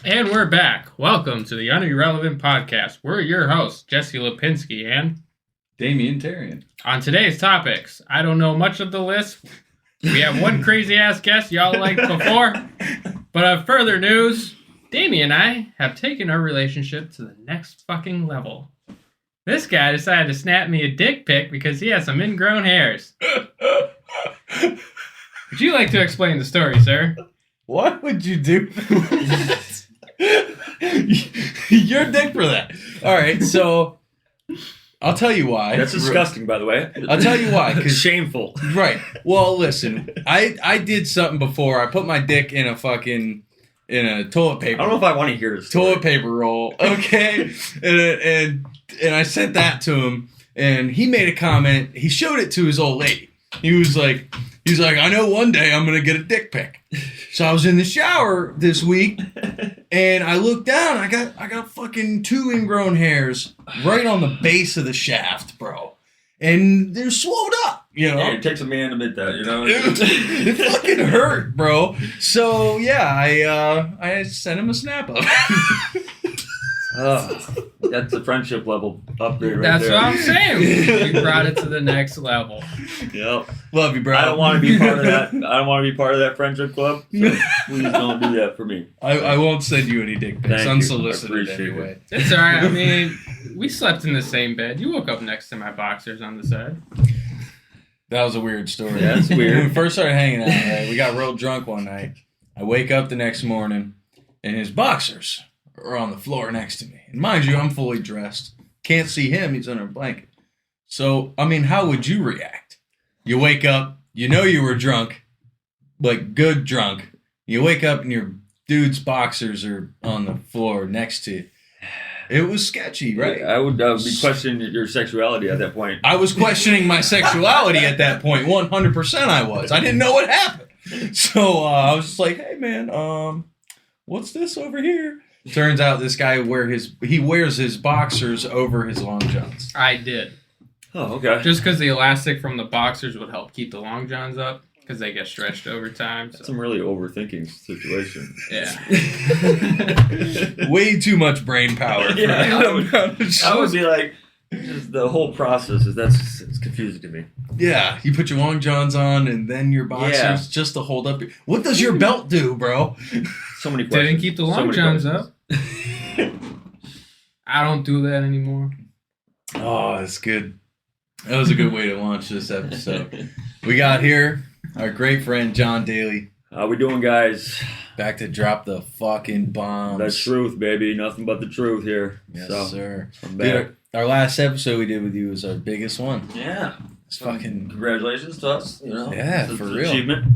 And we're back. Welcome to the Unirrelevant podcast. We're your hosts, Jesse Lipinski and Damian Tarian. On today's topics, I don't know much of the list. We have one crazy-ass guest y'all liked before. But of further news, Damian and I have taken our relationship to the next fucking level. This guy decided to snap me a dick pic because he has some ingrown hairs. Would you like to explain the story, sir? Why would you do that? You're a dick for that. All right, so I'll tell you why. That's disgusting, by the way. I'll tell you why. It's shameful. Right. Well, listen, I did something before. I put my dick in a toilet paper. I don't know if I want to hear this story. Toilet paper roll. Okay, and I sent that to him, and he made a comment. He showed it to his old lady. He was like, I know one day I'm gonna get a dick pic. So I was in the shower this week, and I looked down. I got fucking 2 ingrown hairs right on the base of the shaft, bro, and they're swelled up. You know, Yeah, it takes a man to admit that. You know, it fucking hurt, bro. So yeah, I sent him a snap up. That's the friendship level upgrade right That's there. what I'm saying. We brought it to the next level. Yep. Love you, bro. I don't want to be part of that. I don't want to be part of that friendship club. So please don't do that for me. I won't send you any dick pics. Thank you. Unsolicited I appreciate anyway. It's alright. I mean, we slept in the same bed. You woke up next to my boxers on the side. That was a weird story. Yeah, that's weird. When we first started hanging out, right, we got real drunk one night. I wake up the next morning, and his boxers are on the floor next to me. And mind you, I'm fully dressed. Can't see him. He's under a blanket. So, I mean, how would you react? You wake up, you know you were drunk, like good drunk. You wake up and your dude's boxers are on the floor next to you. It was sketchy, right? I would be questioning your sexuality at that point. I was questioning my sexuality at that point. 100% I was. I didn't know what happened. So I was just like, hey, man, what's this over here? Turns out this guy wears his boxers over his long johns. I did. Oh, okay. Just because the elastic from the boxers would help keep the long johns up because they get stretched over time. That's So. some really overthinking situation. Yeah. Way too much brain power. For Yeah, that I would- amount of shit. I would be like, just the whole process it's confusing to me. Yeah, you put your long johns on and then your boxers just to hold up. What does your belt do, bro? So many questions. Didn't keep the long many johns questions. up. I don't do that anymore. Oh, that's good. That was a good way to launch this episode. We got here our great friend Jon Daly. How we doing, guys? Back to drop the fucking bombs. The truth, baby. Nothing but the truth here. Yes, so, sir. I'm back. Dude, our last episode we did with you was our biggest one. Yeah. It's fucking... Congratulations to us. You know, Yeah, it's for an real. Achievement.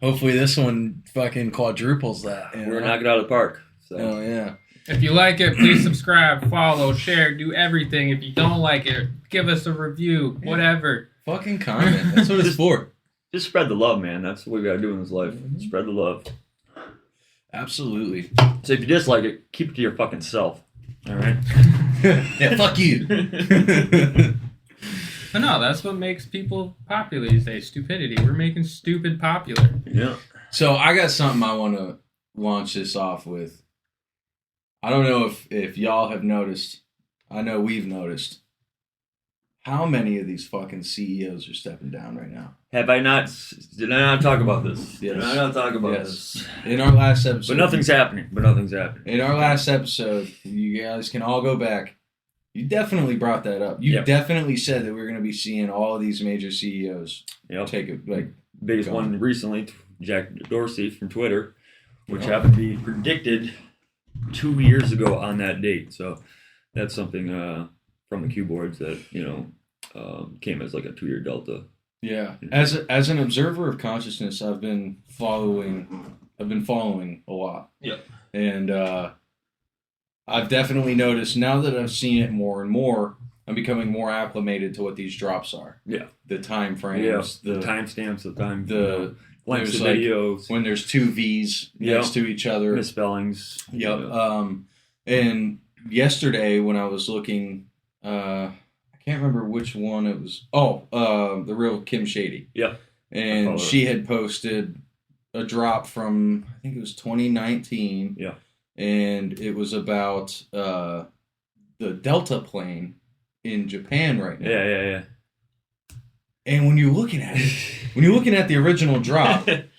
Hopefully this one fucking quadruples that. You We're know? knocking it out of the park. So. Oh, yeah. If you like it, please subscribe, follow, share, do everything. If you don't like it, give us a review, whatever. Fucking comment. That's what it's for. Just spread the love, man. That's what we gotta do in this life. Mm-hmm. Spread the love. Absolutely. So if you dislike it, keep it to your fucking self. All right. Yeah, fuck you. But no, that's what makes people popular these days. Stupidity. We're making stupid popular. Yeah. So I got something I want to launch this off with. I don't know if y'all have noticed. I know we've noticed. How many of these fucking CEOs are stepping down right now? Have I not? Did I not talk about this? Yes. Did I not talk about Yes. this? In our last episode. But nothing's happening. In our last episode, you guys can all go back. You definitely brought that up. You Yep. definitely said that we're going to be seeing all of these major CEOs Yep. take it. Like, Biggest Go one recently, Jack Dorsey from Twitter, which Yep. happened to be predicted 2 years ago on that date. So that's something from the Q boards that came as like a 2-year delta. yeah. As an observer of consciousness, I've been following a lot. Yep. And I've definitely noticed now that I've seen it more and more, I'm becoming more acclimated to what these drops are. Yeah. The time frames, The timestamps, the time, the lengths there's of like videos, when there's 2 V's next to each other. misspellings. Yep. Yeah. And yesterday when I was looking, I can't remember which one it was. Oh, the real Kim Shady. Yep. And she had posted a drop from, I think it was 2019. Yeah. and it was about the Delta plane in Japan right now. Yeah. And when you're looking at it, when you're looking at the original drop, it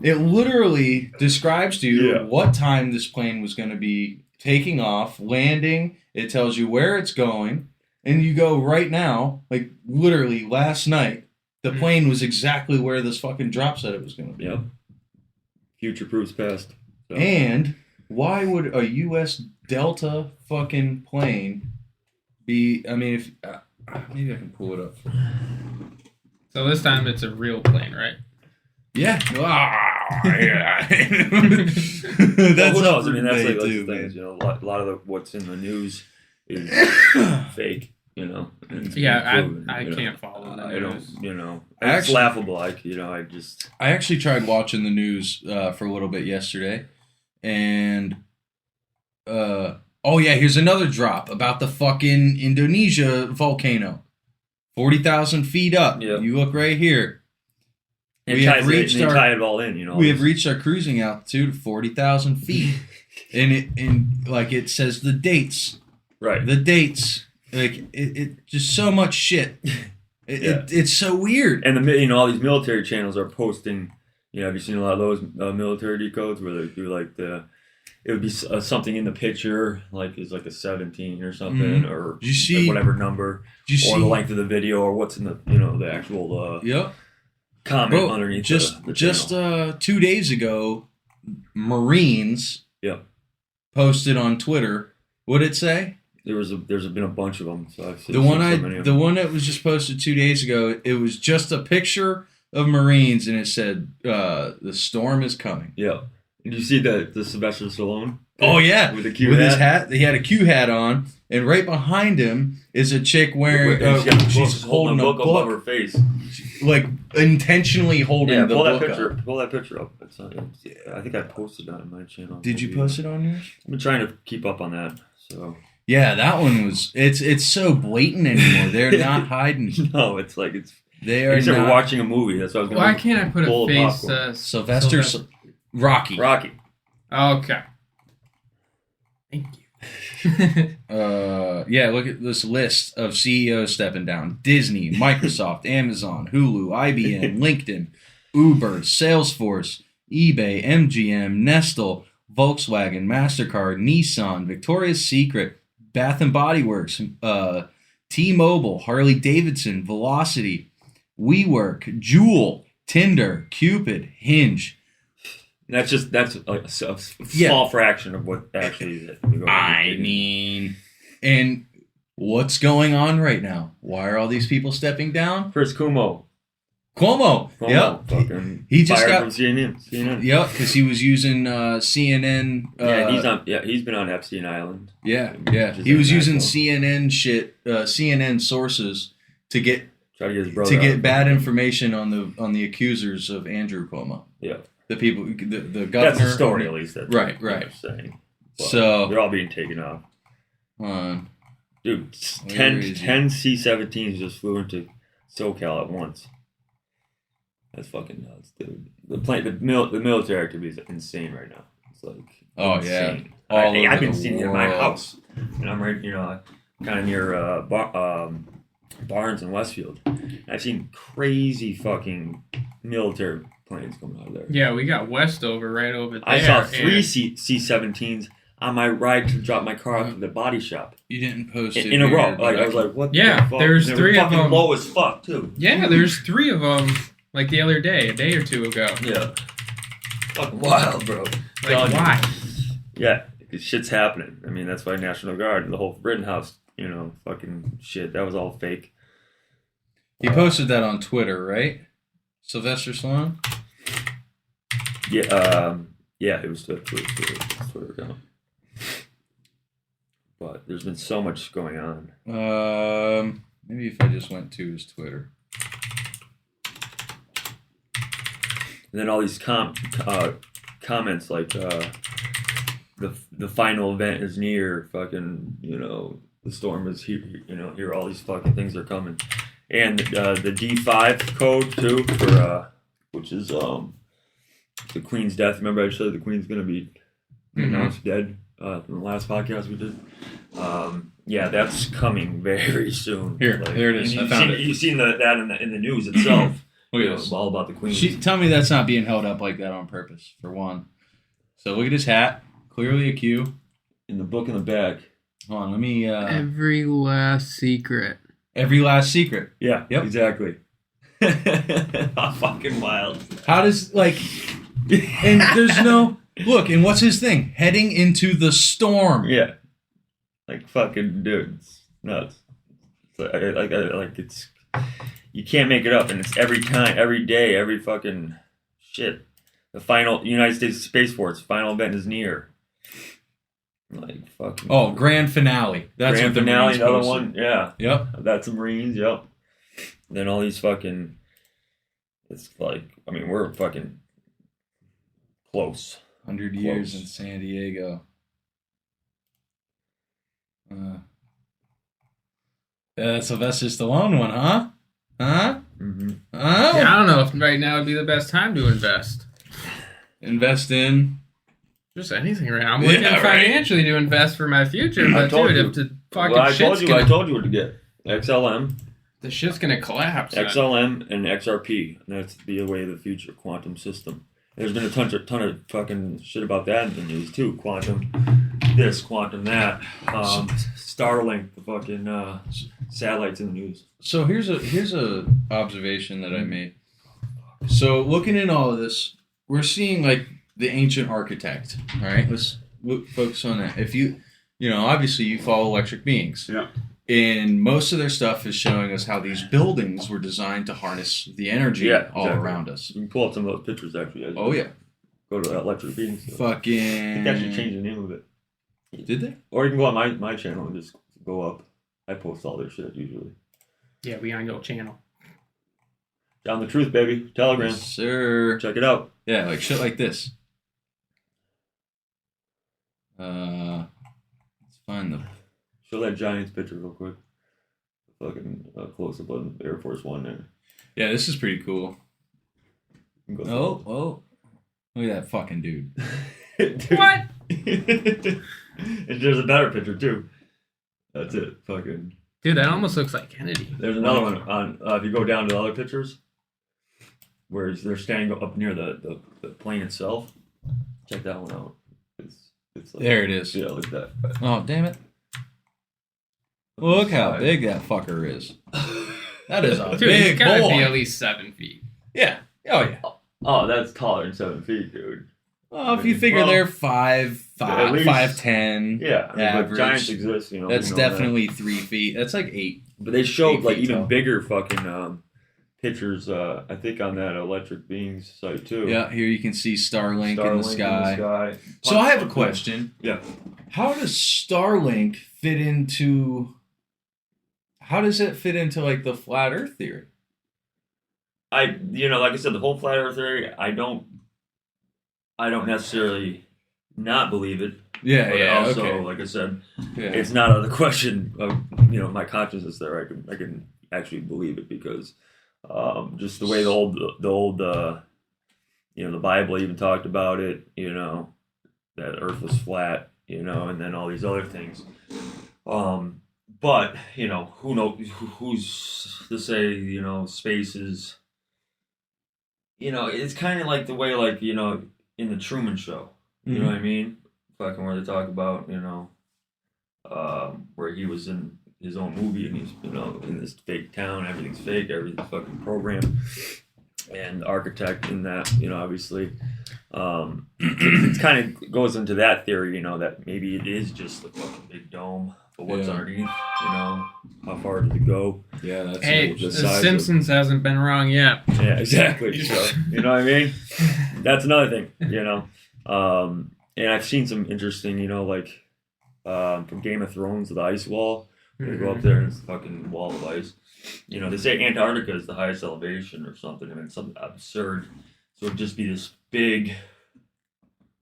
literally describes to you what time this plane was going to be taking off, landing. It tells you where it's going. And you go right now, like literally last night, the plane was exactly where this fucking drop said it was going to be. Yep. Future proofs past. So. And why would a U.S. Delta fucking plane be? I mean, if maybe I can pull it up. So this time it's a real plane, right? Yeah. Yeah. That's well, I mean, that's like those too, things. man. You know, a lot of what's in the news is fake. You know. I can't follow the I don't. news. You know, it's Actually, laughable. I actually tried watching the news for a little bit yesterday, and here's another drop about the fucking Indonesia volcano, 40,000 feet up. Yep. You look right here. And We have reached they our- tie it all in. You know. We have reached our cruising altitude of 40,000 feet, and it says the dates. Right. The dates, like it just so much shit. It's so weird. And all these military channels are posting. You know, have you seen a lot of those military decodes where they do like it would be something in the picture, like it's like a 17 or something, or you see, whatever number, or the length of the video, or what's in the the actual comment underneath. Just 2 days ago, Marines posted on Twitter. What'd it say? There's been a bunch of them. So I've seen the one that was just posted 2 days ago. It was just a picture of Marines, and it said the storm is coming. Yeah. Did you see the Sylvester Stallone? Oh yeah, with the Q with hat. his hat. He had a Q hat on, and right behind him is a chick wearing. She's holding a book above her face, like intentionally holding the book up. Pull that picture up. I think I posted that on my channel. Did you post it on yours? I've been trying to keep up on that. So yeah, that one was. It's so blatant anymore. They're not hiding. No, it's like it's. They are Except not. we're watching a movie. That's what I was going. Why can't I put a face? Sylvester. Rocky. Okay. Thank you. Look at this list of CEOs stepping down. Disney, Microsoft, Amazon, Hulu, IBM, LinkedIn, Uber, Salesforce, eBay, MGM, Nestle, Volkswagen, MasterCard, Nissan, Victoria's Secret, Bath and Body Works, T-Mobile, Harley Davidson, Velocity, WeWork, Jewel, Tinder, Cupid, Hinge. That's like a small fraction of what actually is. I mean, and what's going on right now? Why are all these people stepping down? Chris Cuomo. Yep. He just got from CNN. Yep, because he was using CNN. He's been on Epstein Island. Yeah. He was using CNN CNN sources to get bad information on the accusers of Andrew Cuomo. Yeah. The people, the governor. That's the story, at least. That's right. What I'm saying. But so they're all being taken off. Dude, 10 C-17s just flew into SoCal at once. That's fucking nuts, dude. The military activity is insane right now. It's like insane. I've been seeing it in my house, and I'm right, kind of near Barnes and Westfield. I've seen crazy fucking military planes coming out of there. Yeah, we got Westover right over there. I saw 3 C-17s on my ride to drop my car off at the body shop. You didn't post it in a row. Like, I was like, what the fuck? There's and 3 of them. Low as fuck, too. Yeah, there's 3 of them, like the other day, a day or 2 ago. Yeah. Fucking wild, bro. Like, why? Yeah, shit's happening. I mean, that's why National Guard, the whole Rittenhouse, fucking shit, that was all fake. He posted that on Twitter, right? Sylvester Stallone? Yeah, it was Twitter account. But there's been so much going on. Maybe if I just went to his Twitter. And then all these comments like the final event is near. Fucking the storm is here. Here all these fucking things are coming, and the D5 code too for which is the Queen's death. Remember I said the Queen's gonna be announced dead in the last podcast we did. Yeah, that's coming very soon. Here, there it is. You've seen that in the news itself. Look at this. All about the queen. Tell me that's not being held up like that on purpose, for one. So look at his hat. Clearly a Q. In the book in the back. Hold on, let me... Every last secret. Every last secret. Yeah, yep. Exactly. Fucking wild. How does, like... And there's no... Look, and what's his thing? Heading into the storm. Yeah. Like, fucking, dude, it's nuts. Like, it's... You can't make it up, and it's every time, every day, every fucking shit. The final United States Space Force final event is near. Like fucking. Oh, grand finale. That's grand what the finale. Marines Another posted. one. Yeah. Yep. That's the Marines. Yep. Then all these fucking. It's like, I mean, we're fucking close. 100 years in San Diego. Sylvester Stallone one, huh? Huh? Mm-hmm. Huh? Yeah, I don't know if right now would be the best time to invest. Invest in just anything right now. I'm looking financially to invest for my future, but dude, if the fucking I shit's told you what to get. XLM. The shit's gonna collapse. XLM and XRP. And that's the way of the future. Quantum system. There's been a ton of fucking shit about that in the news too. Quantum this, quantum that. Starlink, the fucking satellites in the news. So here's a observation that I made. So looking in all of this, we're seeing like the ancient architect. All right, let's focus on that. If you obviously you follow electric beings. Yeah. And most of their stuff is showing us how these buildings were designed to harness the energy all around us. You can pull up some of those pictures actually. Oh yeah. Go to electric beings. So. Fucking. I think I should change the name of it. Did they? Or you can go on my channel and just go up. I post all their shit usually. Yeah, we on your channel. Down the truth, baby. Telegram. Yes, sir. Check it out. Yeah, like shit like this. Let's find them. Show that Giants picture real quick. Fucking close up on Air Force One there. Yeah, this is pretty cool. Oh. Look at that fucking dude. What? And there's a better picture too. That's it. Fucking. Dude, that almost looks like Kennedy. There's another one on. If you go down to the other pictures, where they're standing up near the plane itself. Check that one out. It's like, there it is. Yeah, look at that. Oh, damn it. Look how big that fucker is. That is a Dude, big he's gotta boy. be at least 7 feet. Yeah. Oh, yeah. Oh, that's taller than 7 feet, dude. Well, if you figure they're 5'10". Yeah, I mean, average. but giants exist, That's we know definitely 3 feet. That's like 8. But they showed 8 like feet even tall. bigger fucking pictures. I think on that Electric Beings site too. Yeah, here you can see Starlink in the sky. So Punch I have a something. question. Yeah. How does Starlink fit into... How does it fit into like the flat Earth theory? Like I said, the whole flat Earth theory. I don't necessarily not believe it. Yeah, But yeah. also, Okay. like I said, Yeah. it's not out of the question of my consciousness there. I can actually believe it because just the way the old the Bible even talked about it. That Earth was flat. And then all these other things. But who knows? Who's to say? Space is. It's kind of like the way, like in the Truman Show. You know what I mean? Fucking where they talk about where he was in his own movie and he's in this fake town, everything's fake, everything's fucking programmed, and the architect in that obviously. It kind of goes into that theory, that maybe it is just the fucking big dome, but what's underneath, how far does it go? Yeah, that's Hey, The Simpsons hasn't been wrong yet. Yeah, exactly. So, you know what I mean? That's another thing, and I've seen some interesting, from Game of Thrones, the ice wall. They go up there and it's a fucking wall of ice. They say Antarctica is the highest elevation or something. I mean, it's something absurd. So it'd just be this big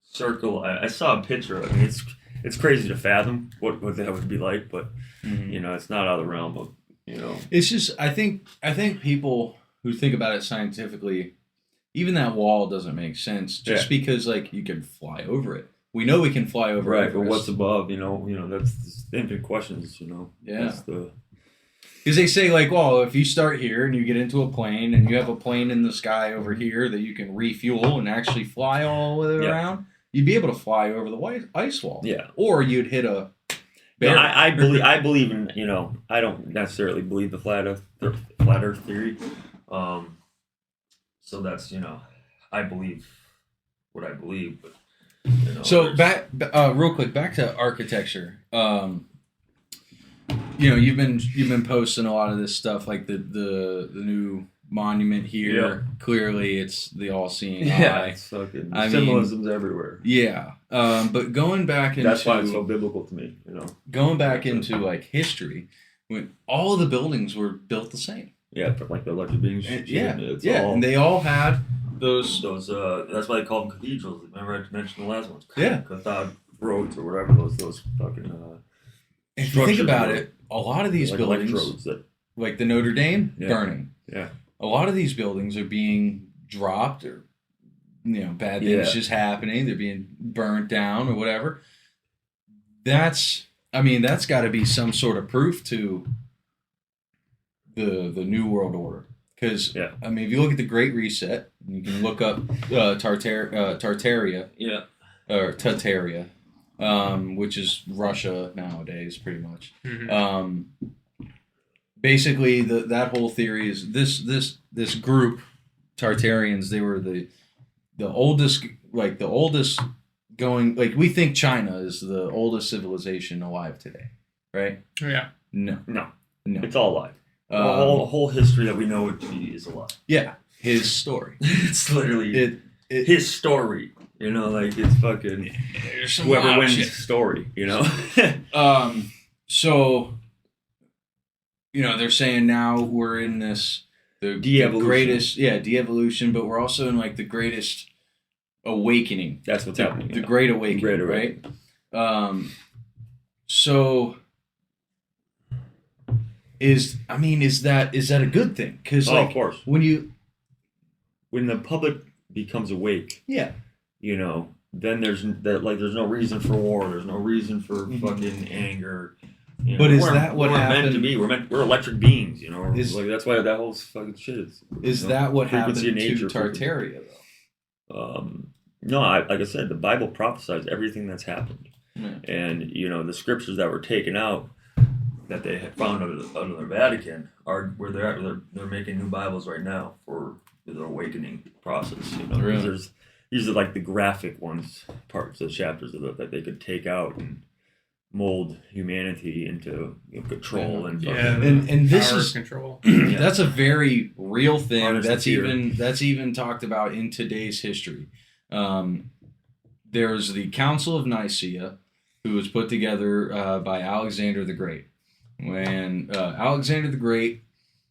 circle. I saw a picture. I mean, it's crazy to fathom what that would be like, but it's not out of the realm of It's just I think people who think about it scientifically, even that wall doesn't make sense just because like you can fly over it. We know we can fly over Right, Everest. but what's above? That's the infinite questions. Yeah. That's the. Because they say, like, well, if you start here and you get into a plane and you have a plane in the sky over here that you can refuel and actually fly all the way around, you'd be able to fly over the ice wall. Yeah. Or you'd hit a No, bear. I believe in, I don't necessarily believe the flat Earth theory. So that's, I believe what I believe. But, so real quick, back to architecture. You've been posting a lot of this stuff, like the new monument here. Yeah. Clearly, it's the all-seeing yeah, eye. it's fucking symbolism's everywhere. Yeah, but going back into That's why it's so biblical to me. Going back into like history, when all of the buildings were built the same. Yeah, but like the electric beings. And they all had those. That's why they call them cathedrals. Remember I mentioned the last ones. Yeah. Roads or whatever those fucking. If you think about it, a lot of these like buildings, like the Notre Dame, burning. Yeah. A lot of these buildings are being dropped, or bad things just happening. They're being burnt down or whatever. That's got to be some sort of proof to the New World Order. Because if you look at the Great Reset, you can look up Tartaria. Yeah. Or Tartaria. Which is Russia nowadays, pretty much. Mm-hmm. Basically, that whole theory is this group, Tartarians. They were the oldest going. Like, we think China is the oldest civilization alive today, right? Yeah. No. It's all alive. The whole history that we know it to be is a lie. Yeah, his story. It's literally his story. Like it's fucking whoever wins story. So, they're saying now we're in this the de-evolution. Greatest, de-evolution, but we're also in like the greatest awakening. That's what's happening. The Great Awakening, right? So. Is that a good thing? Because of course, when the public becomes awake, then there's no reason for war. There's no reason for fucking anger. But is that what happened? We're meant to be. We're electric beings. That's why that whole fucking shit is. Is that what happened to Tartaria though? No, like I said, the Bible prophesies everything that's happened, and the scriptures that were taken out, that they had found under the Vatican are where they're at. They're making new Bibles right now for the awakening process. Really? These are like the graphic parts of chapters that they could take out and mold humanity into control and this is control. That's a very real thing. Honest That's fear. even talked about in today's history. There's the Council of Nicaea, who was put together by Alexander the Great. When Alexander the Great,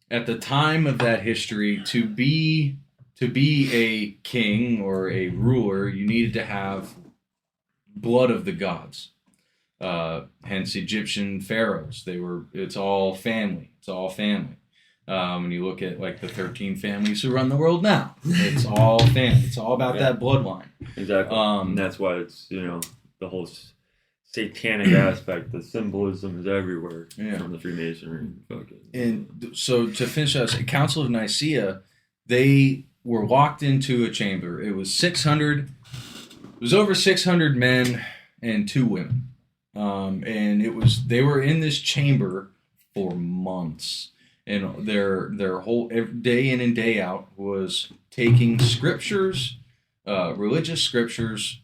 at the time of that history, to be a king or a ruler, you needed to have blood of the gods. Hence Egyptian pharaohs. It's all family. When you look at like the 13 families who run the world now, it's all family. It's all about that bloodline. Exactly. And that's why it's the whole satanic aspect, the symbolism is everywhere from the Freemasonry. And so to finish us, at Council of Nicaea, they were locked into a chamber. It was over 600 men and 2 women. And they were in this chamber for months. And their whole day in and day out was taking scriptures, religious scriptures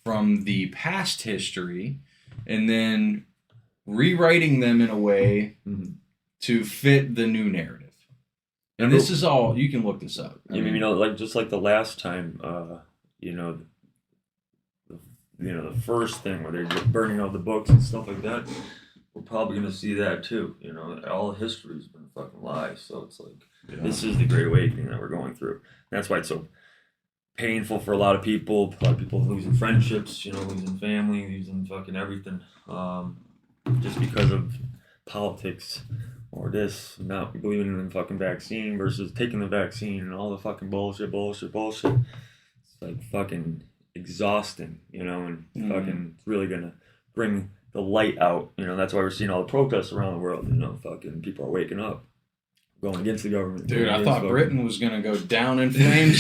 from the past history, and then rewriting them in a way to fit the new narrative. And this is all, you can look this up. Just like the last time, the first thing where they're burning all the books and stuff like that, we're probably going to see that too. All history's been fucking lies. So it's like, this is the Great Awakening that we're going through. That's why it's so painful for a lot of people. A lot of people losing friendships, losing family, losing fucking everything, just because of politics or this, not believing in the fucking vaccine versus taking the vaccine and all the fucking bullshit. It's like fucking exhausting, you know, and fucking it's really gonna bring the light out. You know, that's why we're seeing all the protests around the world. You know, fucking people are waking up, going against the government. Dude, I thought Britain was gonna go down in flames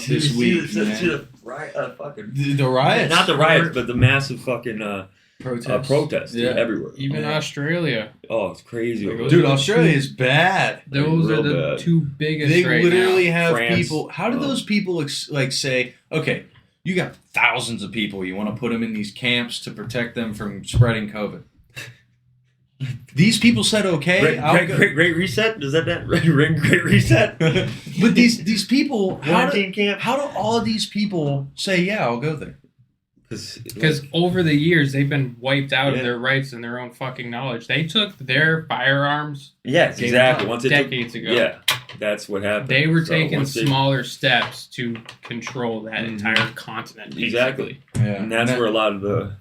this week. See the riot, fucking the riots, not the riots, but the massive fucking protests everywhere. Even Australia. Oh, it's crazy. Dude, Australia is bad. Those are the bad. two biggest. They right literally now. have France. people. How do those people say, okay, you got thousands of people, you want to put them in these camps to protect them from spreading COVID? These people said okay. Great reset. Does that ring? Great reset. But these people, Quarantine camp. how do all of these people say yeah, I'll go there? Because over the years they've been wiped out of their rights and their own fucking knowledge. They took their firearms. Yes, exactly. Once decades ago. Yeah, that's what happened. They were taking smaller steps to control that entire continent. Basically. Exactly. Yeah, and that's where a lot of the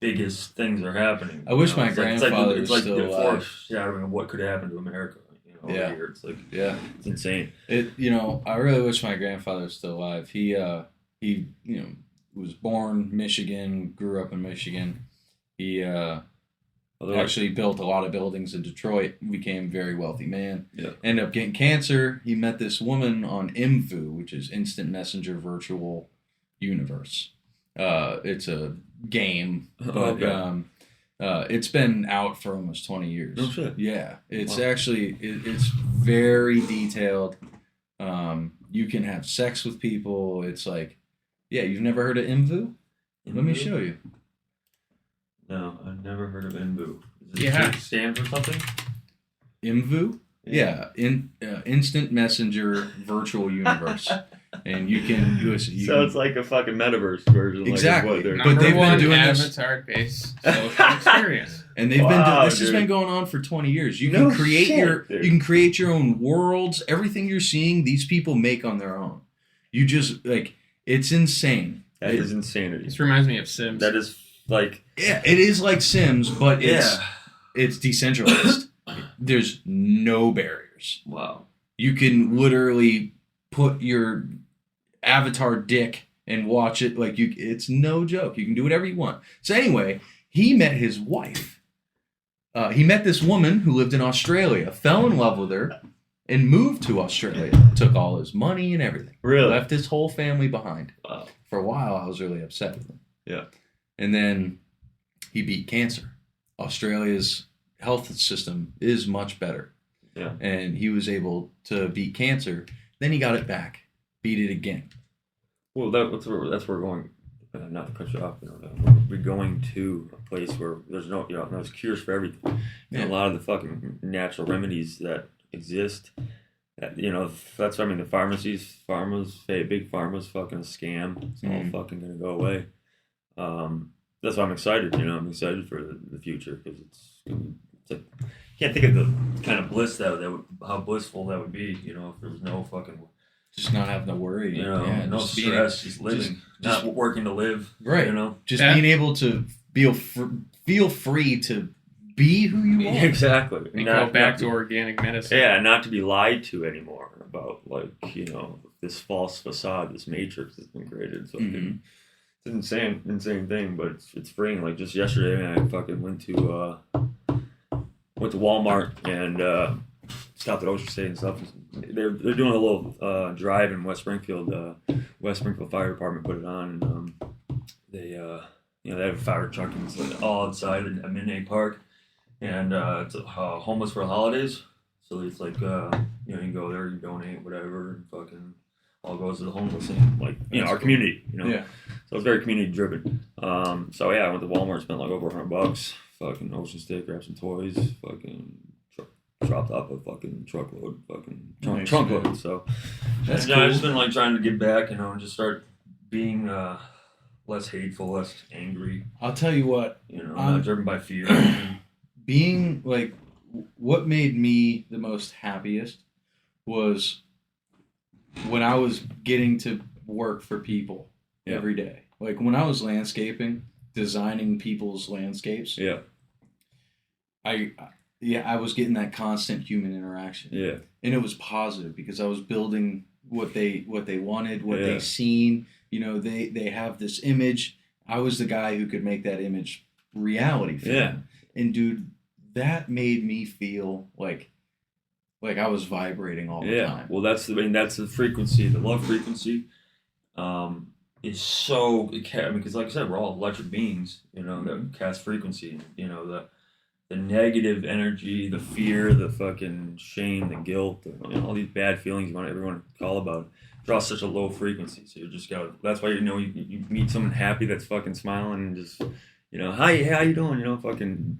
biggest things are happening. I wish my grandfather was still alive. It's like the foreshadowing of what could happen to America. Over here. It's like it's insane. I really wish my grandfather was still alive. He was born in Michigan, grew up in Michigan. He actually built a lot of buildings in Detroit, became a very wealthy man. Yeah. Ended up getting cancer. He met this woman on IMVU, which is Instant Messenger Virtual Universe. It's a game, but it's been out for almost 20 years. No shit. Yeah, it's actually it's very detailed. You can have sex with people. It's like, you've never heard of IMVU? Let me show you. No, I've never heard of IMVU. Does Yeah. it stand for something? IMVU? Yeah, Instant Messenger Virtual Universe. And you can So it's like a fucking metaverse version. Exactly. Like But they've been doing avatar-based social experience. And they've this has been going on for 20 years. You can create your own worlds. Everything you're seeing, these people make on their own. You just it's insane. That is insanity. This reminds me of Sims. That is like it is like Sims, but it's decentralized. There's no barriers. Wow. You can literally put your avatar dick and watch it it's no joke. You can do whatever you want. So anyway, he met his wife. He met this woman who lived in Australia, fell in love with her, and moved to Australia. Took all his money and everything. Really? Left his whole family behind. Wow. For a while, I was really upset with him. Yeah. And then he beat cancer. Australia's health system is much better. Yeah. And he was able to beat cancer. Then he got it back, beat it again. Well, that's where we're going. Not to cut you off, we're going to a place where there's there's cures for everything. And a lot of the fucking natural remedies that exist. That's what I mean. The big pharma's fucking a scam. It's all fucking gonna go away. That's why I'm excited. I'm excited for the future because I can't think of the kind of bliss how blissful that would be. If there was no fucking. Just not having to worry. No stress, just living, not working to live. Right. Just being able to feel free to be who you are. Exactly. And go back to organic medicine. Yeah, not to be lied to anymore about this false facade, this matrix that's been created. So it's an insane thing, but it's freeing. Like just yesterday, I fucking went to Walmart and stopped at Ocean State and stuff. They're doing a little drive in West Springfield. West Springfield Fire Department put it on. And, they have a fire truck and it's all outside at Midnight Park, and it's homeless for the holidays. So it's like you can go there, you donate whatever, and fucking all goes to the homeless and our community. Yeah. So it's very community driven. I went to Walmart, spent over $100. Fucking Ocean State, grabbed some toys. Fucking. Dropped off a fucking truckload, trunk load. So that's cool. I've just been trying to get back, and just start being less hateful, less angry. I'll tell you what, not driven by fear. Being what made me the most happiest was when I was getting to work for people every day. Like when I was landscaping, designing people's landscapes. Yeah. I was getting that constant human interaction. Yeah. And it was positive because I was building what they wanted, what they seen. they have this image. I was the guy who could make that image reality for them. And dude, that made me feel like I was vibrating all the time. Well, that's the frequency, the love frequency. Is so because like I said, we're all electric beings, that cast frequency. The negative energy, the fear, the fucking shame, the guilt, all these bad feelings you want everyone to call about, draw such a low frequency. So you just gotta. That's why you meet someone happy that's fucking smiling and just hi, how you doing? Fucking.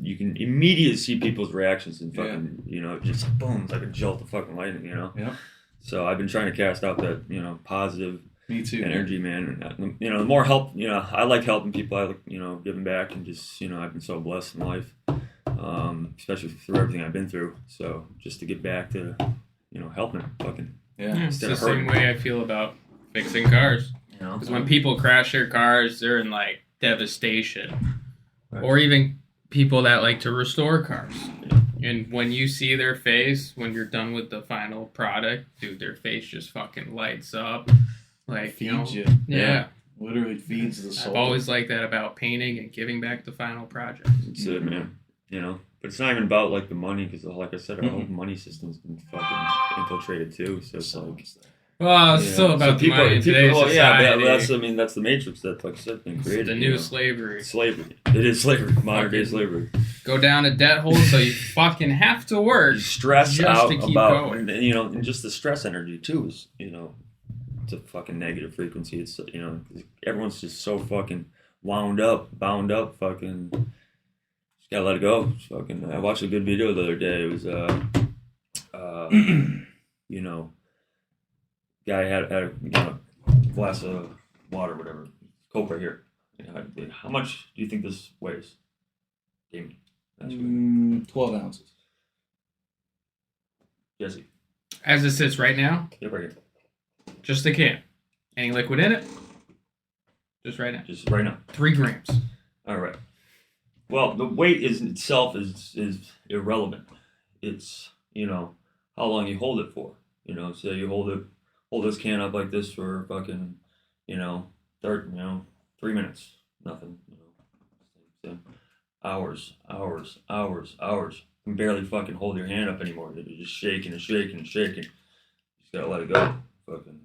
You can immediately see people's reactions and fucking just boom, it's like a jolt of fucking lightning. Yeah. So I've been trying to cast out that positive. Me too, energy, man. The more help, I like helping people. I like, giving back, and just, I've been so blessed in life, especially through everything I've been through. So just to get back to, helping fucking. Yeah, it's the same way I feel about fixing cars. Because when people crash their cars, they're in like devastation, or even people that like to restore cars. Yeah. And when you see their face when you're done with the final product, dude, their face just fucking lights up. Like, feeds you. Yeah. Literally feeds the soul. I've always liked that about painting and giving back the final project. That's it, man. But it's not even about like the money, because like I said, our whole money system's been fucking infiltrated too. So it's like, well, it's still about the money in today's society. Yeah, but that's the matrix that, like I said, been created. It's the new slavery. Slavery. It is slavery. Modern day slavery. Go down a debt hole so you fucking have to work. You stress just out to keep about, going. and just the stress energy too is, it's a fucking negative frequency. It's, everyone's just so fucking bound up, fucking, just gotta let it go. Just fucking, I watched a good video the other day. It was, guy had a glass of water, whatever, Coke right here. How much do you think this weighs? Damien. 12 ounces. Jesse. As it sits right now? Yep, right here. Just the can. Any liquid in it? Just right now. Just right now. 3 grams. All right. Well, the weight itself is irrelevant. It's, how long you hold it for. Say you hold this can up like this for fucking, 3 minutes. Nothing. Hours. You can barely fucking hold your hand up anymore. You're just shaking and shaking and shaking. You just gotta let it go. Fucking.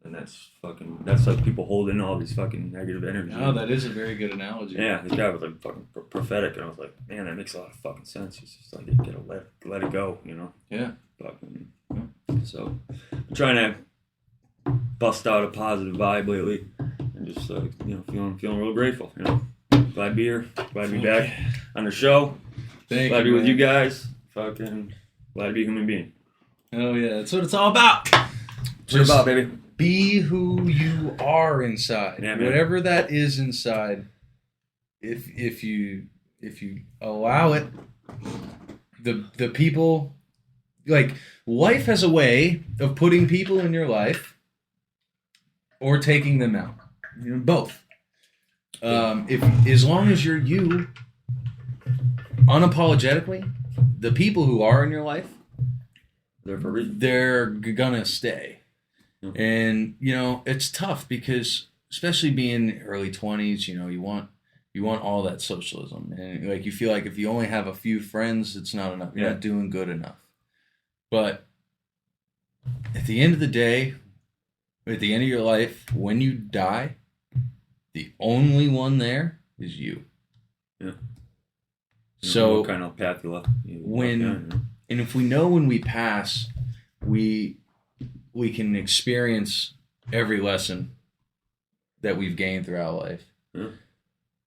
And that's like people hold in all these fucking negative energy. Oh, that is a very good analogy. Yeah, this guy was like fucking prophetic, and I was like, man, that makes a lot of fucking sense. It's just like you gotta let it go, Yeah. Fucking. So, I'm trying to bust out a positive vibe lately, and just feeling real grateful. Glad to be here. Glad to be back on the show. Glad to be with you guys. Fucking glad to be a human being. Oh yeah, that's what it's all about. What about, baby? Be who you are inside. Yeah, man. Whatever that is inside, if you allow it, the people, like, life has a way of putting people in your life or taking them out. Both. As long as you're you, unapologetically, the people who are in your life, they're gonna stay. And it's tough because, especially being early 20s, you want all that socialism, and like you feel like if you only have a few friends, it's not enough. You're not doing good enough. But at the end of the day, at the end of your life, when you die, the only one there is you. Yeah. So what kind of path you left? And if we know when we pass, we can experience every lesson that we've gained throughout life.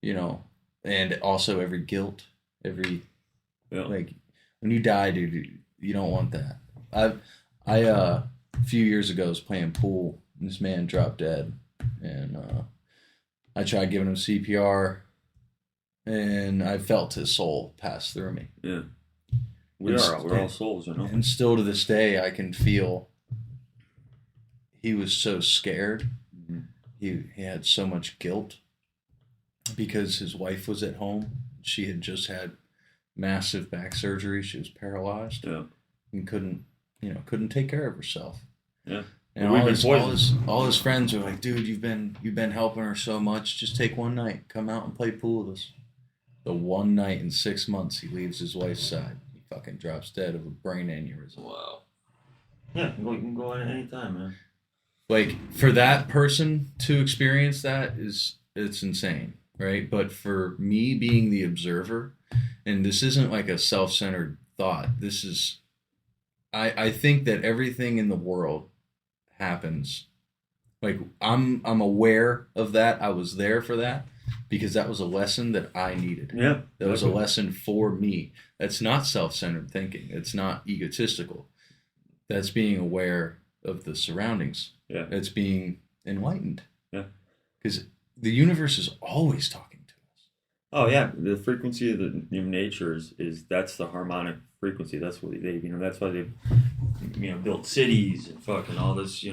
Yeah. And also every guilt, like when you die, dude, you don't want that. I a few years ago was playing pool, and this man dropped dead, and I tried giving him CPR, and I felt his soul pass through me. Yeah. We're all souls, And still to this day, I can feel he was so scared. Mm-hmm. He had so much guilt because his wife was at home. She had just had massive back surgery. She was paralyzed. Yeah. And couldn't take care of herself. Yeah. And all his friends are like, dude, you've been helping her so much. Just take one night. Come out and play pool with us. The one night in 6 months, he leaves his wife's side. He fucking drops dead of a brain aneurysm. Wow. Yeah, you can go in at any time, man. Like, for that person to experience that it's insane, right? But for me being the observer, and this isn't like a self-centered thought. This is, I think that everything in the world happens. Like, I'm aware of that. I was there for that because that was a lesson that I needed. Yeah. That was a lesson for me. That's not self-centered thinking. It's not egotistical. That's being aware of the surroundings. Yeah. It's being enlightened. Yeah. Because the universe is always talking to us. Oh yeah, the frequency of the nature is that's the harmonic frequency. That's what they that's why they've built cities and fucking all this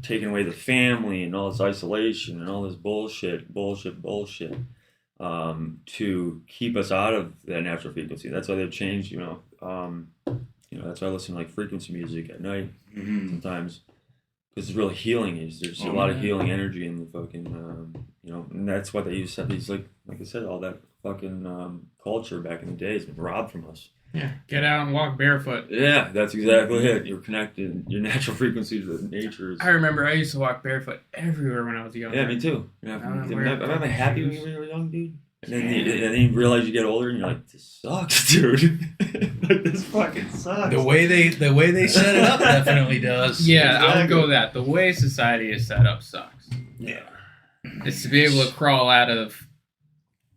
taking away the family and all this isolation and all this bullshit to keep us out of that natural frequency. That's why they've changed. That's why I listen to like frequency music at night sometimes. Because it's really healing. There's a lot of healing energy in the fucking, and that's what they used to have these, like I said, all that fucking culture back in the day has been robbed from us. Yeah, get out and walk barefoot. Yeah, that's exactly it. You're connected. Your natural frequency to nature. I remember I used to walk barefoot everywhere when I was young. Yeah, me too. Yeah, am I happy when you were young, dude? And then, you realize you get older and you're like, this sucks, dude. Like, this fucking sucks. The way they set it up definitely does. Yeah, exactly. I would go with that. The way society is set up sucks. Yeah. It's to be able to crawl out of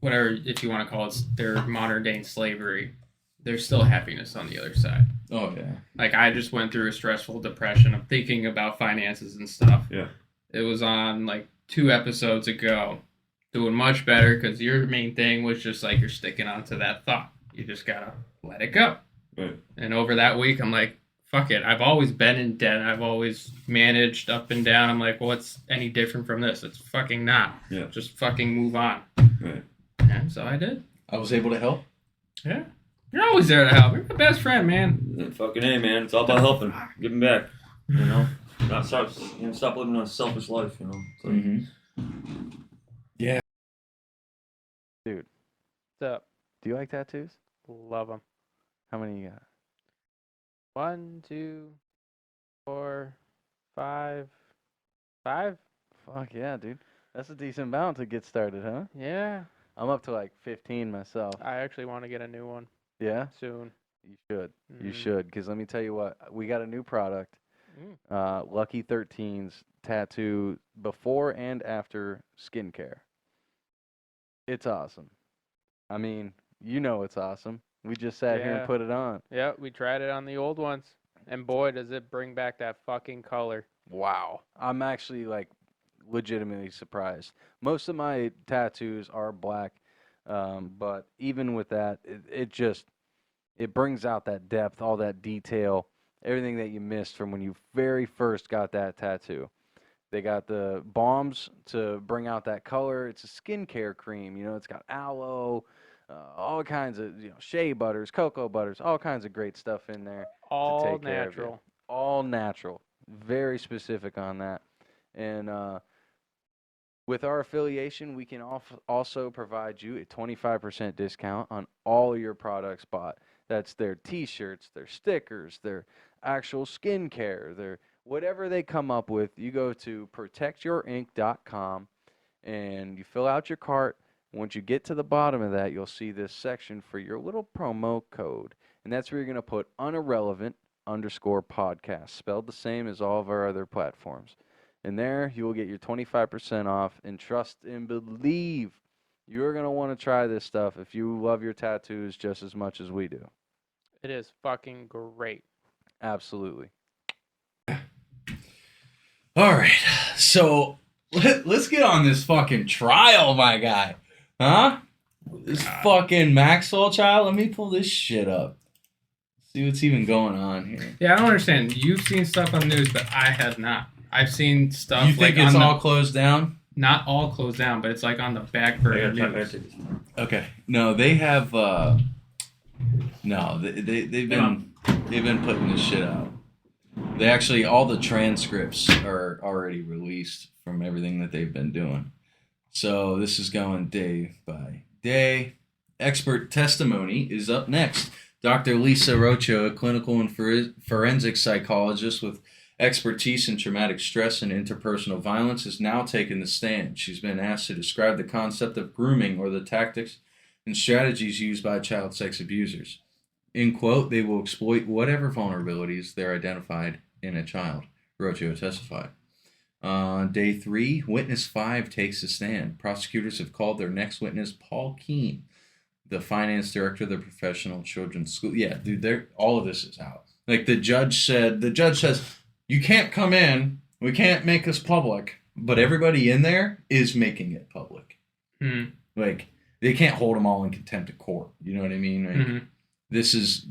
whatever, if you want to call it, their modern day slavery. There's still happiness on the other side. Oh, yeah. Like, I just went through a stressful depression of thinking about finances and stuff. Yeah. It was on, like, 2 episodes ago. Doing much better because your main thing was just like you're sticking onto that thought. You just gotta let it go. Right. And over that week, I'm like, fuck it. I've always been in debt. I've always managed up and down. I'm like, well, what's any different from this? It's fucking not. Yeah. Just fucking move on. Right. And so I did. I was able to help. Yeah. You're always there to help. You're my best friend, man. Fucking A, man. It's all about helping. Giving back. Not stop living a selfish life, So, Yeah. Dude. What's up? Do you like tattoos? Love them. How many you got? 1, 2, 4, 5. 5? Fuck yeah, dude. That's a decent amount to get started, huh? Yeah. I'm up to like 15 myself. I actually want to get a new one Yeah? soon. You should. You Mhm. should. Because let me tell you what. We got a new product. Lucky 13's tattoo before and after skincare. It's awesome. I mean, it's awesome. We just sat here and put it on. Yeah, we tried it on the old ones. And boy, does it bring back that fucking color. Wow. I'm actually like legitimately surprised. Most of my tattoos are black, but even with that, it brings out that depth, all that detail, everything that you missed from when you very first got that tattoo. They got the balms to bring out that color. It's a skincare cream. It's got aloe, all kinds of shea butters, cocoa butters, all kinds of great stuff in there. All to take care of you. natural. All natural. Very specific on that. And with our affiliation, we can also provide you a 25% discount on all your products bought. That's their T-shirts, their stickers, their actual skincare, their whatever they come up with. You go to protectyourink.com and you fill out your cart. Once you get to the bottom of that, you'll see this section for your little promo code. And that's where you're going to put Unirrelevant_podcast, spelled the same as all of our other platforms. And there you will get your 25% off. And trust and believe you're going to want to try this stuff if you love your tattoos just as much as we do. It is fucking great. Absolutely. All right. So let's get on this fucking trial, my guy. Huh? This fucking Maxwell trial. Let me pull this shit up. See what's even going on here. Yeah, I don't understand. You've seen stuff on the news, but I have not. I've seen stuff. You think it's all closed down? Not all closed down, but it's like on the back burner news. Okay. No, they have. No, they've been putting this shit out. They actually, all the transcripts are already released from everything that they've been doing. So this is going day by day. Expert testimony is up next. Dr. Lisa Rocho, a clinical and forensic psychologist with expertise in traumatic stress and interpersonal violence, has now taken the stand. She's been asked to describe the concept of grooming or the tactics and strategies used by child sex abusers. In quote, they will exploit whatever vulnerabilities they're identified in a child, Rocho testified. On day 3, witness 5 takes the stand. Prosecutors have called their next witness Paul Keene, the finance director of the professional children's school. Yeah, dude, all of this is out. Like the judge says, you can't come in, we can't make this public, but everybody in there is making it public. Like, they can't hold them all in contempt of court. You know what I mean? Like, this is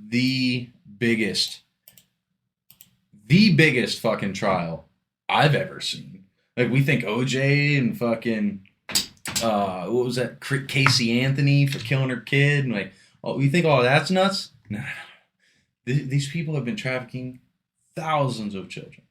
the biggest fucking trial I've ever seen. Like, we think OJ and fucking what was that? Casey Anthony for killing her kid, and like, oh, we think all that's nuts? No. These people have been trafficking thousands of children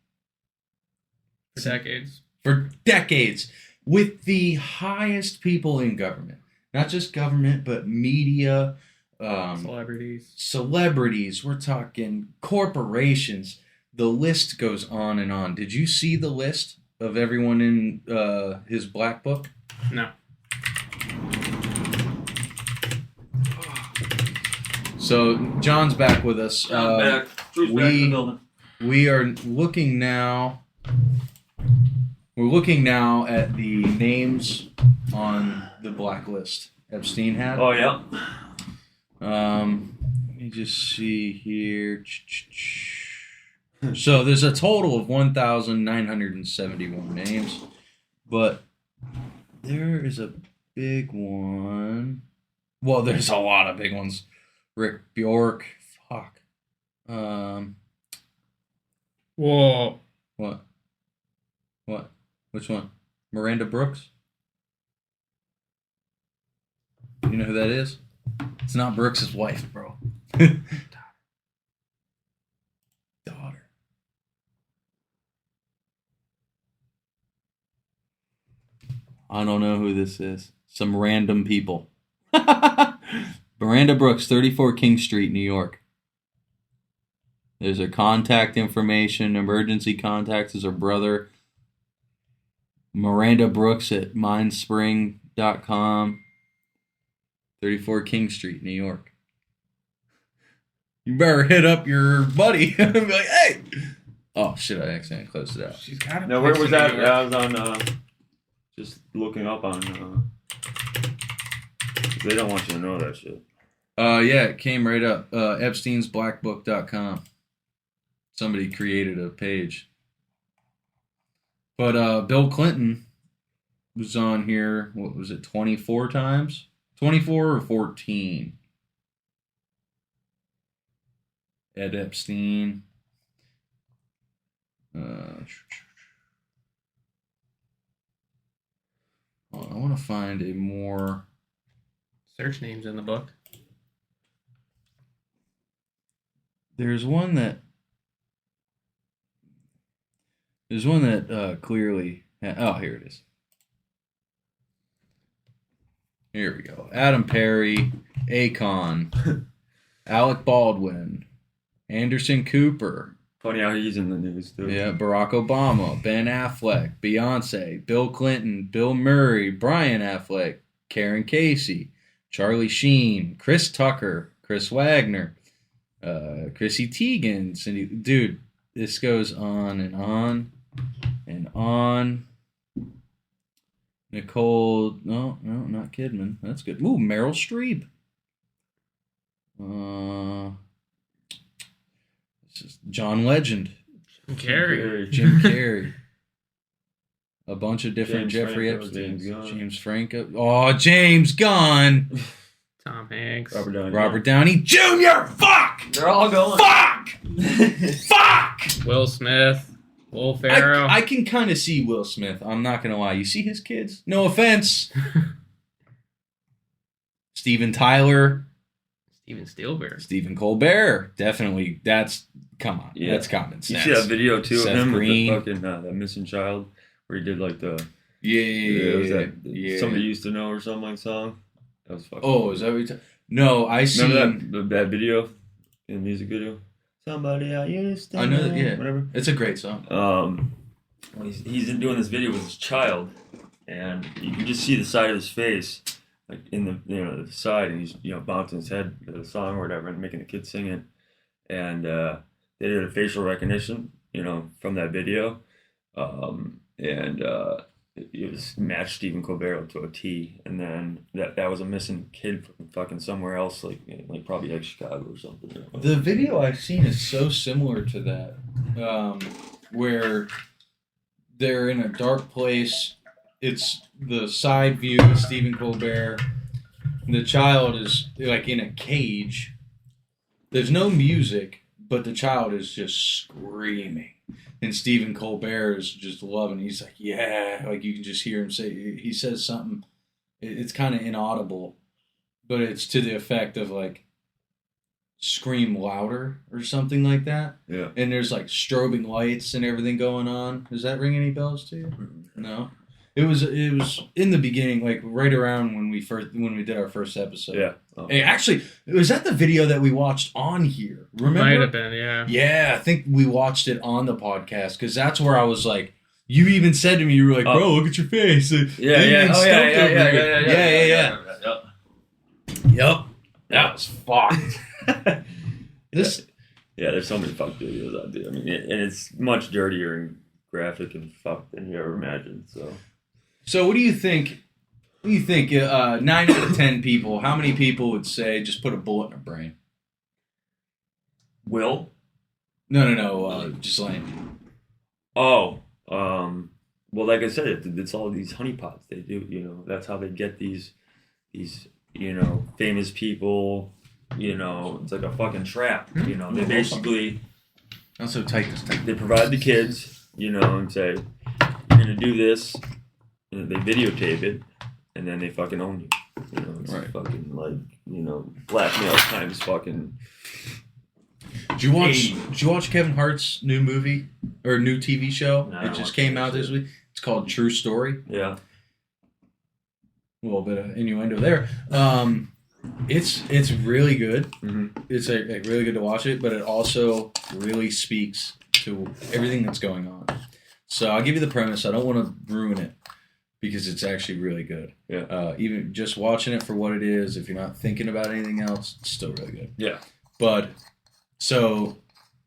for decades with the highest people in government, not just government, but media, celebrities. We're talking corporations. The list goes on and on. Did you see the list of everyone in his black book? No. So John's back with us. John back. Drew's back in the building. We are looking now. We're looking now at the names on the blacklist Epstein had. Oh yeah. Let me just see here. So there's a total of 1,971 names, but there is a big one. Well, there's a lot of big ones. Rick Bjork. Fuck. Whoa. What? Which one? Miranda Brooks? You know who that is? It's not Brooks' wife, bro. Daughter. I don't know who this is. Some random people. Miranda Brooks, 34 King Street, New York. There's her contact information. Emergency contacts is her brother. Miranda Brooks at mindspring.com. 34 King Street, New York. You better hit up your buddy and be like, hey! Oh, shit, I accidentally closed it out. She's got it. Now, where was that? I was on, just looking up on, they don't want you to know that shit. Yeah, it came right up. EpsteinsBlackBook.com. Somebody created a page. But Bill Clinton was on here, what was it, 24 times? 24 or 14? Ed Epstein. I want to find a more... Search names in the book. There's one that clearly... Oh, here it is. Here we go. Adam Perry, Akon, Alec Baldwin, Anderson Cooper. Funny how he's in the news, too. Yeah, Barack Obama, Ben Affleck, Beyonce, Bill Clinton, Bill Murray, Brian Affleck, Karen Casey, Charlie Sheen, Chris Tucker, Chris Wagner, Chrissy Teigen, Cindy. Dude, this goes on and on and on. Nicole, no, not Kidman. That's good. Ooh, Meryl Streep. This is John Legend. Jim Carrey. A bunch of different Jeffrey Epstein. James Franco. Oh, James Gunn. Tom Hanks. Robert Downey Jr. Fuck! They're all going. Fuck! Fuck! Will Smith. Will Ferrell. I can kind of see Will Smith. I'm not going to lie. You see his kids? No offense. Steven Tyler. Steven Spielberg. Stephen Colbert, definitely. That's come on, Yeah. that's common You sense. see that video too Seth of him Green. with the fucking that missing child, where he did like the Yeah, was that yeah. Somebody Used to Know or something like song. That was fucking. Oh, is that what you're No, I seen. Remember that video, in the music video. Somebody I used to. I know that. Yeah, whatever. it's a great song. He's doing this video with his child, and you can just see the side of his face, like in the side, and he's bouncing his head to the song or whatever, and making the kid sing it, and they did a facial recognition, from that video, and it was matched Stephen Colbert to a T, and then that was a missing kid from fucking somewhere else, like probably like Chicago or something. The video I've seen is so similar to that, where they're in a dark place. It's the side view of Stephen Colbert. The child is like in a cage. There's no music, but the child is just screaming. And Stephen Colbert is just loving it. He's like, yeah. Like you can just hear him say, he says something. It's kind of inaudible, but it's to the effect of like, scream louder or something like that. Yeah. And there's like strobing lights and everything going on. Does that ring any bells to you? Mm-hmm. No. It was in the beginning, like right around when we did our first episode. Yeah. Hey, actually, was that the video that we watched on here? Remember? Might have been, yeah. Yeah, I think we watched it on the podcast because that's where I was like, you even said to me, you were like, bro, look at your face. Yeah. Yep. That was fucked. There's so many fucked videos out there. I mean, and it's much dirtier and graphic and fucked than you ever imagined. So what do you think? 9 out of 10 people, how many people would say just put a bullet in their brain? Will? No, just Landon. Oh, well, like I said, it's all these honeypots they do. That's how they get these famous people. It's like a fucking trap. They basically. Not so tight this time. They provide the kids, and say, you're gonna do this, and they videotape it, and then they fucking own you. It's right. Fucking like, blackmail times fucking. Did you watch Kevin Hart's new movie or new TV show? No, It just came out this week. It's called True Story. Yeah. A little bit of innuendo there. It's really good. Mm-hmm. It's really good to watch it, but it also really speaks to everything that's going on. So I'll give you the premise. I don't want to ruin it because it's actually really good. Yeah. Even just watching it for what it is, if you're not thinking about anything else, it's still really good. Yeah. But so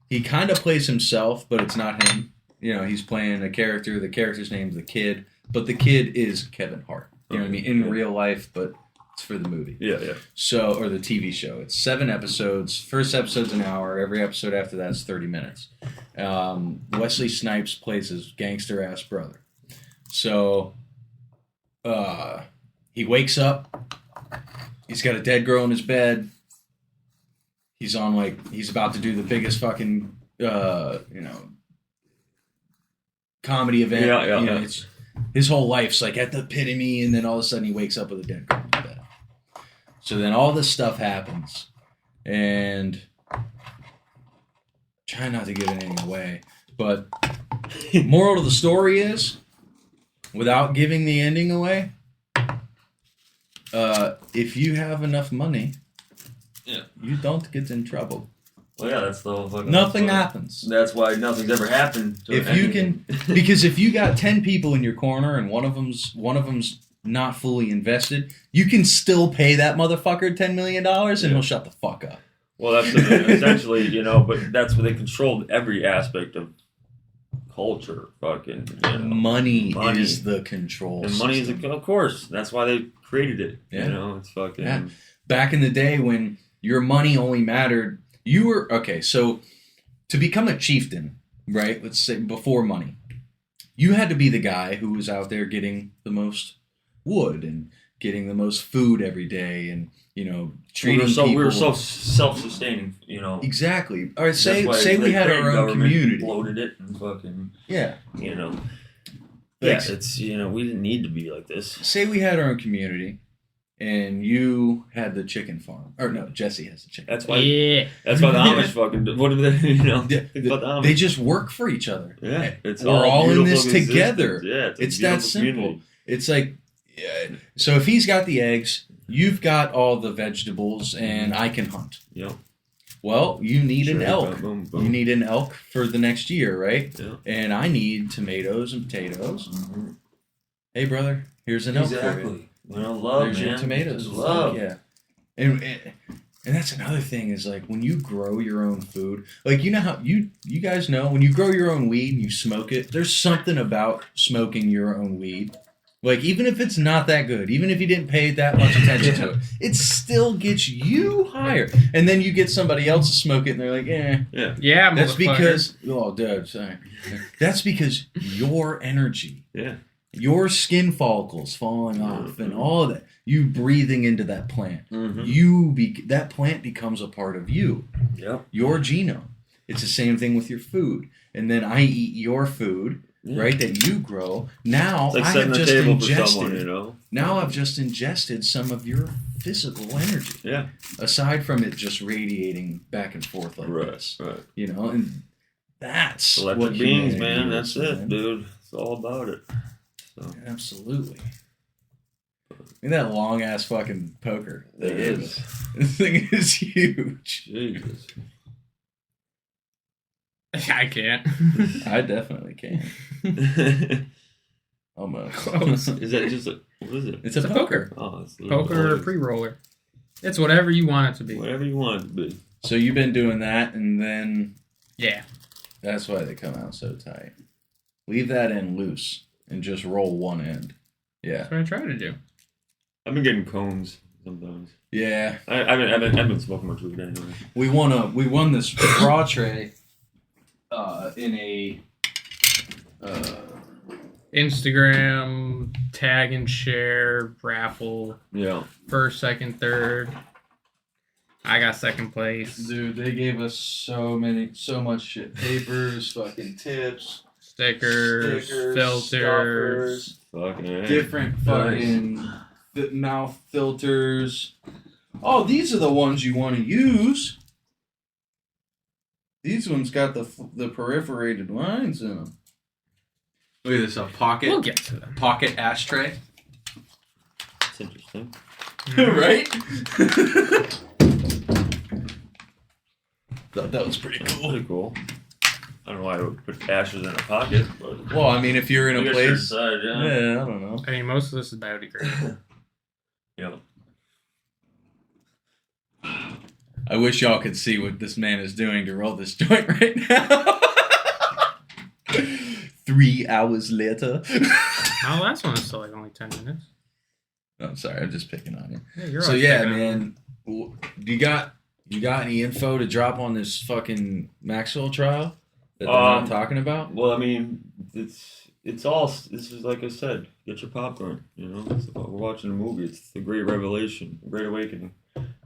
he kind of plays himself, but it's not him. He's playing a character. The character's name's the Kid, but the Kid is Kevin Hart. You know what I mean? In real life, but it's for the movie. Yeah. So, or the TV show. It's 7 episodes. First episode's an hour. Every episode after that is 30 minutes. Wesley Snipes plays his gangster-ass brother. So, he wakes up. He's got a dead girl in his bed. He's about to do the biggest fucking, comedy event. Yeah. It's his whole life's like at the epitome, and then all of a sudden he wakes up with a dead girl in bed. So then all this stuff happens, and try not to give anything away, but moral of the story is, without giving the ending away, if you have enough money, you don't get in trouble. Well, yeah, that's the whole fucking. Nothing happens. That's why nothing's ever happened. Because if you got 10 people in your corner and one of them's not fully invested, you can still pay that motherfucker $10 million and he'll shut the fuck up. Well, that's essentially, but that's where they controlled every aspect of culture. Fucking money is the control. And money is, of course, that's why they created it. Yeah. It's fucking. Yeah. Back in the day when your money only mattered. So to become a chieftain, right? Let's say before money, you had to be the guy who was out there getting the most wood and getting the most food every day, and treating people. We were so self-sustaining, Exactly. All right. Say we had our own community. Bloated it and fucking. Yeah. Yeah, it's we didn't need to be like this. Say we had our own community, and you had the chicken farm. Or no, Jesse has the chicken. That's why. Yeah. That's why the Amish fucking. What are they? You know. Yeah, Think about the Amish. they just work for each other. Yeah, it's We're all in this beautiful together. existence. Yeah, It's a that beautiful simple. community. It's like, so if he's got the eggs, you've got all the vegetables, and I can hunt. Yep. Well, you need an Sure, elk. boom, boom. You need an elk for the next year, right? Yeah. And I need tomatoes and potatoes. Hey, brother, here's an elk for you. Exactly. You know, love, There's man. your tomatoes. Just love. Yeah. And that's another thing is like when you grow your own food, like you know how you guys know when you grow your own weed and you smoke it, there's something about smoking your own weed. Like even if it's not that good, even if you didn't pay that much attention to it, it still gets you higher. And then you get somebody else to smoke it and they're like, Yeah. Yeah, That's motherfucker. because dude, sorry. That's because your energy, Yeah. your skin follicles falling off and all of that, you breathing into that plant. Mm-hmm. That plant becomes a part of you, Yep. your genome. It's the same thing with your food. And then I eat your food, right, that you grow. Now It's like I setting have the just table ingested. for someone, you know. Now I've just ingested some of your physical energy. Yeah. Aside from it just radiating back and forth like this. Right. You know, and that's Electric what beings, humanity man. is, That's it, man. dude. It's all about it. So. Absolutely. Look at that long ass fucking poker. It is. This thing is huge. Jesus. I can't. I definitely can. Almost. Close. Is that just a... What is it? It's It's a a poker. Oh, it's Poker or pre-roller. It's whatever you want it to be. Whatever you want it to be. So you've been doing that, and then Yeah. that's why they come out so tight. Leave that end loose and just roll one end. Yeah. That's what I try to do. I've been getting cones sometimes. Yeah. I've been smoking much weed anyway. We won this draw tray in a Instagram tag and share raffle. Yeah. First, second, third. I got second place. dude, they gave us so much shit. Papers, fucking tips, Stickers, filters. Fucking A. different fucking mouth filters. Oh, these are the ones you want to use. These ones got the perforated lines in them. Look at this, a pocket We'll get to them. pocket ashtray. That's interesting. Right? Thought that was pretty cool. Pretty cool. I don't know why I would put ashes in a pocket, but... Well, I mean, if you're in I a guess place, you're inside, yeah. yeah, I don't know. I mean, most of this is biodegradable. Yeah. I wish y'all could see what this man is doing to roll this joint right now. 3 hours later. Oh, last one is still like only 10 minutes. I'm sorry, I'm just picking on you. Yeah, you're So always yeah, picking on man, you got any info to drop on this fucking Maxwell trial that they're not talking about? Well, I mean, it's all... This is like I said, get your popcorn, you know? We're watching a movie. It's the Great Revelation, Great Awakening,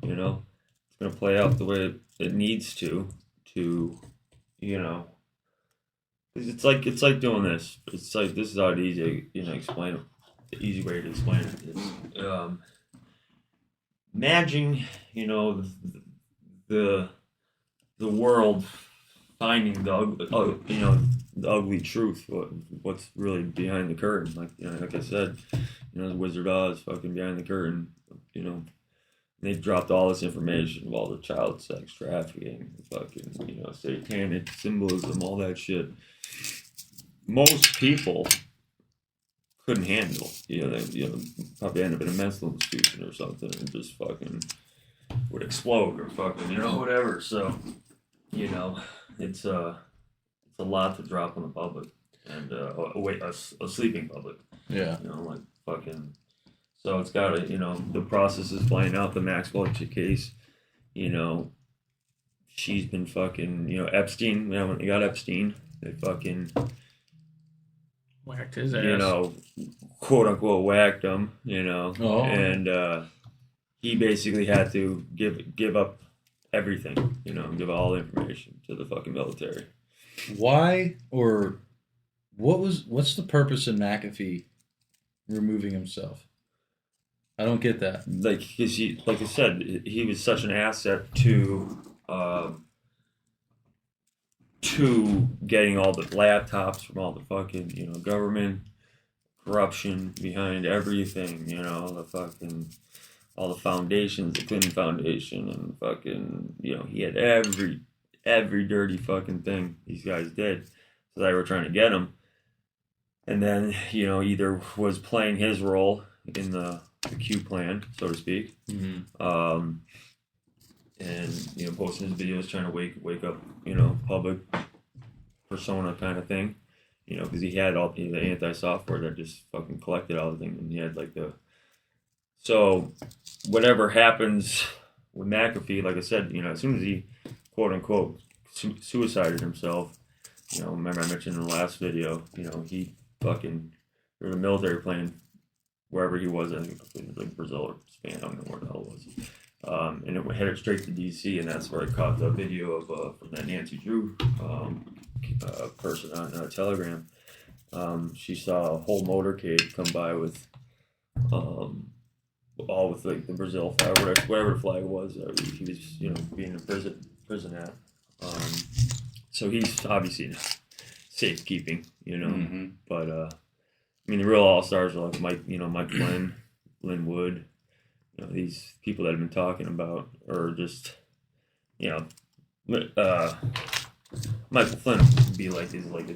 you know? It's going to play out the way it needs to, you know... It's like doing this. It's like, this is how it easy, you know, explain it. The easy way to explain it is, imagine, you know, the world finding the ugly truth, what's really behind the curtain. Like, you know, like I said, you know, the Wizard of Oz fucking behind the curtain, you know. They dropped all this information of all the child sex trafficking, fucking, you know, satanic symbolism, all that shit. Most people couldn't handle. You know, they probably end up in a mental institution or something and just fucking would explode or fucking, you know, whatever. So, you know, it's a lot to drop on the public and a sleeping public. Yeah. You know, like fucking. So it's got to, you know, the process is playing out. The Maxwell case, you know, she's been fucking, you know, Epstein. You know, when they got Epstein, they fucking, whacked his ass. you know, quote unquote whacked him, you know, and he basically had to give up everything, you know, give all the information to the fucking military. Why or what's the purpose of McAfee removing himself? I don't get that. Like, cause like I said, he was such an asset to getting all the laptops from all the fucking, government corruption behind everything, all the foundations, the Clinton Foundation, and fucking, he had every dirty fucking thing these guys did. So they were trying to get him. And then, either was playing his role in the Q plan, so to speak. Mm-hmm. And, posting his videos, trying to wake up, public persona kind of thing. Because he had all the anti-software that just fucking collected all the things. And he had so whatever happens with McAfee, like I said, as soon as he, quote unquote, suicided himself, remember I mentioned in the last video, he fucking, there was a military plane wherever he was, I think it was like Brazil or Spain, I don't know where the hell it was. And it headed straight to DC, and that's where I caught the video of from that Nancy Drew person on Telegram. She saw a whole motorcade come by with all with like the Brazil flag, whatever the flag was. He was being in prison at. So he's obviously in safekeeping, Mm-hmm. But the real all stars are like Mike Flynn, Lynn Wood. These people that have been talking about, or just Michael Flynn would be like he's like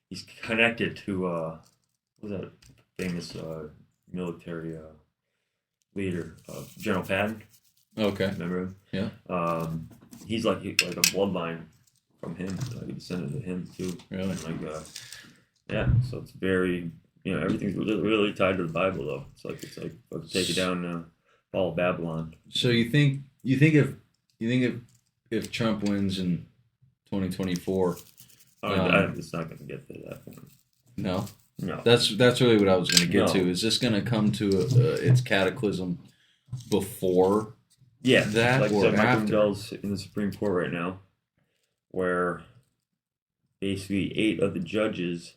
he's connected to what was that famous military leader, General Patton. Okay, remember him? Yeah. He's like a bloodline from him, like descended to him too. Really? And yeah. So it's very everything's really tied to the Bible though. It's like take it down, fall of Babylon. So you think if Trump wins in 2024, it's not going to get to that point. No. That's really what I was going to get to. Is this going to come to its cataclysm before? Yeah, that like or Michael after? Lindell's in the Supreme Court right now, where basically 8 of the judges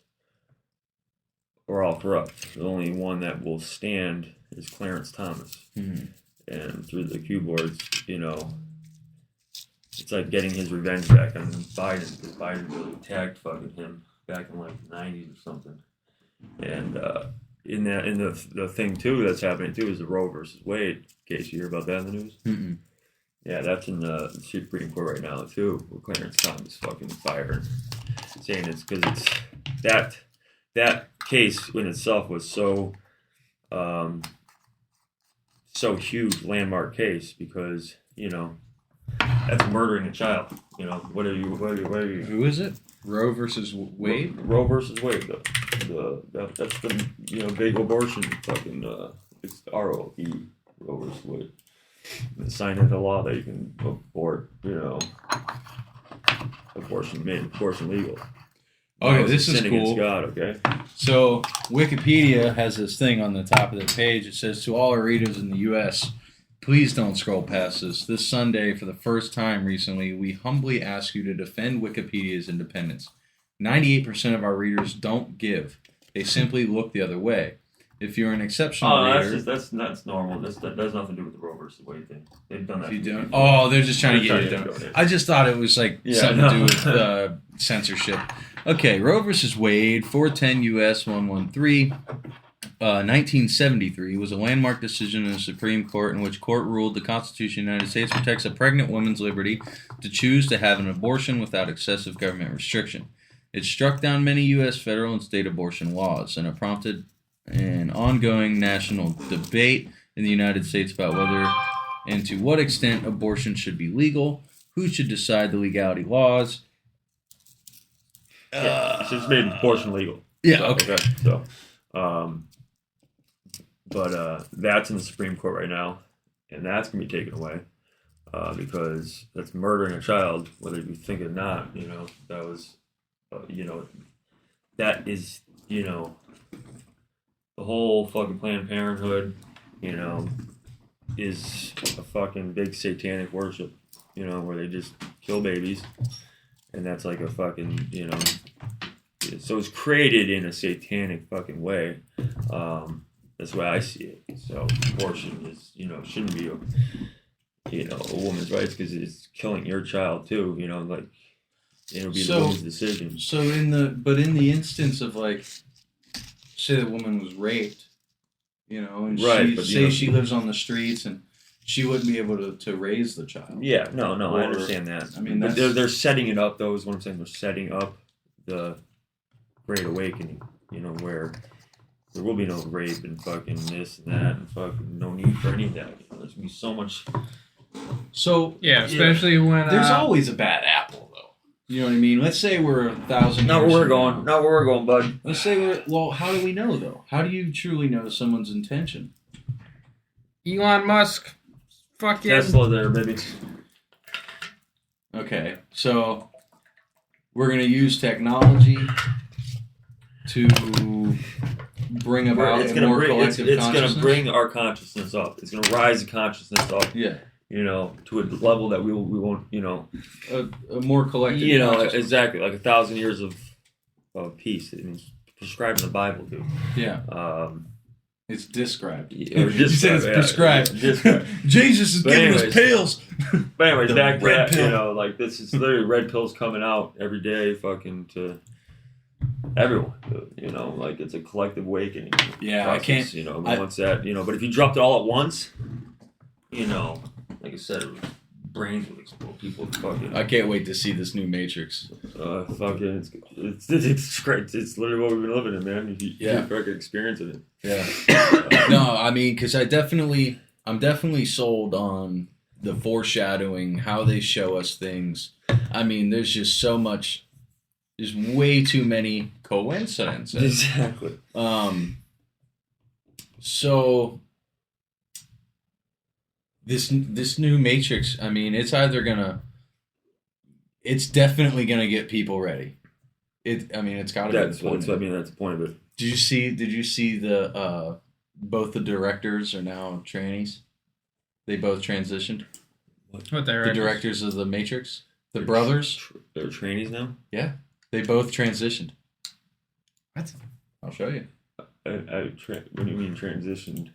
are all corrupt. The only one that will stand is Clarence Thomas. Mm-hmm. And through the Q boards, it's like getting his revenge back on Biden, because Biden really attacked fucking him back in like the 90s or something. And in the thing too that's happening too is the Roe versus Wade case. You hear about that in the news? Mm-mm. Yeah, that's in the Supreme Court right now too, where Clarence Thomas fucking fired, saying it's because it's that case in itself was so huge, landmark case, because that's murdering a child. What are you? Who is it? Roe versus Wade. Roe versus Wade. That's the big abortion fucking. It's ROE, Roe versus Wade. They signed into law that you can abort. Made abortion legal. Okay, this is sin cool. Against God, okay. So Wikipedia has this thing on the top of the page. It says, "To all our readers in the U.S., please don't scroll past this. This Sunday, for the first time recently, we humbly ask you to defend Wikipedia's independence. 98% of our readers don't give. They simply look the other way. If you're an exceptional reader..." That's normal. That has nothing to do with the Roe versus Wade thing. They've done that. You don't? Oh, they're just trying to get it done. I just thought it was something to do with censorship. Okay, Roe versus Wade, 410 U.S. 113. 1973 was a landmark decision in the Supreme Court in which court ruled the Constitution of the United States protects a pregnant woman's liberty to choose to have an abortion without excessive government restriction. It struck down many U.S. federal and state abortion laws, and it prompted an ongoing national debate in the United States about whether and to what extent abortion should be legal, who should decide the legality laws. So it's made abortion legal. Yeah, okay. So, but that's in the Supreme Court right now, and that's going to be taken away because that's murdering a child, whether you think it or not. That was, that is, the whole fucking Planned Parenthood, is a fucking big satanic worship, where they just kill babies, and that's like a fucking, so it's created in a satanic fucking way. That's the way I see it. So abortion is, shouldn't be a woman's rights because it's killing your child too. Like it'll be the woman's decision. So in the instance of like, say the woman was raped, and she lives on the streets and she wouldn't be able to raise the child. Yeah, no, I understand that. I mean, but they're setting it up, though, is what I'm saying. They're setting up the Great Awakening, where there will be no rape and fucking this and that and fucking no need for any of that. There's going to be so much. So, yeah, especially when... There's always a bad apple, though. You know what I mean? Let's say we're 1,000 Not years where we're going. Not where we're going, bud. Let's say how do we know, though? How do you truly know someone's intention? Elon Musk... Fucking Tesla there, baby. Okay, so we're going to use technology to bring about a more collective consciousness. It's going to bring our consciousness up. It's going to rise the consciousness up. Yeah. To a level that we won't, a more collective consciousness. Exactly, like 1,000 years of peace. It's prescribed in the Bible, dude. Yeah. It's described. You said it's prescribed. Jesus is giving us pills. But anyways, back to that, pill. like this is literally red pills coming out every day, fucking to everyone. Like it's a collective awakening. Yeah, process, I can't. Once that, but if you dropped it all at once, like I said, brains would explode. People would fucking. I can't wait to see this new Matrix. Fucking, it's great. It's literally what we've been living in, man. You're fucking experiencing it. Yeah. No, I mean, because I'm definitely sold on the foreshadowing, how they show us things. I mean, there's just so much. There's way too many coincidences. Exactly. So. This new Matrix, I mean, it's definitely gonna get people ready. It's got to be. That's the point of it. Did you see the both the directors are now trannies? They both transitioned. What the directors of the Matrix, the brothers. They're trannies now. Yeah, they both transitioned. What? I'll show you. What do you mean transitioned?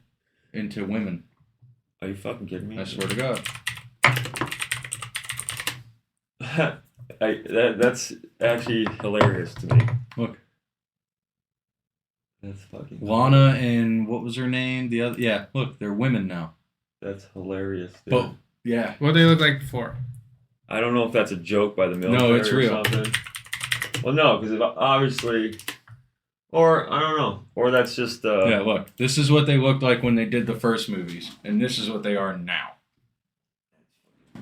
Into women. Are you fucking kidding me? I swear to God. That's actually hilarious to me. Look. That's fucking Lana and what was her name? The other, yeah. Look, they're women now. That's hilarious. Dude. But yeah. What did they look like before? I don't know if that's a joke by the military. No, it's real. Or something. Well, no, because obviously, or I don't know, or that's just. Yeah, look. This is what they looked like when they did the first movies, and this is what they are now.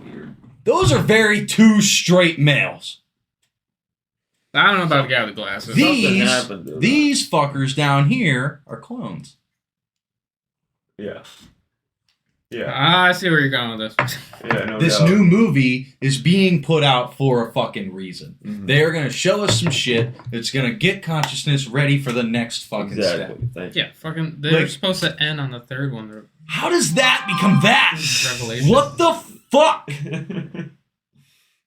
Weird. Those are very two straight males. I don't know about the guy with the glasses. These fuckers down here are clones. Yeah. Yeah. I see where you're going with this. Yeah, no This doubt. new movie is being put out for a fucking reason. Mm-hmm. They're going to show us some shit that's going to get consciousness ready for the next fucking step. Thank you. Yeah, fucking. They're supposed to end on the third one. How does that become that? Revelation. What the fuck?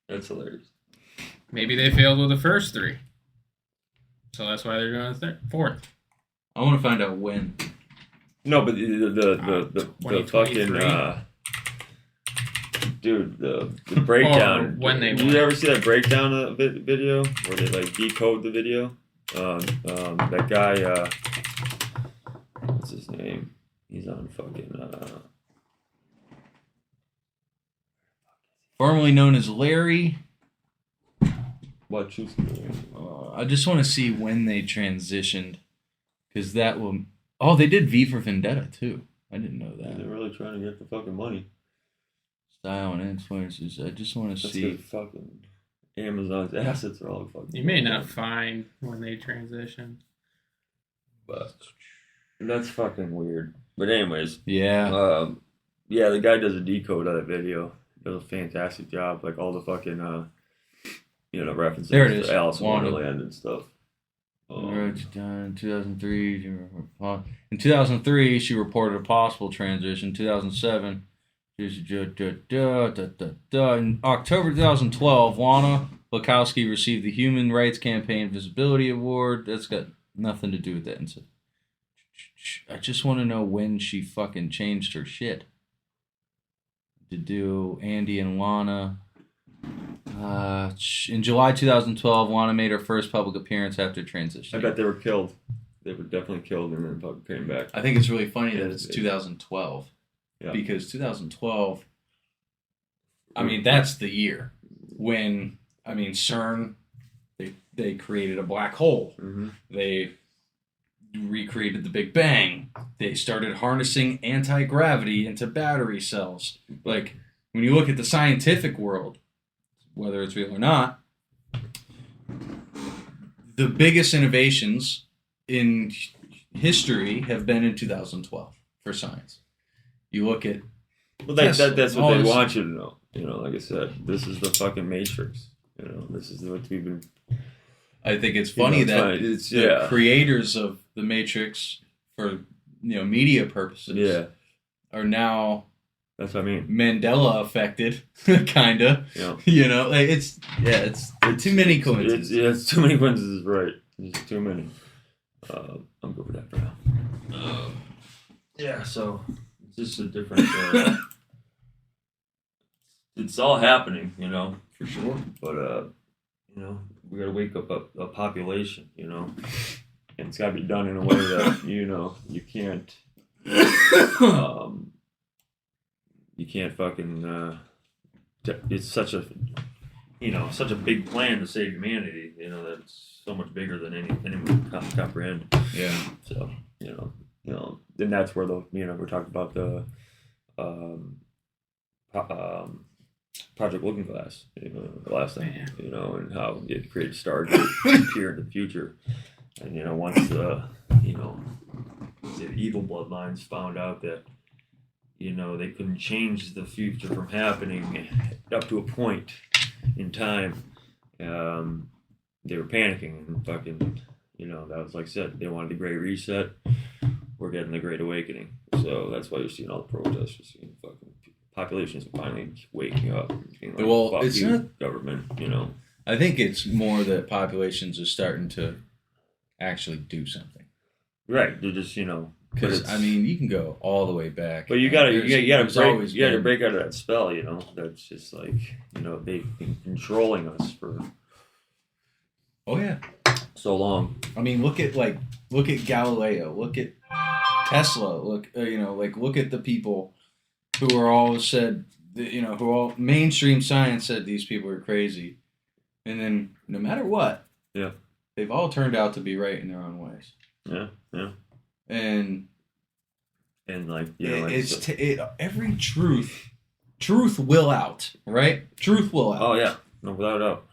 That's hilarious. Maybe they failed with the first three. So that's why they're doing the fourth. I want to find out when. No, but the fucking dude, the breakdown. When they did you ever see that breakdown video where they like decode the video? That guy, what's his name? He's on fucking. Formerly known as Larry. What choose? I just want to see when they transitioned, because that will. Oh, they did V for Vendetta too. I didn't know that. They're really trying to get the fucking money. Style and influences. I just want to see. Fucking Amazon's assets are all fucking. You may not find when they transition. But that's fucking weird. But anyways. Yeah. Yeah, the guy does a decode of that video. Does a fantastic job. Like all the fucking references there it is. to Alice in Wonderland and stuff. In 2003, in 2003, she reported a possible transition. 2007, in October 2012, Lana Lukowski received the Human Rights Campaign Visibility Award. That's got nothing to do with that incident. I just want to know when she fucking changed her shit. To do Andy and Lana. In July 2012, Lana made her first public appearance after transition. I bet they were killed. They were definitely killed and then fucking came back. I think it's really funny that it's 2012. Yeah. Because 2012, I mean, that's the year when, I mean, CERN, they created a black hole. Mm-hmm. They recreated the Big Bang. They started harnessing anti-gravity into battery cells. Like, when you look at the scientific world, whether it's real or not, the biggest innovations in history have been in 2012 for science. You look at Well, Tesla, that's all what they this- want you to know. You know, like I said, this is the fucking Matrix. You know, this is what we've been. I think it's funny it's that funny. It's the creators of the Matrix, for media purposes, are now That's what I mean. Mandela affected, kinda. Yeah. You know, like it's too many coincidences. It's too many coincidences, right? It's too many. I'm good with that for now. Yeah, so it's just a different. It's all happening, you know, for sure. But we got to wake up a population, you know, and it's got to be done in a way that you can't. You can't fucking. It's such a, such a big plan to save humanity. You know that's so much bigger than anyone can comprehend. Yeah. So then that's where we're talking about the Project Looking Glass, the last time, and how it created stars that appear in the future, and once the evil bloodlines found out that they couldn't change the future from happening up to a point in time, they were panicking and fucking, that was like I said, they wanted the Great Reset. We're getting the Great Awakening. So that's why you're seeing all the protests. You're seeing fucking populations finally waking up. And being like, Well, fuck it's you, not government, I think it's more that populations are starting to actually do something. Right. They're just, Because I mean, you can go all the way back. But you gotta break out of that spell, That's just like, they've been controlling us for Oh yeah. so long. I mean, look at Galileo, look at Tesla, look at the people who are all said, who all mainstream science said these people are crazy, and then no matter what, they've all turned out to be right in their own ways. Yeah, yeah. And like every truth will out, right? Truth will out. Oh yeah, no, without a doubt.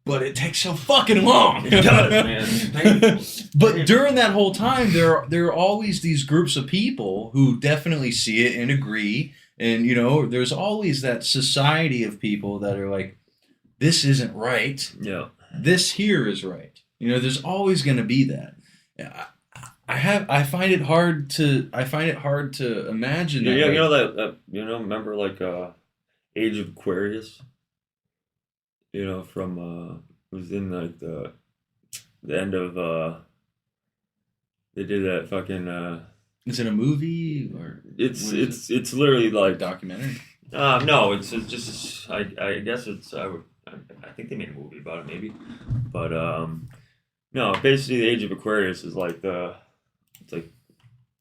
But it takes so fucking long. It does, man. It's painful. But during that whole time, there are always these groups of people who definitely see it and agree. And, there's always that society of people that are like, this isn't right. Yeah. This here is right. There's always going to be that. I find it hard to imagine that. Yeah, remember like Age of Aquarius? From it was in like the end of they did that fucking Is it a movie or it's literally like documentary? No, it's just I guess it's I think they made a movie about it maybe, but no, basically the Age of Aquarius is like it's like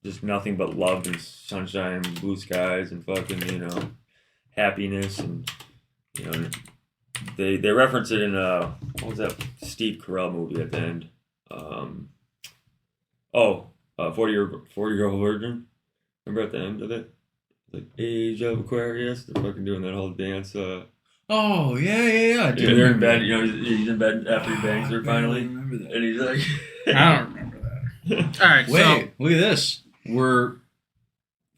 just nothing but love and sunshine, and blue skies, and fucking happiness, and They reference it in what was that Steve Carell movie at the end? 40-Year-Old Virgin. Remember at the end of it? Like Age of Aquarius. They're fucking doing that whole dance. Oh yeah. They're in bed. He's in bed after he bangs her finally. I remember that. And he's like, I don't remember that. All right, Wait, look at this. We're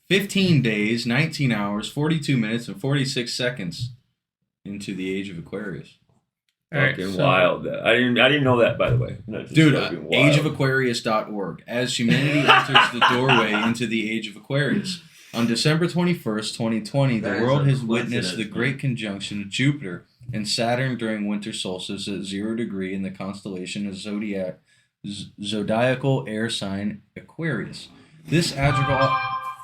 15 days, 19 hours, 42 minutes, and 46 seconds into the Age of Aquarius. fucking wild. I didn't know that, by the way. Dude, ageofaquarius.org. As humanity enters the doorway into the Age of Aquarius. On December 21st, 2020, the world has witnessed the great conjunction of Jupiter and Saturn during winter solstice at 0 degree in the constellation of zodiacal air sign Aquarius. This aggregate.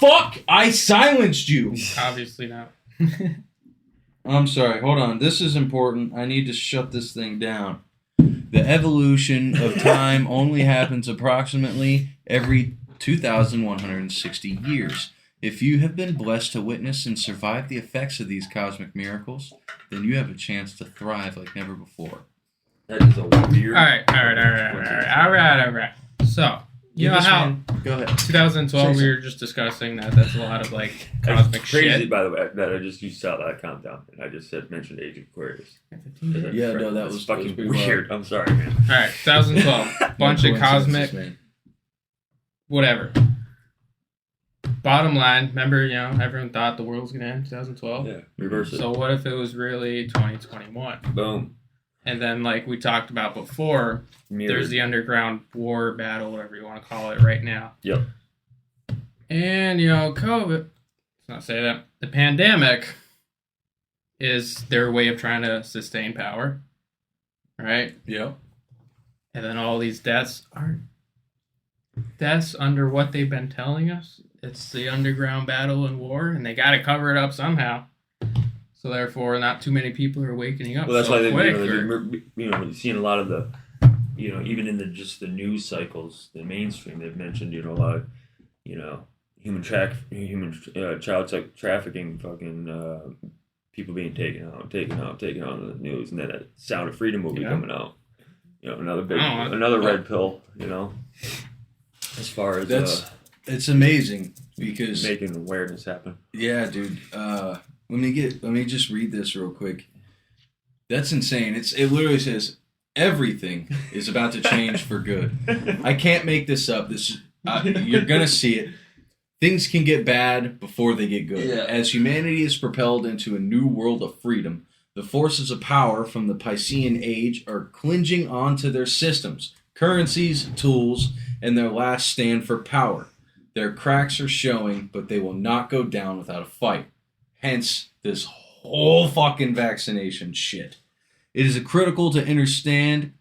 Fuck! I silenced you! Obviously not. I'm sorry, hold on. This is important. I need to shut this thing down. The evolution of time only happens approximately every 2,160 years. If you have been blessed to witness and survive the effects of these cosmic miracles, then you have a chance to thrive like never before. That is a weird. All right. So, you know how Go ahead. 2012 we were just discussing that's a lot of like cosmic It's crazy, shit. by the way, that you saw that countdown, and I just mentioned Age of Aquarius. Yeah, no, that was fucking pretty weird. I'm sorry, man. All right, 2012, bunch of cosmic, Man. whatever. Bottom line, remember, everyone thought the world was gonna end in 2012. Yeah, reverse it. So what if it was really 2021? Boom. And then, like we talked about before, Mirrored. there's the underground war battle, whatever you want to call it, right now. Yep. And COVID. Let's not say that the pandemic is their way of trying to sustain power, right? Yep. And then all these deaths are deaths under what they've been telling us. It's the underground battle and war, and they got to cover it up somehow. So therefore, not too many people are waking up. Well, that's so why quick. you're seeing a lot of the, even in just the news cycles, the mainstream, they've mentioned, a lot of, human child trafficking, fucking people being taken out on the news, and then a Sound of Freedom movie coming out. Another red pill. As far as it's amazing because making awareness happen. Yeah, dude. Let me just read this real quick. That's insane. It literally says everything is about to change for good. I can't make this up. You're gonna see it. Things can get bad before they get good. Yeah. As humanity is propelled into a new world of freedom, the forces of power from the Piscean age are clinging onto their systems, currencies, tools, and their last stand for power. Their cracks are showing, but they will not go down without a fight. Hence, this whole fucking vaccination shit. It is critical to understand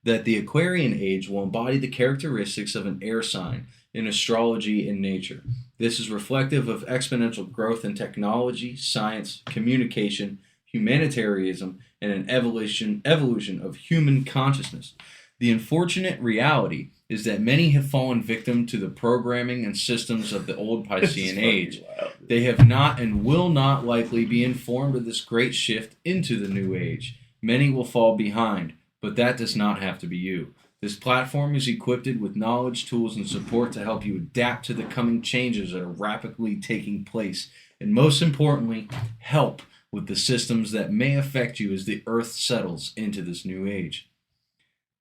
that the Aquarian age will embody the characteristics of an air sign in astrology and nature. This is reflective of exponential growth in technology, science, communication, humanitarianism, and an evolution of human consciousness. The unfortunate reality is that many have fallen victim to the programming and systems of the old Piscean age. They have not and will not likely be informed of this great shift into the new age. Many will fall behind, but that does not have to be you. This platform is equipped with knowledge, tools, and support to help you adapt to the coming changes that are rapidly taking place, and most importantly, help with the systems that may affect you as the Earth settles into this new age.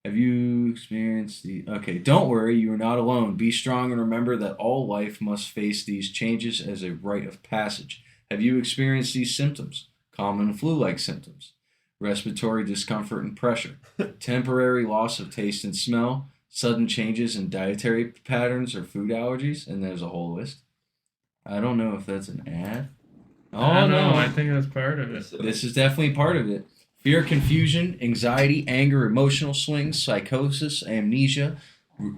Have you experienced Okay, don't worry, you are not alone. Be strong and remember that all life must face these changes as a rite of passage. Have you experienced these symptoms? Common flu-like symptoms. Respiratory discomfort and pressure. Temporary loss of taste and smell. Sudden changes in dietary patterns or food allergies. And there's a whole list. I don't know if that's an ad. Oh, no, I think that's part of it. This is definitely part of it. Fear, confusion, anxiety, anger, emotional swings, psychosis, amnesia,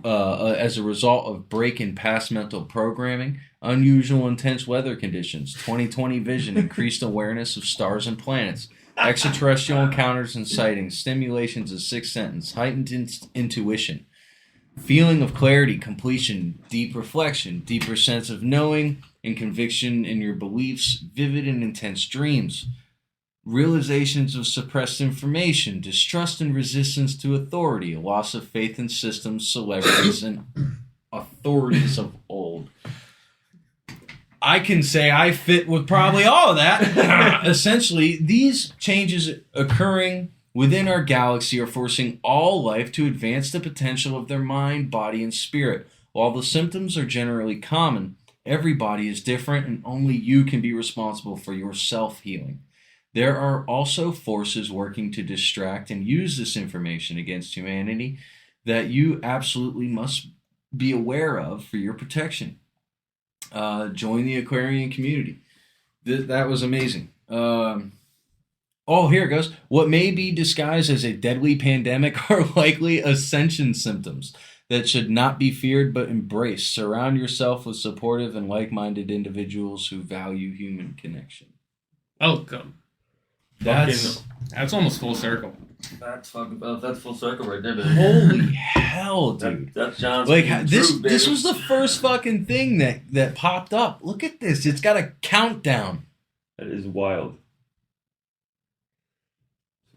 as a result of break in past mental programming, unusual intense weather conditions, 20/20 vision, increased awareness of stars and planets, extraterrestrial encounters and sightings, stimulations of sixth sense, heightened intuition, feeling of clarity, completion, deep reflection, deeper sense of knowing and conviction in your beliefs, vivid and intense dreams, realizations of suppressed information, distrust and resistance to authority, a loss of faith in systems, celebrities, and authorities of old. I can say I fit with probably all of that. Essentially, these changes occurring within our galaxy are forcing all life to advance the potential of their mind, body, and spirit. While the symptoms are generally common, every body is different and only you can be responsible for your self-healing. There are also forces working to distract and use this information against humanity that you absolutely must be aware of for your protection. Join the Aquarian community. That was amazing. Here it goes. What may be disguised as a deadly pandemic are likely ascension symptoms. that should not be feared but embraced. Surround yourself with supportive and like-minded individuals who value human connection. Welcome. That's almost full circle. That's full circle right there, baby. holy hell, dude. That's John's Like this truth, baby. this was the first fucking thing that popped up. Look at this. It's got a countdown. That is wild.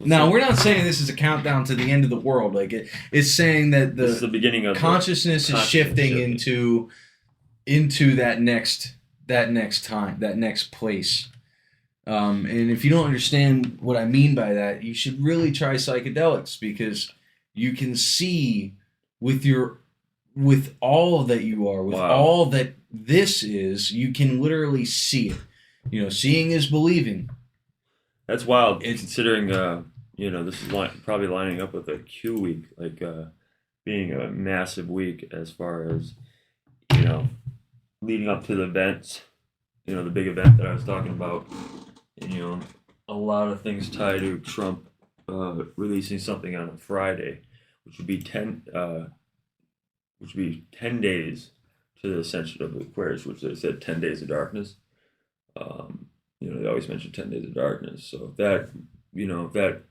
Now, we're not saying this is a countdown to the end of the world. Like it's saying that this is the beginning of consciousness is shifting into that next time, that next place. And if you don't understand what I mean by that, you should really try psychedelics, because you can see with all that you are, with all that this is, you can literally see it. Seeing is believing. That's wild, considering, this is probably lining up with a Q week, like being a massive week as far as, leading up to the events, the big event that I was talking about. And, a lot of things tied to Trump releasing something on a Friday, which would be 10 days to the ascension of Aquarius, which they said 10 days of darkness. They always mention 10 days of darkness. So if that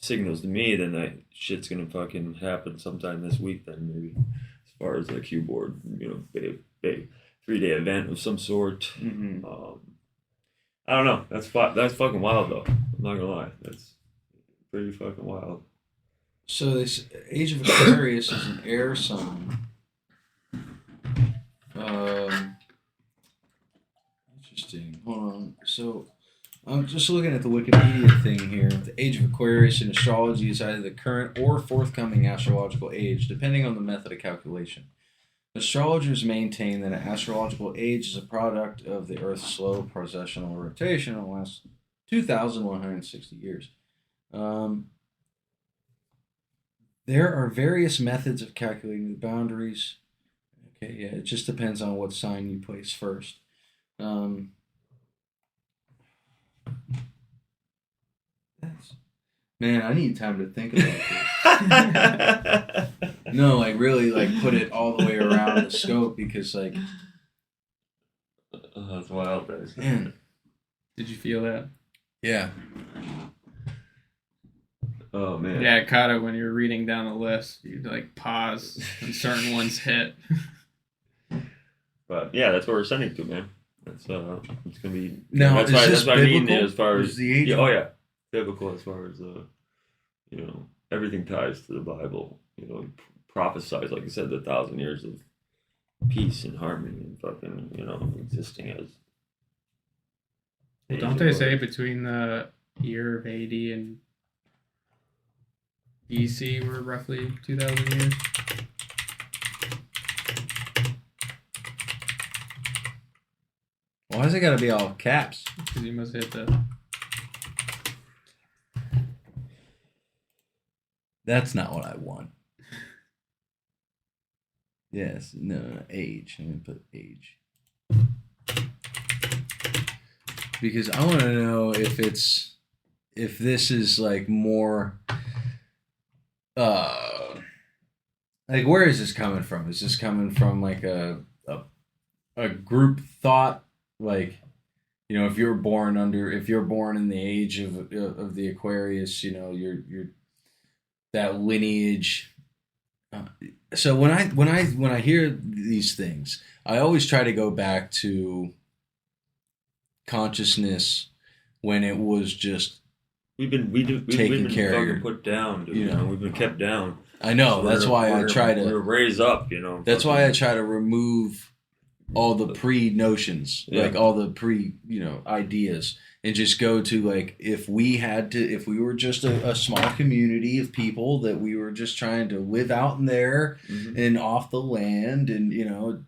signals to me, then that shit's gonna fucking happen sometime this week. Then maybe, as far as the Q board, big 3-day event of some sort. Mm-hmm. I don't know. That's fucking wild though. I'm not gonna lie. That's pretty fucking wild. So this Age of Aquarius is an air sign. Interesting. Hold on. So I'm just looking at the Wikipedia thing here. The Age of Aquarius in astrology is either the current or forthcoming astrological age, depending on the method of calculation. Astrologers maintain that an astrological age is a product of the Earth's slow precessional rotation in the last 2,160 years. There are various methods of calculating the boundaries. Okay, yeah, it just depends on what sign you place first. Man, I need time to think about this. No, really, put it all the way around the scope, because, that's wild, guys. Man. Did you feel that? Yeah. Oh, man. Yeah, I caught it when you were reading down the list. You'd, pause when certain ones hit. But, yeah, that's what we're sending to, man. That's, it's going to be... Now, that's what I mean as far as... The age biblical as far as, everything ties to the Bible. Prophesies, like I said, the 1,000 years of peace and harmony and fucking, existing as... Well, don't they say between the year of AD and BC were roughly 2,000 years? Why has it got to be all caps? Because you must hit the... That's not what I want. Yes, no, age. I'm going to put age. Because I want to know if this is more, where is this coming from? Is this coming from a group thought? If you're born in the age of the Aquarius, you're that lineage. So when I hear these things, I always try to go back to consciousness when it was just we've been fucking put down, dude. We've been kept down. I know. That's why I try to. We're raised up, That's why I try to remove all the pre-notions, all the ideas, and just go to if we were just a small community of people that we were just trying to live out in there and off the land, and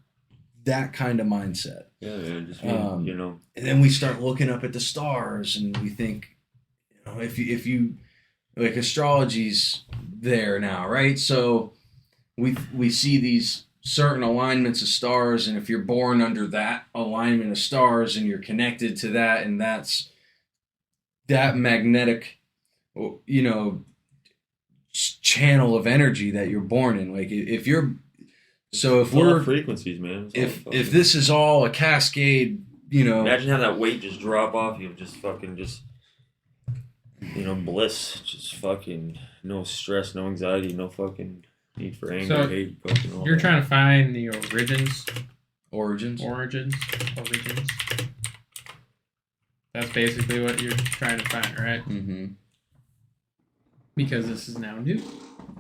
that kind of mindset. Yeah, man. Just and then we start looking up at the stars, and we think, if you astrology's there now, right? So we see these certain alignments of stars, and if you're born under that alignment of stars and you're connected to that, and that's that magnetic channel of energy that you're born in. Like if you're, so if It's all we're frequencies, man. It's all if this is all a cascade, you know. imagine having that weight just drop off you, just bliss, just fucking no stress, no anxiety, no fucking need for anger, So, hate, fucking all You're that. trying to find the Origins. origins. That's basically what you're trying to find, right? Mm-hmm. Because this is now new.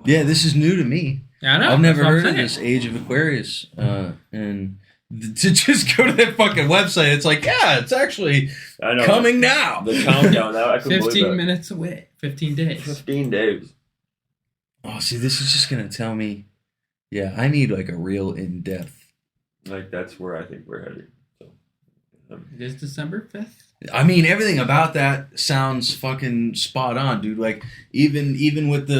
Yeah, this is new to me. I know. I've never that's what I'm heard of saying. this Age of Aquarius, and to just go to that fucking website, it's like, yeah, it's actually I know. coming now. The countdown. I couldn't 15 believe that. minutes away. 15 days. 15 days. Oh, see, this is just gonna tell me, yeah, I need like a real in-depth. Like, that's where I think we're headed. So, It is December 5th. I mean, everything about that sounds fucking spot on, dude. Like, even with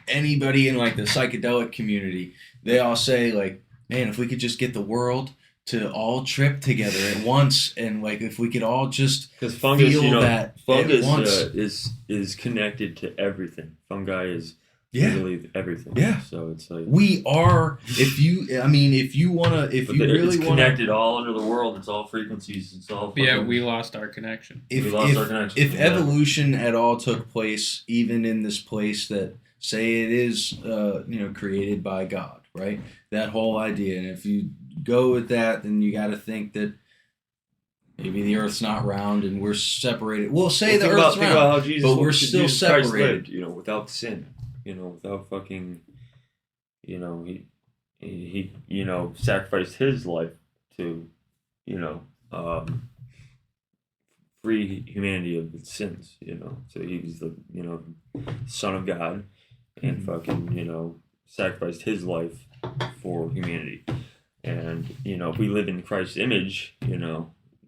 anybody in like the psychedelic community, they all say like, man, if we could just get the world to all trip together at once, and like if we could all just because fungus, feel that at fungus once. is connected to everything. Fungi is Yeah. literally everything. Yeah. So it's like We are. If you really it's want connected all under the world. It's all frequencies. It's all. Yeah, fucking- we lost our connection. if we lost our connection. if Yeah. evolution at all took place, even in this place that say it is, created by God, right? That whole idea, and if you go with that, then you got to think that maybe the Earth's not round and we're separated. We'll say the Earth's think about round, how Jesus, but we're Jesus still Christ separated. lived, without sin, without fucking, he sacrificed his life to, free humanity of its sins, So he was the, Son of God, and Mhm. fucking, sacrificed his life for humanity. And, if we live in Christ's image,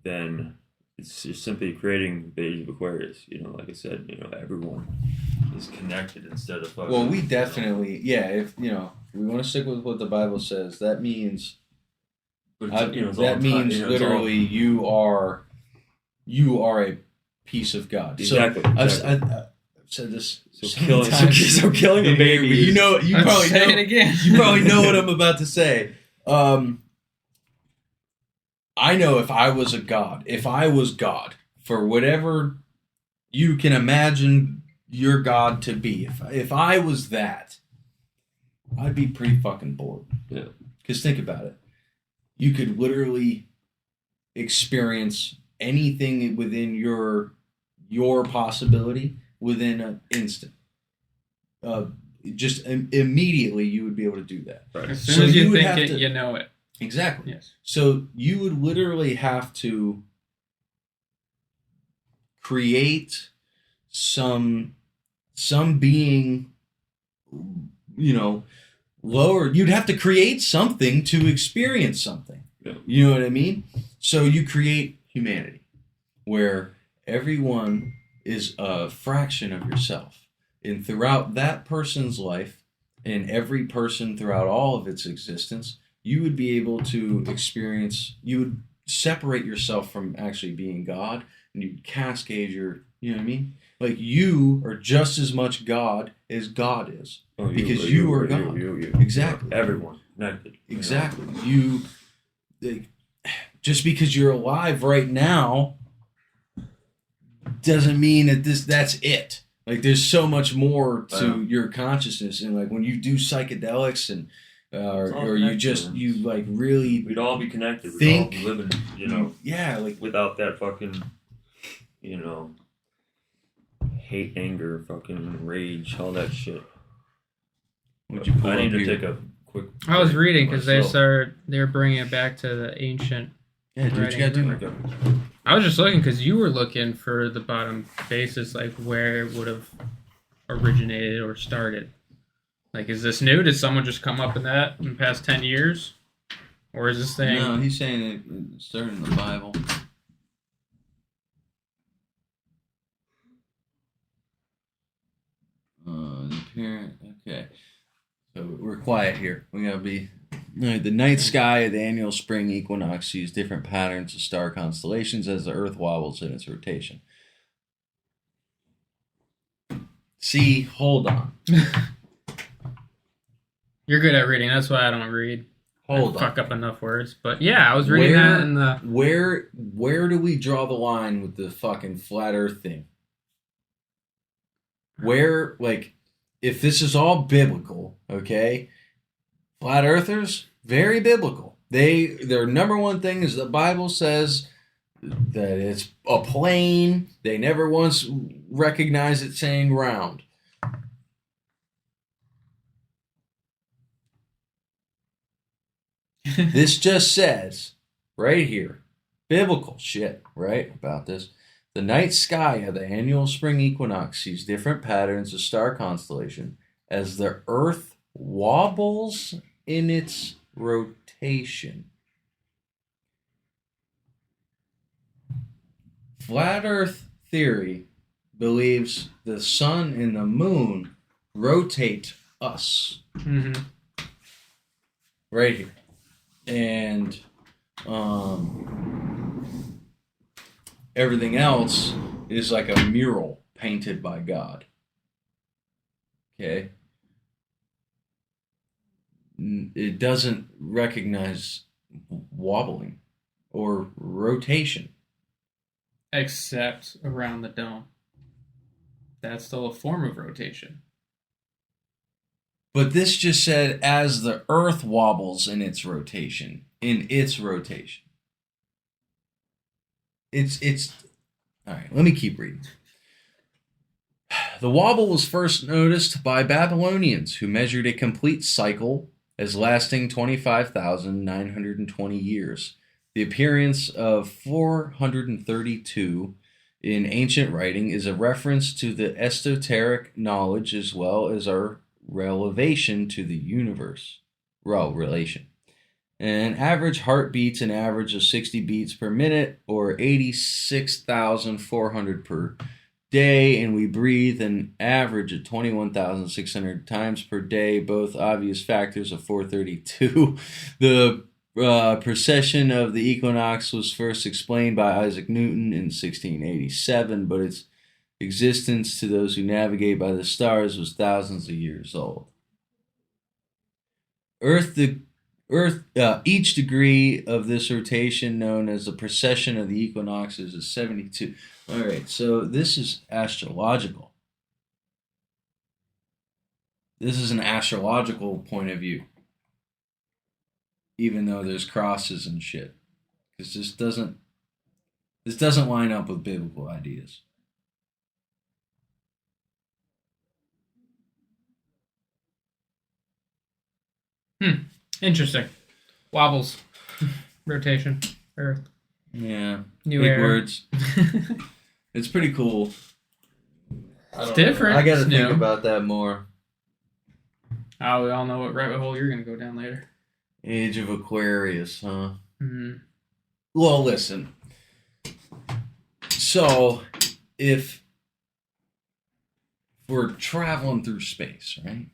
then it's just simply creating the Age of Aquarius. Like I said, everyone is connected instead of fucking. Well, we definitely, yeah. If we want to stick with what the Bible says, that means But it's, it's all that means it's all- literally you are a piece of God. Exactly. So exactly. I've said this. So so killing, many times. so killing a baby. You is- know, you Let's probably say know. it again. You probably know what I'm about to say. I know if I was God, for whatever you can imagine your God to be, if I was that, I'd be pretty fucking bored. Yeah. Because think about it. You could literally experience anything within your possibility within an instant. Just immediately you would be able to do that. Right. As soon So as you you would think have it, to- you know it. Exactly. Yes. So you would literally have to create some being, lower. You'd have to create something to experience something. Yeah. You know what I mean? So you create humanity, where everyone is a fraction of yourself, and throughout that person's life, and every person throughout all of its existence, you would be able to experience, you would separate yourself from actually being God, and you'd cascade you know what I mean? Like, you are just as much God as God is. Oh, Because you are God. You. Exactly. Everyone connected. Exactly. Just because you're alive right now doesn't mean that that's it. Like, there's so much more to your consciousness, and like when you do psychedelics and or you just connected. you like really We'd all be connected. We'd Think- all be living, yeah, like without that fucking, hate, anger, fucking rage, all that shit. would you pull I need up to your- take a quick. I was reading because myself. they're bringing it back to the ancient. Yeah, dude, what you gotta do. Okay. I was just looking because you were looking for the bottom basis, like where it would have originated or started. Like, is this new? Did someone just come up in that in the past 10 years? Or is this thing... No, he's saying it started in the Bible. The parent. Okay, so we're quiet here. We gotta be. All right, the night sky of the annual spring equinox sees different patterns of star constellations as the Earth wobbles in its rotation. See, hold on. You're good at reading. That's why I don't read. Hold I on. fuck up enough words. But yeah, I was reading that in the... Where do we draw the line with the fucking flat Earth thing? Where, like, if this is all biblical, okay, flat Earthers, very biblical. Their number one thing is the Bible says that it's a plane. They never once recognize it saying round. This just says, right here, biblical shit, right, about this. The night sky of the annual spring equinox sees different patterns of star constellation as the Earth wobbles in its rotation. Flat Earth theory believes the sun and the moon rotate us. Mm-hmm. Right here. And everything else is like a mural painted by God. Okay? It doesn't recognize wobbling or rotation. Except around the dome. That's still a form of rotation. But this just said as the Earth wobbles in its rotation. It's all right, let me keep reading. The wobble was first noticed by Babylonians who measured a complete cycle as lasting 25,920 years. The appearance of 432 in ancient writing is a reference to the esoteric knowledge as well as our relation to the universe. Relation. An average heart beats an average of 60 beats per minute or 86,400 per day, and we breathe an average of 21,600 times per day, both obvious factors of 432. The precession of the equinox was first explained by Isaac Newton in 1687, but its existence to those who navigate by the stars was thousands of years old. Each degree of this rotation, known as the precession of the equinoxes, is 72. All right, so this is astrological. This is an astrological point of view, even though there's crosses and shit, because this doesn't line up with biblical ideas. Interesting. Wobbles. Rotation. Earth. Yeah. New Big era. words. It's pretty cool. It's different. I gotta It's think new. about that more. Oh, we all know what rabbit hole you're going to go down later. Age of Aquarius, huh? Mm-hmm. Well, listen. So, if we're traveling through space, right?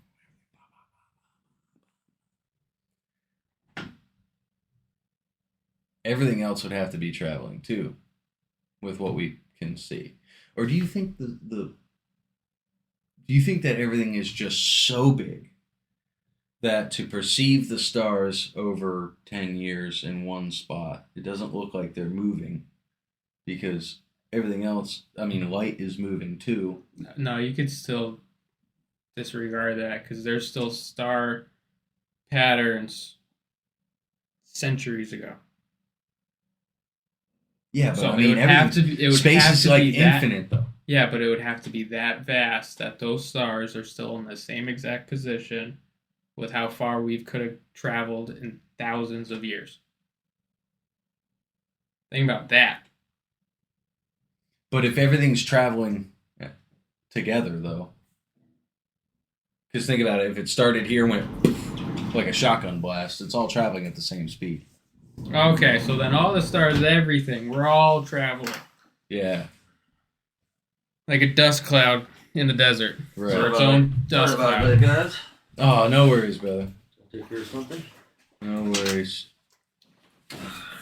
Everything else would have to be traveling too, with what we can see. Or do you think do you think that everything is just so big that to perceive the stars over 10 years in one spot, it doesn't look like they're moving because everything else, I mean, light is moving too. No, you could still disregard that because there's still star patterns centuries ago. Yeah, but So I it mean, would have to be. It would space have is to like be that, infinite, though. Yeah, but it would have to be that vast that those stars are still in the same exact position with how far we could have traveled in thousands of years. Think about that. But if everything's traveling together, though, because think about it, if it started here and went like a shotgun blast, it's all traveling at the same speed. Okay, so then all the stars, everything, we're all traveling. Yeah. Like a dust cloud in the desert. Right. Or its own dust cloud. guys. Oh, no worries, brother. Take care of something. No worries.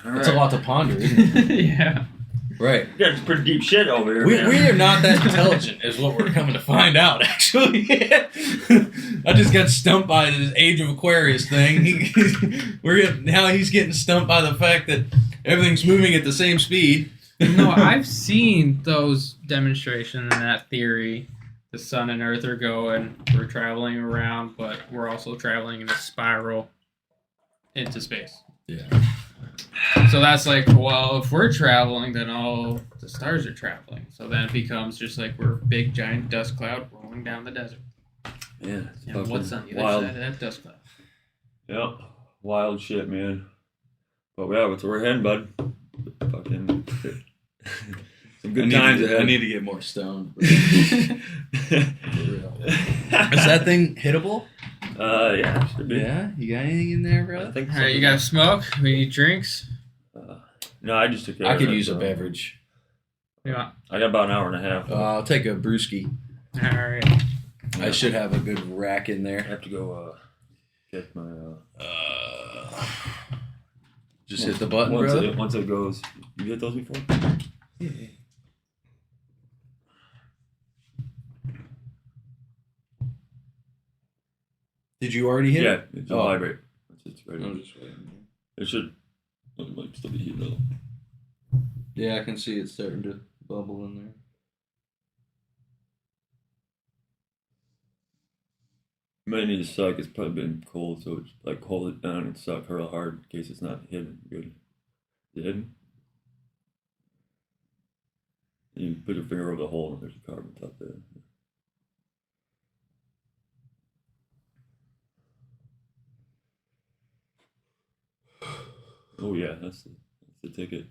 All That's a lot to ponder, isn't it? Yeah. Right. You got some pretty deep shit over here. We man. are not that intelligent, is what we're coming to find out, actually. I just got stumped by this Age of Aquarius thing. Now he's getting stumped by the fact that everything's moving at the same speed. No, I've seen those demonstrations and that theory. The sun and Earth are going, we're traveling around, but we're also traveling in a spiral into space. Yeah. So that's like, well, if we're traveling, then all the stars are traveling. So then it becomes just like we're a big giant dust cloud rolling down the desert. Yeah. And what's on the other wild. side of that dust cloud? Yep. Wild shit, man. But yeah, that's where we're heading, bud. Fucking some good times ahead. I need to get more stoned. Is that thing hittable? Yeah, should be. Yeah? You got anything in there, bro? I think All right, you got smoke? We need drinks? No, I just took care I of could it, use a so- beverage. Yeah. I got about an hour and a half. I'll take a brewski. All right. I should have a good rack in I there. have to go get my. Just hit the button, brother. Once it goes, you hit those before? Yeah. Did you already hit Yeah, it? it should vibrate. It's right. I'm just waiting. It should. It might still be heating up. Yeah, I can see it starting to bubble in there. Might need to suck. It's probably been cold, so it's like hold it down and suck real hard in case it's not hidden. Good. Is it hidden? You put your finger over the hole and there's a carbon top there. Oh yeah, that's the ticket.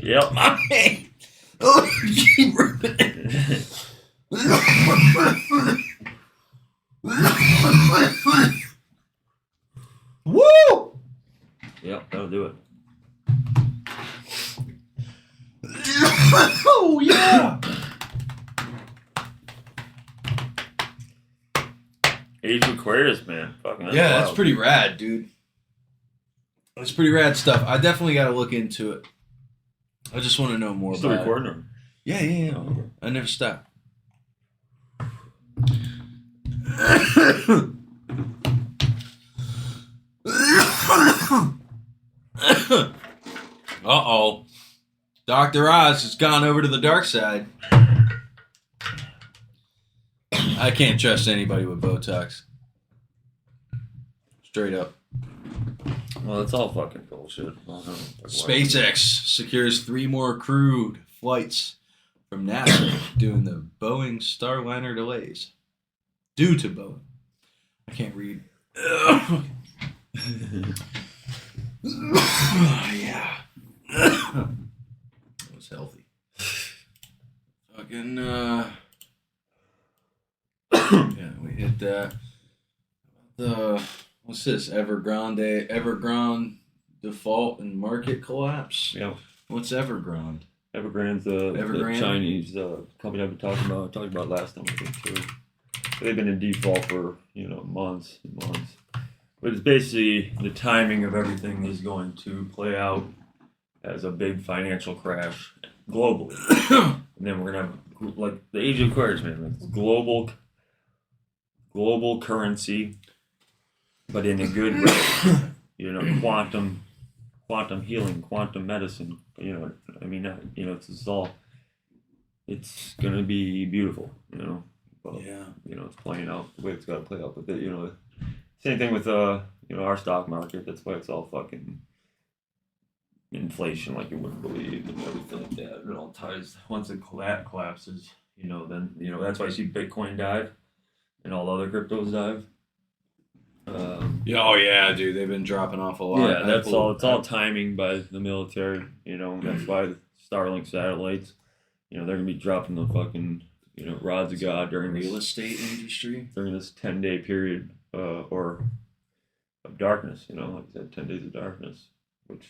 Yep. Oh, keep ripping it. Woo! Yep, that'll do it. Oh, yeah! Age of Aquarius, man. Fucking Yeah, that's wild. pretty rad, dude. That's pretty rad stuff. I definitely got to look into it. I just want to know more You still about recording it. or? Yeah. Oh, okay. I never stop. Uh-oh. Dr. Oz has gone over to the dark side. I can't trust anybody with Botox. Straight up. Well, it's all fucking bullshit. SpaceX secures 3 more crewed flights from NASA due the Boeing Starliner delays. Due to Boeing. I can't read. Yeah. That was healthy. Fucking, yeah, we hit that. What's this? Evergrande default and market collapse? Yeah. What's Evergrande? Evergrande's the Chinese company I've been talking about. I talked about last time, I think, too. They've been in default for, months and months. But it's basically the timing of everything is going to play out as a big financial crash globally. And then we're going to have, like, the Age of Aquarius, man. It's global currency, but in a good way. Quantum healing, quantum medicine. It's going to be beautiful, But, Yeah. it's playing out the way it's got to play out. But, same thing with, our stock market. That's why it's all fucking inflation like you wouldn't believe and everything like that. It all ties, once it collapses, then, that's why you see Bitcoin dive and all other cryptos dive. Oh, yeah, dude. They've been dropping off a lot. Yeah, that's all. It's all timing by the military. That's why the Starlink satellites, they're going to be dropping the fucking, rods of God during real estate industry. During this 10-day period or of darkness, like I said, 10 days of darkness, which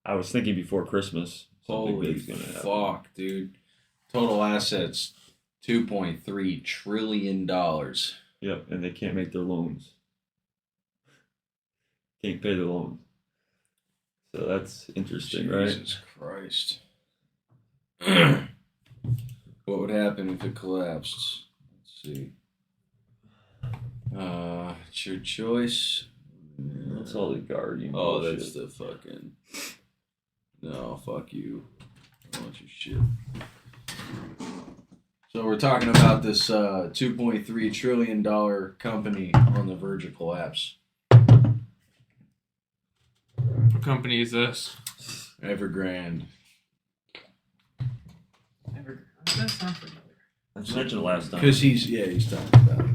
I was thinking before Christmas. Holy fuck, dude. Total assets, $2.3 trillion. Yep, and they can't make their loans. Can't pay their loans. So that's interesting, right? Jesus Christ. What would happen if it collapsed? Let's see. It's your choice. That's all the guardian. Oh, bullshit. that's the fucking. No, fuck you. I want your shit. So we're talking about this $2.3 trillion company on the verge of collapse. What company is this? Evergrande. That sounds familiar. I mentioned it last time. Because he's talking about it.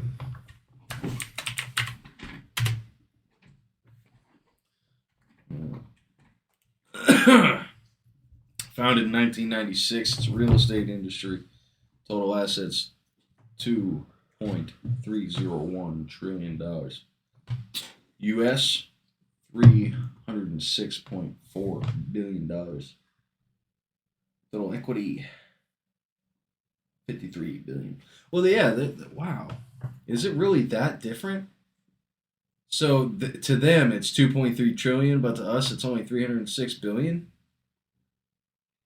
Founded in 1996, it's a real estate industry. Total assets $2.301 trillion. U.S. $306.4 billion. Total equity $53 billion. Well, yeah. Wow, is it really that different? So to them it's 2.3 trillion, but to us it's only 306 billion.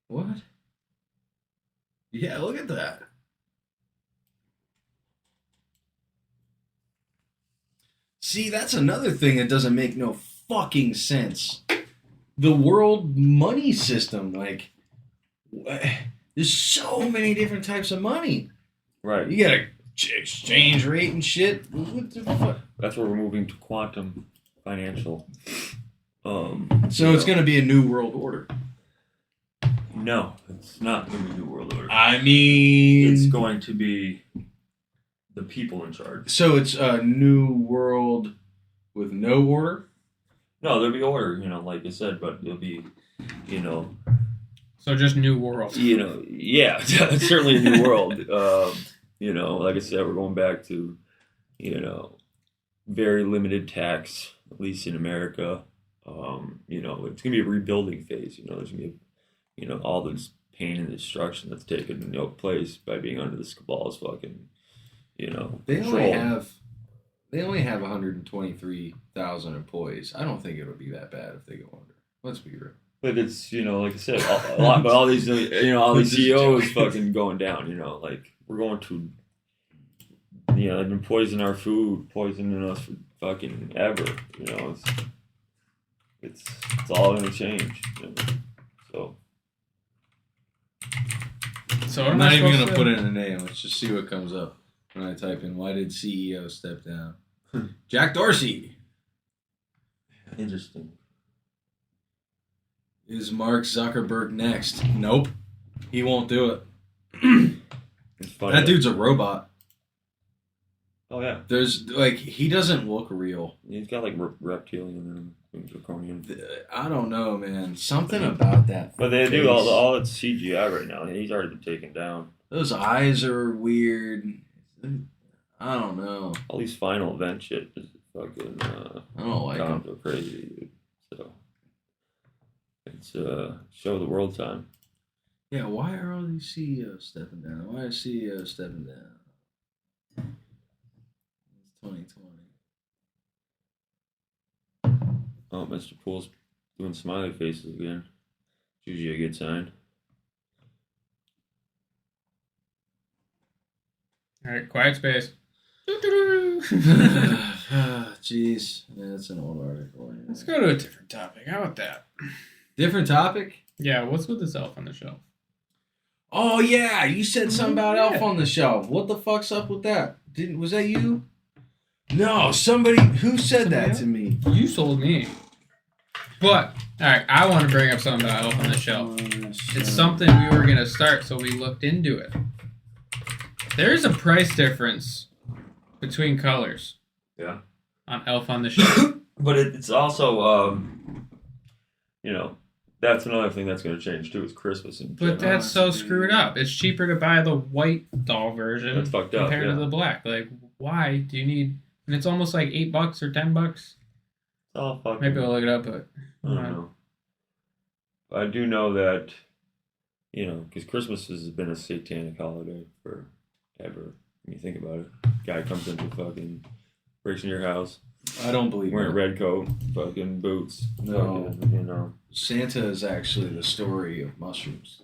What? Yeah, look at that. See, that's another thing that doesn't make no fucking sense. The world money system, like, there's so many different types of money. Right. You got a exchange rate and shit. What the fuck? That's where we're moving to quantum financial. So it's going to be a new world order. No, it's not going to be New World Order. I mean, It's going to be the people in charge. so it's a new world with no order. No, there'll be order, like I said, but it'll be, So just New World. yeah, it's certainly a new world. Like I said, we're going back to, very limited tax, at least in America. It's going to be a rebuilding phase. There's going to be, all this pain and destruction that's taken place by being under this cabal's fucking, They control. only have 123,000 employees. I don't think it'll be that bad if they go under. Let's be real. But it's, like I said, a lot, but all these, all these This is CEOs joke. fucking going down, like, we're going to, they've been poisoning our food, poisoning us for fucking ever, it's all going to change, So I'm not even going to put in a name. Let's just see what comes up when I type in, why did CEO step down? Jack Dorsey. Interesting. Is Mark Zuckerberg next? Nope. He won't do it. It's funny. That dude's a robot. Oh, yeah. There's, he doesn't look real. He's got, reptilian and draconian. I don't know, man. Something about that. But they do face. all it's CGI right now. He's already been taken down. Those eyes are weird. I don't know. All these final event shit is fucking I don't like gone them. so crazy, dude. So it's show of the world time. Yeah, why are all these CEOs stepping down? Why are CEOs stepping down? It's 2020. Oh, Mr. Pool's doing smiley faces again. It's usually a good sign. All right, quiet space. Jeez. Yeah, that's an old article. Yeah. Let's go to a different topic. How about that? Different topic? Yeah, what's with this elf on the shelf? Oh, yeah. You said something about Yeah. Elf on the Shelf. What the fuck's up with that? Was that you? No, somebody. Who said Somebody that else? to me? You sold me. But, alright, I want to bring up something about elf on the shelf. It's something we were going to start, so we looked into it. There is a price difference between colors Yeah. on elf on the shelf. But it's also that's another thing that's going to change too is Christmas and But that's so screwed up. It's cheaper to buy the white doll version That's fucked up, compared yeah. to the black. Like, why do you need? And it's almost like $8 or $10. oh fuck. Maybe I'll look it up, but I don't know. I do know that because Christmas has been a satanic holiday for ever. When you think about it, guy comes into fucking breaks in your house. I don't believe wearing a that. red coat, fucking boots. No. Fucking, you know. Santa is actually the story of mushrooms.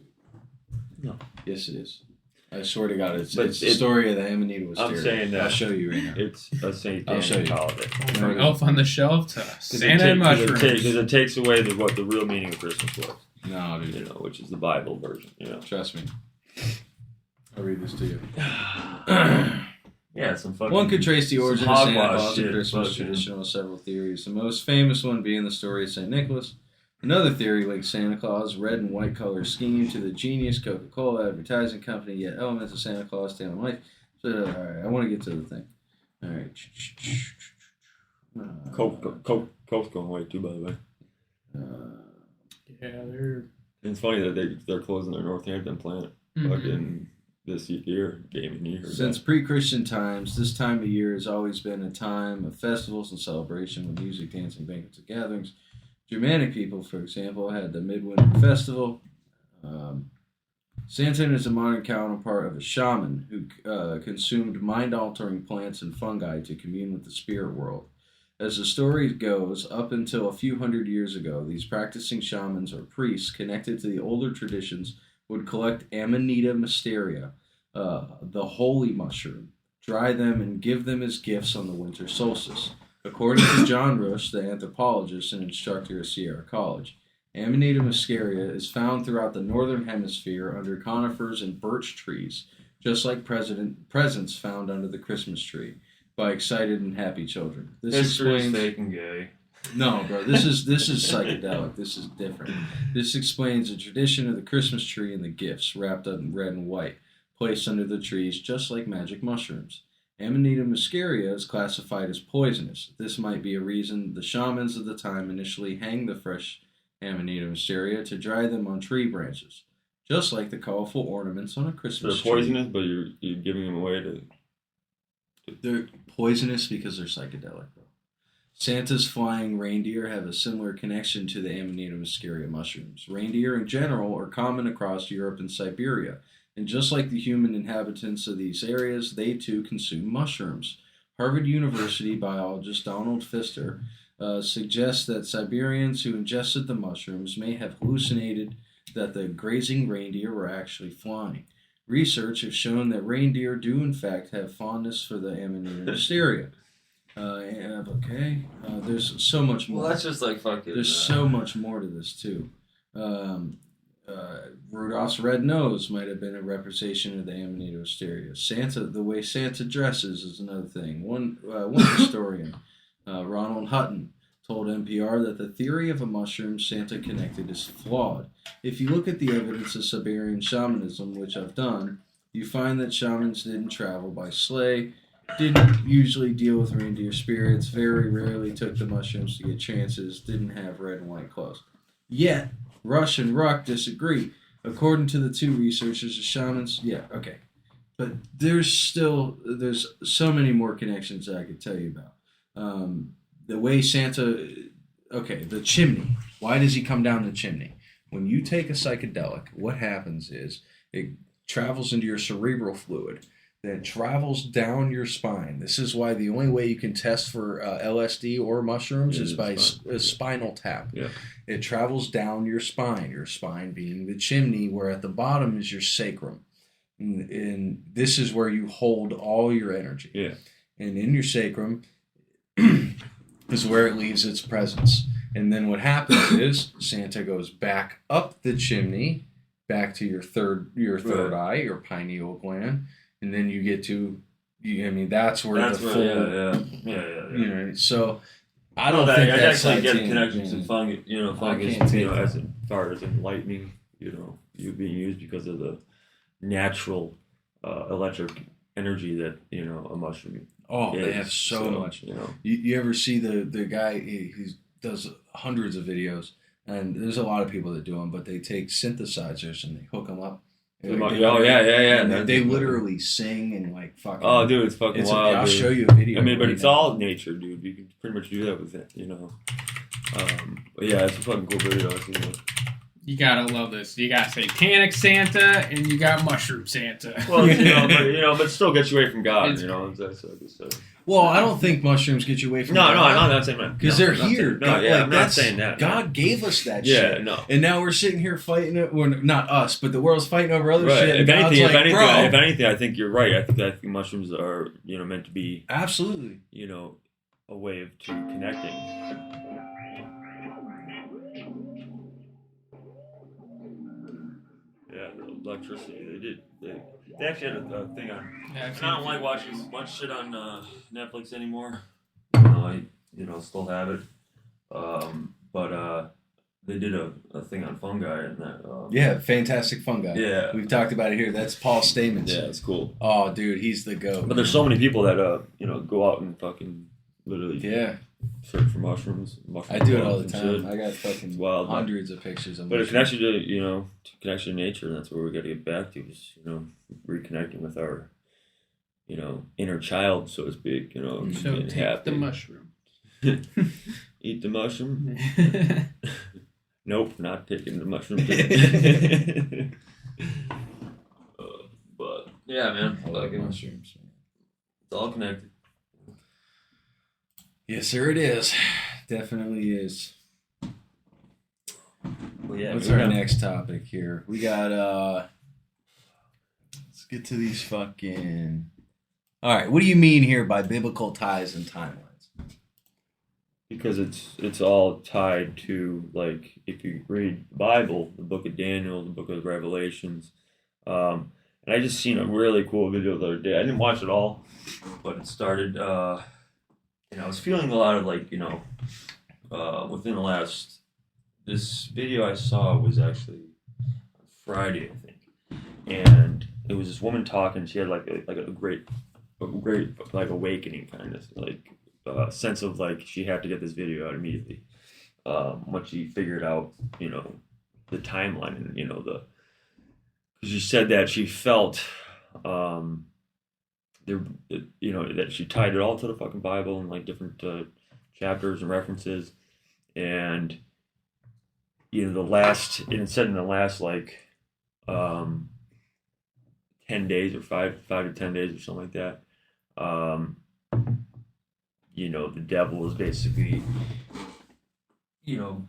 No. Yes, it is. I swear to God, it's the it, story of the Amanita Wisteria. I'm saying that. I'll show you right now. It's a St. I'll show Daniel you. holiday. From Elf on the Shelf to Santa and Because mushrooms. it takes away what the real meaning of Christmas was. No, dude. You know, which is the Bible version. You know. Trust me. I'll read this to you. Yeah, some fucking. One could trace the origin of Santa hogwash Claus and shit, Christmas fucking. tradition with several theories. The most famous one being the story of St. Nicholas. Another theory links Santa Claus' red and white color scheme to the genius Coca-Cola advertising company, yet elements of Santa Claus stay on life. So, alright, I want to get to the thing. Alright. Coke's going away too, by the way. Yeah, they're. It's funny that they're closing their Northampton plant fucking this year, gaming year. Since pre-Christian times, this time of year has always been a time of festivals and celebration with music, dancing, banquets, and gatherings. Germanic people, for example, had the Midwinter Festival. Samhain is a modern counterpart of a shaman who consumed mind-altering plants and fungi to commune with the spirit world. As the story goes, up until a few hundred years ago, these practicing shamans or priests connected to the older traditions would collect Amanita mysteria, the holy mushroom, dry them, and give them as gifts on the winter solstice. According to John Rush, the anthropologist and instructor at Sierra College, Amanita muscaria is found throughout the northern hemisphere under conifers and birch trees, just like presents found under the Christmas tree by excited and happy children. This History is explains. fake and gay. No, bro, this is psychedelic. This is different. This explains the tradition of the Christmas tree and the gifts wrapped up in red and white, placed under the trees just like magic mushrooms. Amanita muscaria is classified as poisonous. This might be a reason the shamans of the time initially hang the fresh Amanita muscaria to dry them on tree branches, just like the colorful ornaments on a Christmas They're tree. poisonous, but you're giving them away to. They're poisonous because they're psychedelic, bro. Santa's flying reindeer have a similar connection to the Amanita muscaria mushrooms. Reindeer in general are common across Europe and Siberia, and just like the human inhabitants of these areas, they too consume mushrooms. Harvard University biologist Donald Pfister suggests that Siberians who ingested the mushrooms may have hallucinated that the grazing reindeer were actually flying. Research has shown that reindeer do in fact have fondness for the Amanita muscaria. There's so much more. Well, that's just like fucking. There's so much more to this too. Rudolph's red nose might have been a representation of the Amanita hysteria. Santa, the way Santa dresses is another thing. One historian, Ronald Hutton, told NPR that the theory of a mushroom Santa connected is flawed. If you look at the evidence of Siberian shamanism, which I've done, you find that shamans didn't travel by sleigh, didn't usually deal with reindeer spirits, very rarely took the mushrooms to get chances, didn't have red and white clothes. Yet, Rush and Ruck disagree. According to the two researchers, the shamans, but there's so many more connections that I could tell you about. The way Santa, the chimney. Why does he come down the chimney? When you take a psychedelic, what happens is it travels into your cerebral fluid, then it travels down your spine. This is why the only way you can test for LSD or mushrooms is by a spinal tap. Yeah. It travels down your spine being the chimney, where at the bottom is your sacrum. And this is where you hold all your energy. Yeah. And in your sacrum is where it leaves its presence. And then what happens is Santa goes back up the chimney, back to your third eye, your pineal gland, and then you get to, that's where so I don't think I that's actually get scientific. connections to fungus, as far as enlightening, you being used because of the natural electric energy that, a mushroom. Oh, is. they have so much. You ever see the guy, he does hundreds of videos, and there's a lot of people that do them, but they take synthesizers and they hook them up. Yeah. And they literally sing and like fucking. Oh, dude, it's fucking wild. I'll dude. show you a video. But it's all nature, dude. You can pretty much do that with it, But yeah, it's a fucking cool video. I've seen it. You gotta love this. You got Satanic Santa and you got Mushroom Santa. Well, but still gets you away from God. Well, I don't think mushrooms get you away from God. No, I'm not saying that. Because they're here. I'm not saying that. God gave us that yeah, shit. no. And now we're sitting here fighting it. Well, not us, but the world's fighting over other shit. If If anything, I think you're right. I think mushrooms are, meant to be absolutely, a way to connecting. Yeah, the electricity. They actually had a thing on. Yeah, I don't like watching much shit on Netflix anymore. I still have it. But they did a thing on fungi and that. fantastic fungi. Yeah, we've talked about it here. That's Paul Stamens. Yeah, it's cool. Oh, dude, he's the goat. But there's so many people that go out and fucking literally search for mushrooms. I do it all the time. I got fucking hundreds of pictures of. But it connects you to connection to nature, and that's where we got to get back to. Is reconnecting with our inner child, so to speak. So take happy. the mushroom. Eat the mushroom. Nope, not taking the mushroom. But yeah, man, I like mushrooms. It's all connected. Yes, sir, it is. Definitely is. Well, yeah. What's our next topic here? We got let's get to these fucking. All right, what do you mean here by biblical ties and timelines? Because it's all tied to, like, if you read the Bible, the book of Daniel, the book of Revelations, and I just seen a really cool video the other day. I didn't watch it all, but it started. I was feeling a lot of within the last. This video I saw was actually on Friday, I think, and it was this woman talking. She had like a great like awakening kind of sense of like she had to get this video out immediately. Once she figured out the timeline and because she said that she felt that she tied it all to the fucking Bible and like different chapters and references, and it said in the last like 10 days or 5 to 10 days or something like that, the devil is basically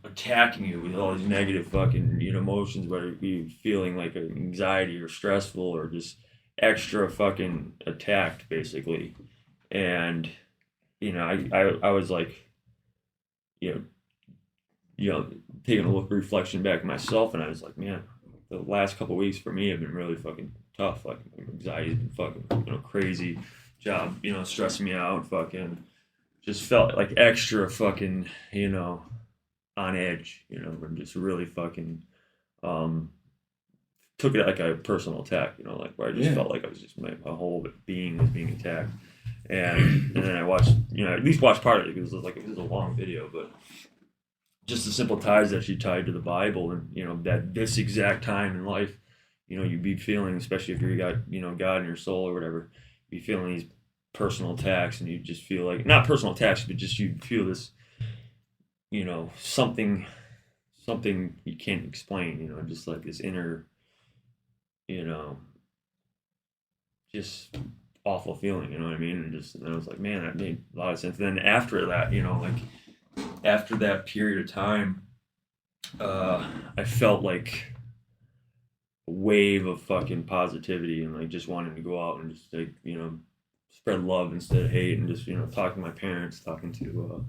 attacking you with all these negative fucking emotions, whether it be feeling like anxiety or stressful or just extra fucking attacked basically. And I was like taking a reflection back at myself, and I was like, man, the last couple of weeks for me have been really fucking tough. Like anxiety's been fucking crazy, job stressing me out, fucking just felt like extra fucking on edge, and just really fucking took it like a personal attack, like where I just felt like I was just my whole being was being attacked. And then I watched, at least watched part of it because it was a long video, but just the simple ties that she tied to the Bible, and that this exact time in life, you'd be feeling, especially if you got God in your soul or whatever, be feeling these personal attacks, and you just feel like not personal attacks, but just you feel this, something you can't explain, just like this inner, just awful feeling, you know what I mean? And I was like, man, that made a lot of sense. And then after that, after that period of time, I felt like a wave of fucking positivity and like just wanting to go out and just like, spread love instead of hate, and just, talking to my parents, talking to,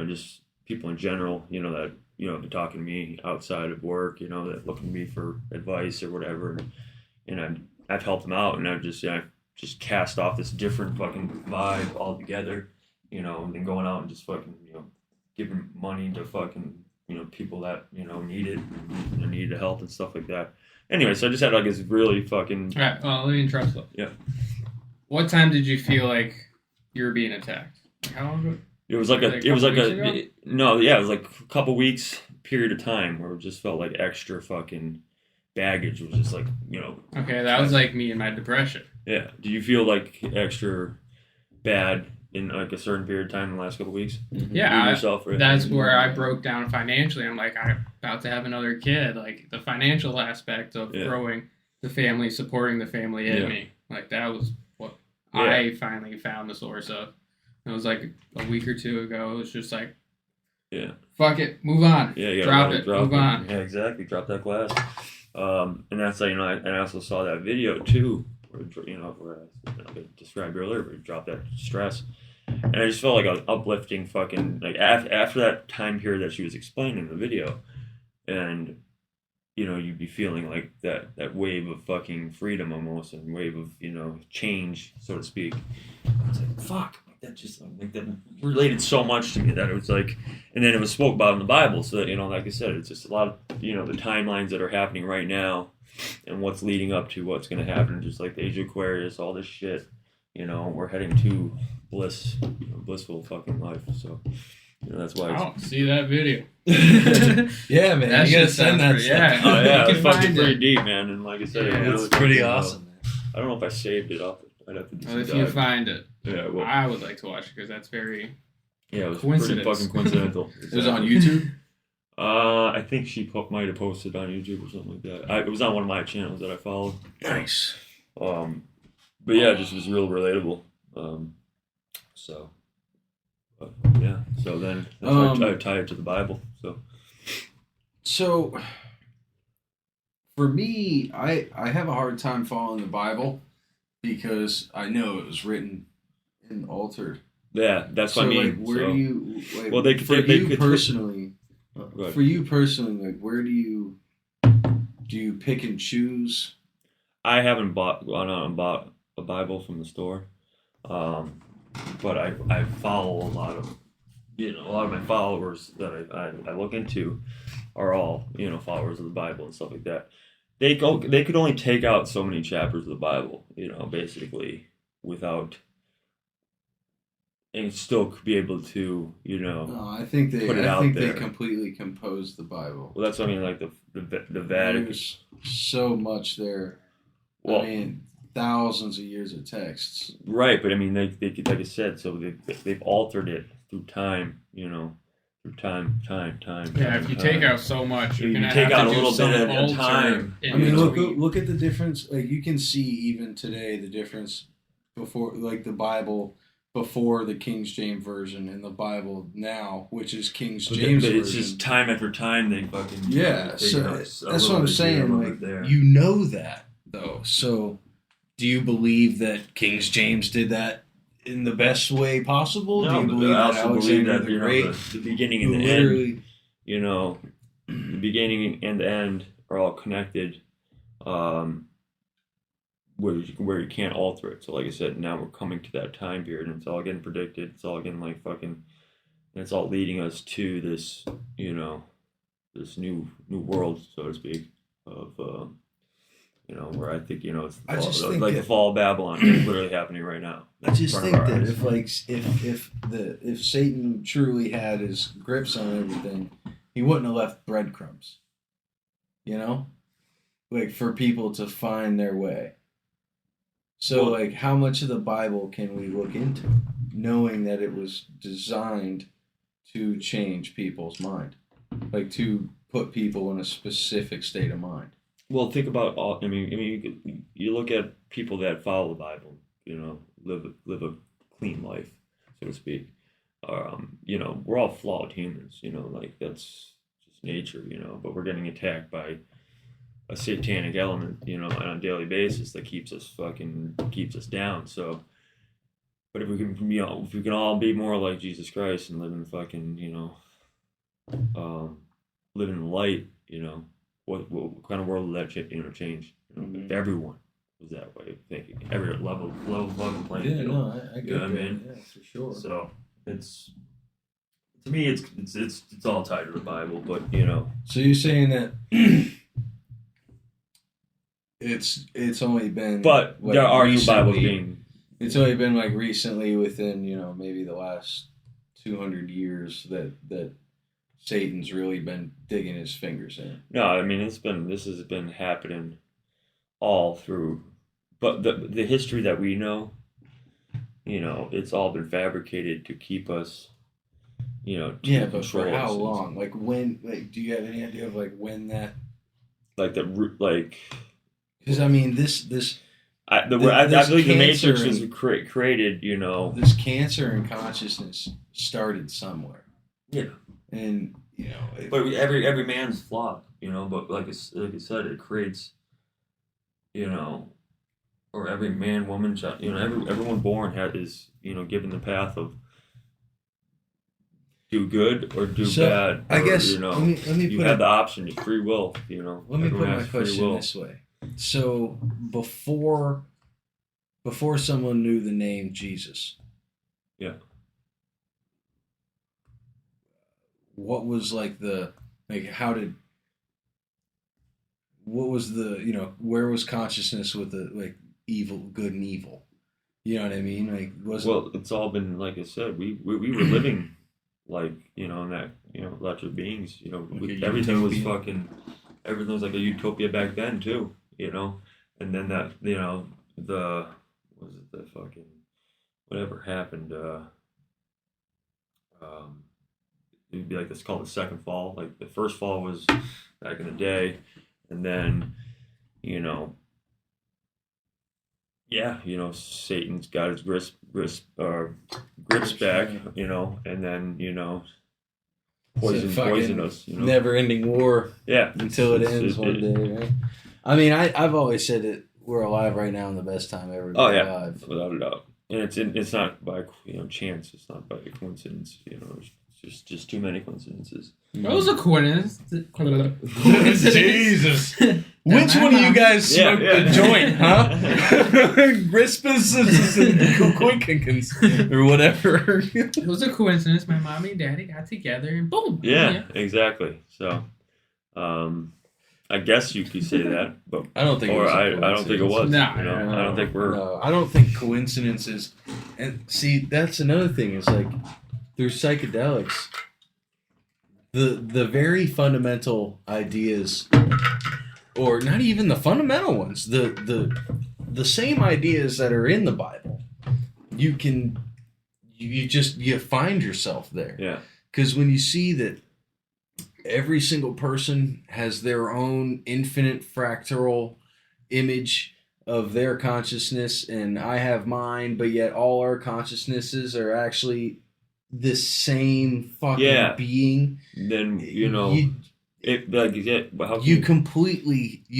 just people in general, that, have been talking to me outside of work, that looking to me for advice or whatever. And I've helped them out, and I've just cast off this different fucking vibe altogether, and then going out and just fucking, giving money to fucking, people that, need it, and need the help and stuff like that. Anyway, so I just had like this really fucking... All right, well, let me interrupt though. Yeah. What time did you feel like you were being attacked? Like, how long ago? It was like a couple weeks period of time where it just felt like extra fucking baggage was just like, Okay, that was like me and my depression. Yeah. Do you feel like extra bad in like a certain period of time in the last couple of weeks. Yeah, yourself, right? that's where I broke down financially. I'm like, I'm about to have another kid. Like the financial aspect of growing the family, supporting the family hit me. Like that was what I finally found the source of. It was like a week or two ago. It was just like, fuck it, move on. Yeah, you drop it, move on. Yeah, exactly. Drop that glass. And that's like, and I also saw that video too, where I described earlier, where you drop that stress. And I just felt like an uplifting fucking, like, after that time period that she was explaining in the video, and, you'd be feeling like that wave of fucking freedom almost, and wave of, change, so to speak. I was like, fuck, that just, like, that related so much to me that it was like, and then it was spoke about in the Bible, so that, like I said, it's just a lot of, the timelines that are happening right now, and what's leading up to what's going to happen, just like the Age of Aquarius, all this shit, we're heading to blissful fucking life. So that's why I don't see that video. Yeah, man, that you gotta send that stuff. Yeah, oh yeah, you it's can fucking find pretty it. deep, man. And like I said, It's pretty awesome, man. I don't know if I saved it up. I'd have to do Well, some if you dive. find it, well, I would like to watch it because that's very it was coincidence. pretty fucking coincidental. It was on YouTube. I think she might have posted on YouTube or something like that. It was on one of my channels that I followed. Nice. But yeah, it just was real relatable. So then that's why I tie it to the Bible. So for me, I have a hard time following the Bible because I know it was written and altered. Yeah, that's what I mean. Like, where do you? Like, well, they could personally. For you personally, like, where do you pick and choose? I haven't gone out and bought a Bible from the store, but I follow a lot of my followers that I look into are all followers of the Bible and stuff like that. They could only take out so many chapters of the Bible, basically without. And still be able to, No, I think they completely composed the Bible. Well, that's what I mean, like the Vatican. There's so much there. Well, I mean, thousands of years of texts. Right, but I mean, they like I said, so they've altered it through time, through time. Yeah, if you take out so much, you're gonna take have out to a do little some bit at a alter time. in I mean, between. look at the difference. Like, you can see even today the difference before, like, the Bible before the King James version and the Bible now, which is King James version. It's just time after time they fucking so that's what I'm saying. Like, there. you know that though. So, do you believe that King James did that in the best way possible? No, do you but believe I also believe Alexander that the Great, the beginning and the literally, end, the beginning and the end are all connected. Where you can't alter it. So like I said, now we're coming to that time period and it's all getting predicted. It's all getting like fucking, and it's all leading us to this, this new world, so to speak, of, where I think, it's the fall of Babylon is literally happening right now. I just think that if Satan truly had his grips on everything, he wouldn't have left breadcrumbs. Like, for people to find their way. So, like, how much of the Bible can we look into, knowing that it was designed to change people's mind, like to put people in a specific state of mind? Well, think about all. I mean, you look at people that follow the Bible, live a clean life, so to speak. We're all flawed humans, like that's just nature, but we're getting attacked by a satanic element, on a daily basis that keeps us down. So, but if we can all be more like Jesus Christ and live in fucking, live in light, what kind of world would that change? If everyone was that way of thinking, every level fucking playing. Yeah, no, I get what I mean? Yeah, for sure. So it's, to me, it's all tied to the Bible, but So you're saying that it's only been, but like, there are new recently, Bibles being. It's only been like recently, within maybe the last 200 years, that Satan's really been digging his fingers in. No, I mean this has been happening all through, but the history that we know, it's all been fabricated to keep us, to Yeah, but for control how us. long? Like when? Like, do you have any idea of like when that? Like the root, like. Because I mean, this I this believe the Matrix cancer was and- created, this cancer in consciousness started somewhere, Yeah. and But every man's flawed, But like I said, it creates, or every man, woman, child, everyone born is given the path of do good or do So, bad. I or, guess you let me you put have it. the option, your free will. Let me put Everyone my has free question will. this way. So before someone knew the name Jesus, Yeah. what was what was the where was consciousness with the evil, good and evil? You know what I mean? Like, Well, it's all been like I said. We were living in that electric beings. Everything was everything was like a utopia back then too. And then that the fucking whatever happened. It'd be like it's called the second fall. Like the first fall was back in the day, and then Satan's got his grips back, and then poison us, never-ending war Yeah, until it ends one day, right? I mean, I've always said that we're alive right now in the best time ever to be alive. without a doubt. And it's not by chance. It's not by coincidence. It's just too many coincidences. That was a coincidence. Jesus. Which one of you guys smoked the joint, huh? Grispus and Quickens or whatever. It was a coincidence. My mommy and daddy got together and boom. Yeah, exactly. So, I guess you could say that, but I don't think. I don't think it was. No, I don't think we're. No, I don't think coincidences. And see, that's another thing. Is like through psychedelics, the very fundamental ideas, or not even the fundamental ones, the same ideas that are in the Bible, you find yourself there. Yeah. Because when you see that every single person has their own infinite fractal image of their consciousness, and I have mine, but yet all our consciousnesses are actually the same fucking being. Then you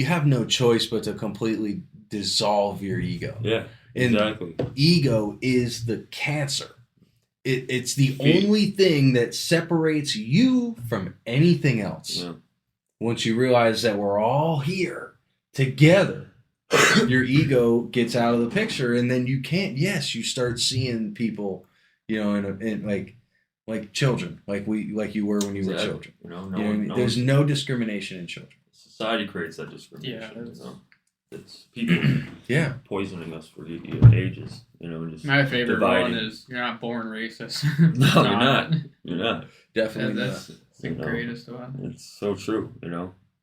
have no choice but to completely dissolve your ego. Yeah, and exactly. Ego is the cancer. It's the only thing that separates you from anything else. Yeah. Once you realize that we're all here together, your ego gets out of the picture, and then you can't. Yes, you start seeing people, in like children, like you were when you were children. There's no discrimination in children. Society creates that discrimination. Yeah, it's people poisoning us for ages. Just my favorite dividing. one is you're not born racist. No, you're not. You're not. Definitely that's not. the greatest one. It's so true,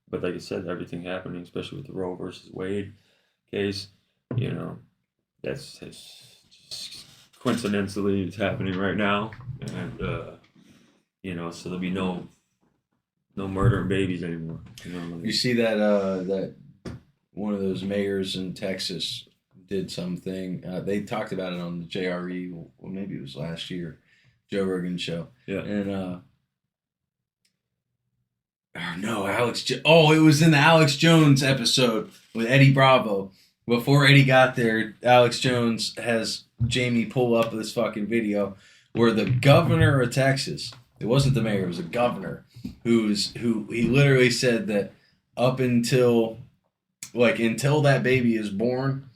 But like I said, everything happening, especially with the Roe versus Wade case, that's just coincidentally it's happening right now, and so there'll be no murdering babies anymore. You see that one of those mayors in Texas did something. They talked about it on the JRE. Well, maybe it was last year, Joe Rogan show. Yeah. And it was in the Alex Jones episode with Eddie Bravo. Before Eddie got there, Alex Jones has Jamie pull up this fucking video where the governor of Texas, it wasn't the mayor, it was a governor, who he literally said that up until that baby is born,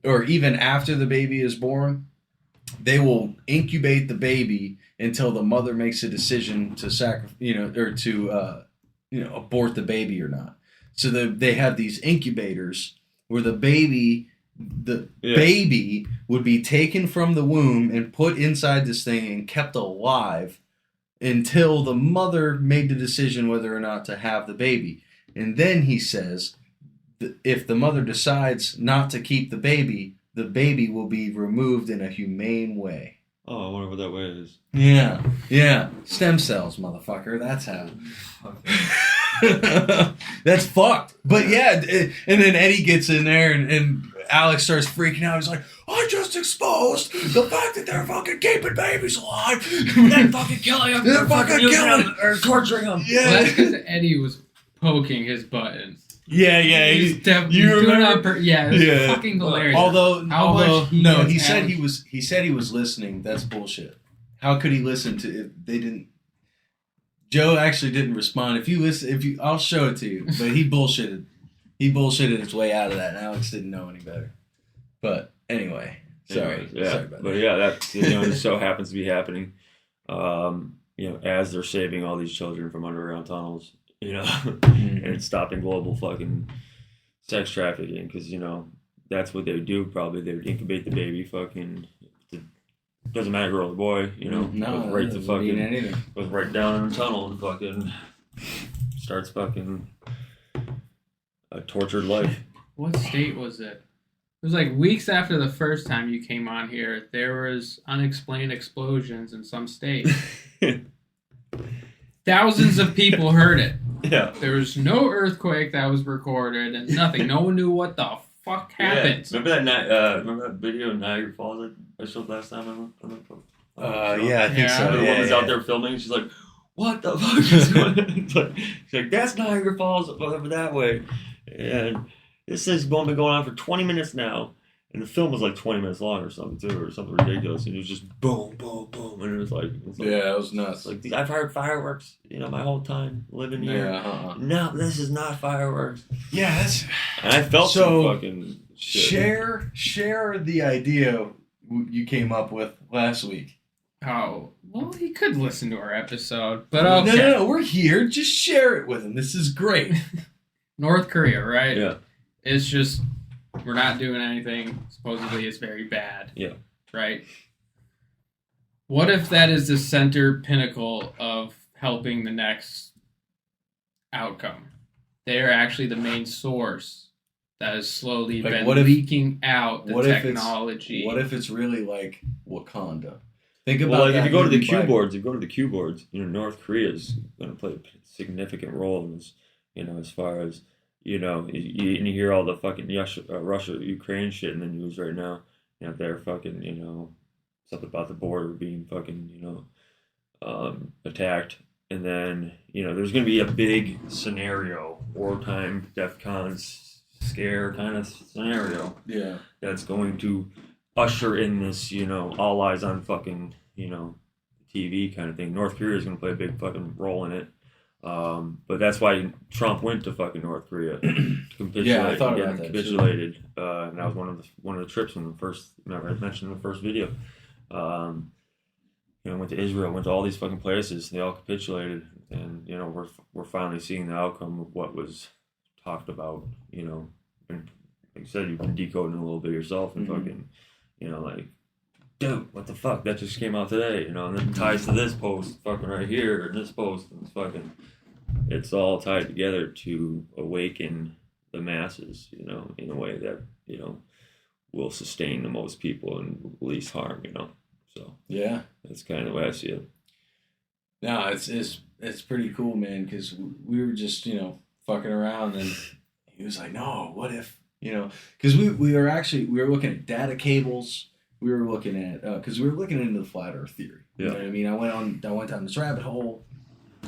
or even after the baby is born, they will incubate the baby until the mother makes a decision to abort the baby or not. So they have these incubators where the baby would be taken from the womb and put inside this thing and kept alive until the mother made the decision whether or not to have the baby. And then he says, if the mother decides not to keep the baby, the baby will be removed in a humane way. Oh, I wonder what that way is. Yeah. Stem cells, motherfucker. That's how. That's fucked. But yeah, and then Eddie gets in there and Alex starts freaking out. He's like, I just exposed the fact that they're fucking keeping babies alive. They're fucking killing them. They're fucking killing them. Or torturing them. Yeah. Well, that's because Eddie was poking his buttons. Yeah. He's You doing it remember? on it's fucking hilarious. Although much he said he was listening. That's bullshit. How could he listen to if they didn't? Joe actually didn't respond. I'll show it to you. But he bullshitted. He bullshitted his way out of that, and Alex didn't know any better. But anyway, sorry. Yeah. Sorry about But that. yeah, that just so happens to be happening. As they're saving all these children from underground tunnels, and stopping global fucking sex trafficking, because that's what they would do. Probably they would incubate the baby, fucking. Doesn't matter, girl or boy, No, goes right to fucking anything. goes right down in the tunnel and fucking starts fucking a tortured life. What state was it? It was like weeks after the first time you came on here. There was unexplained explosions in some state. Thousands of people heard it. Yeah. There was no earthquake that was recorded and nothing. No one knew what the fuck happened. Yeah. Remember that video in Niagara Falls I showed last time? Yeah, I think Yeah. so. The woman's out there filming. She's like, "What the fuck is going on?" She's like, "That's Niagara Falls over that way." And this has been going on for 20 minutes now. And the film was like 20 minutes long or something too, or something ridiculous. And it was just boom, boom, boom, and it was like Yeah, it was nuts. It's like I've heard fireworks, my whole time living here. Yeah. No, this is not fireworks. Yeah, that's. And I felt So, some fucking shit. Share the idea you came up with last week. Oh, well, he could listen to our episode, but okay. No, we're here. Just share it with him. This is great. North Korea, right? Yeah. It's just, we're not doing anything. Supposedly it's very bad. Yeah. Right? What if that is the center pinnacle of helping the next outcome? They're actually the main source that has slowly Like, been what if- leaking out the what if it's- technology. What if it's really like Wakanda? Think about Well, like that. if you go to the movie Q by- boards, North Korea is going to play a significant role in this, as far as, and you hear all the fucking Russia, Ukraine shit in the news right now. They're fucking, something about the border being fucking, attacked. And then, there's going to be a big scenario, wartime, DEFCON scare kind of scenario. Yeah. That's going to usher in this, all eyes on fucking, TV kind of thing. North Korea is going to play a big fucking role in it. But that's why Trump went to fucking North Korea to capitulate. Yeah, I thought about that, capitulated. And that was one of the trips in the first. Remember I mentioned in the first video. Went to Israel, went to all these fucking places. They all capitulated, and we're finally seeing the outcome of what was talked about. And like you said, you've been decoding a little bit yourself, and fucking, like, dude, what the fuck? That just came out today, and then it ties to this post, fucking right here, and this post, and it's fucking, it's all tied together to awaken the masses, in a way that, will sustain the most people and least harm, So Yeah. that's kind of the way I see it. No, it's pretty cool, man. Because we were just fucking around, and he was like, "No, what if Because we were looking at data cables. We were looking at because we were looking into the flat Earth theory. You know what I mean? I went down this rabbit hole.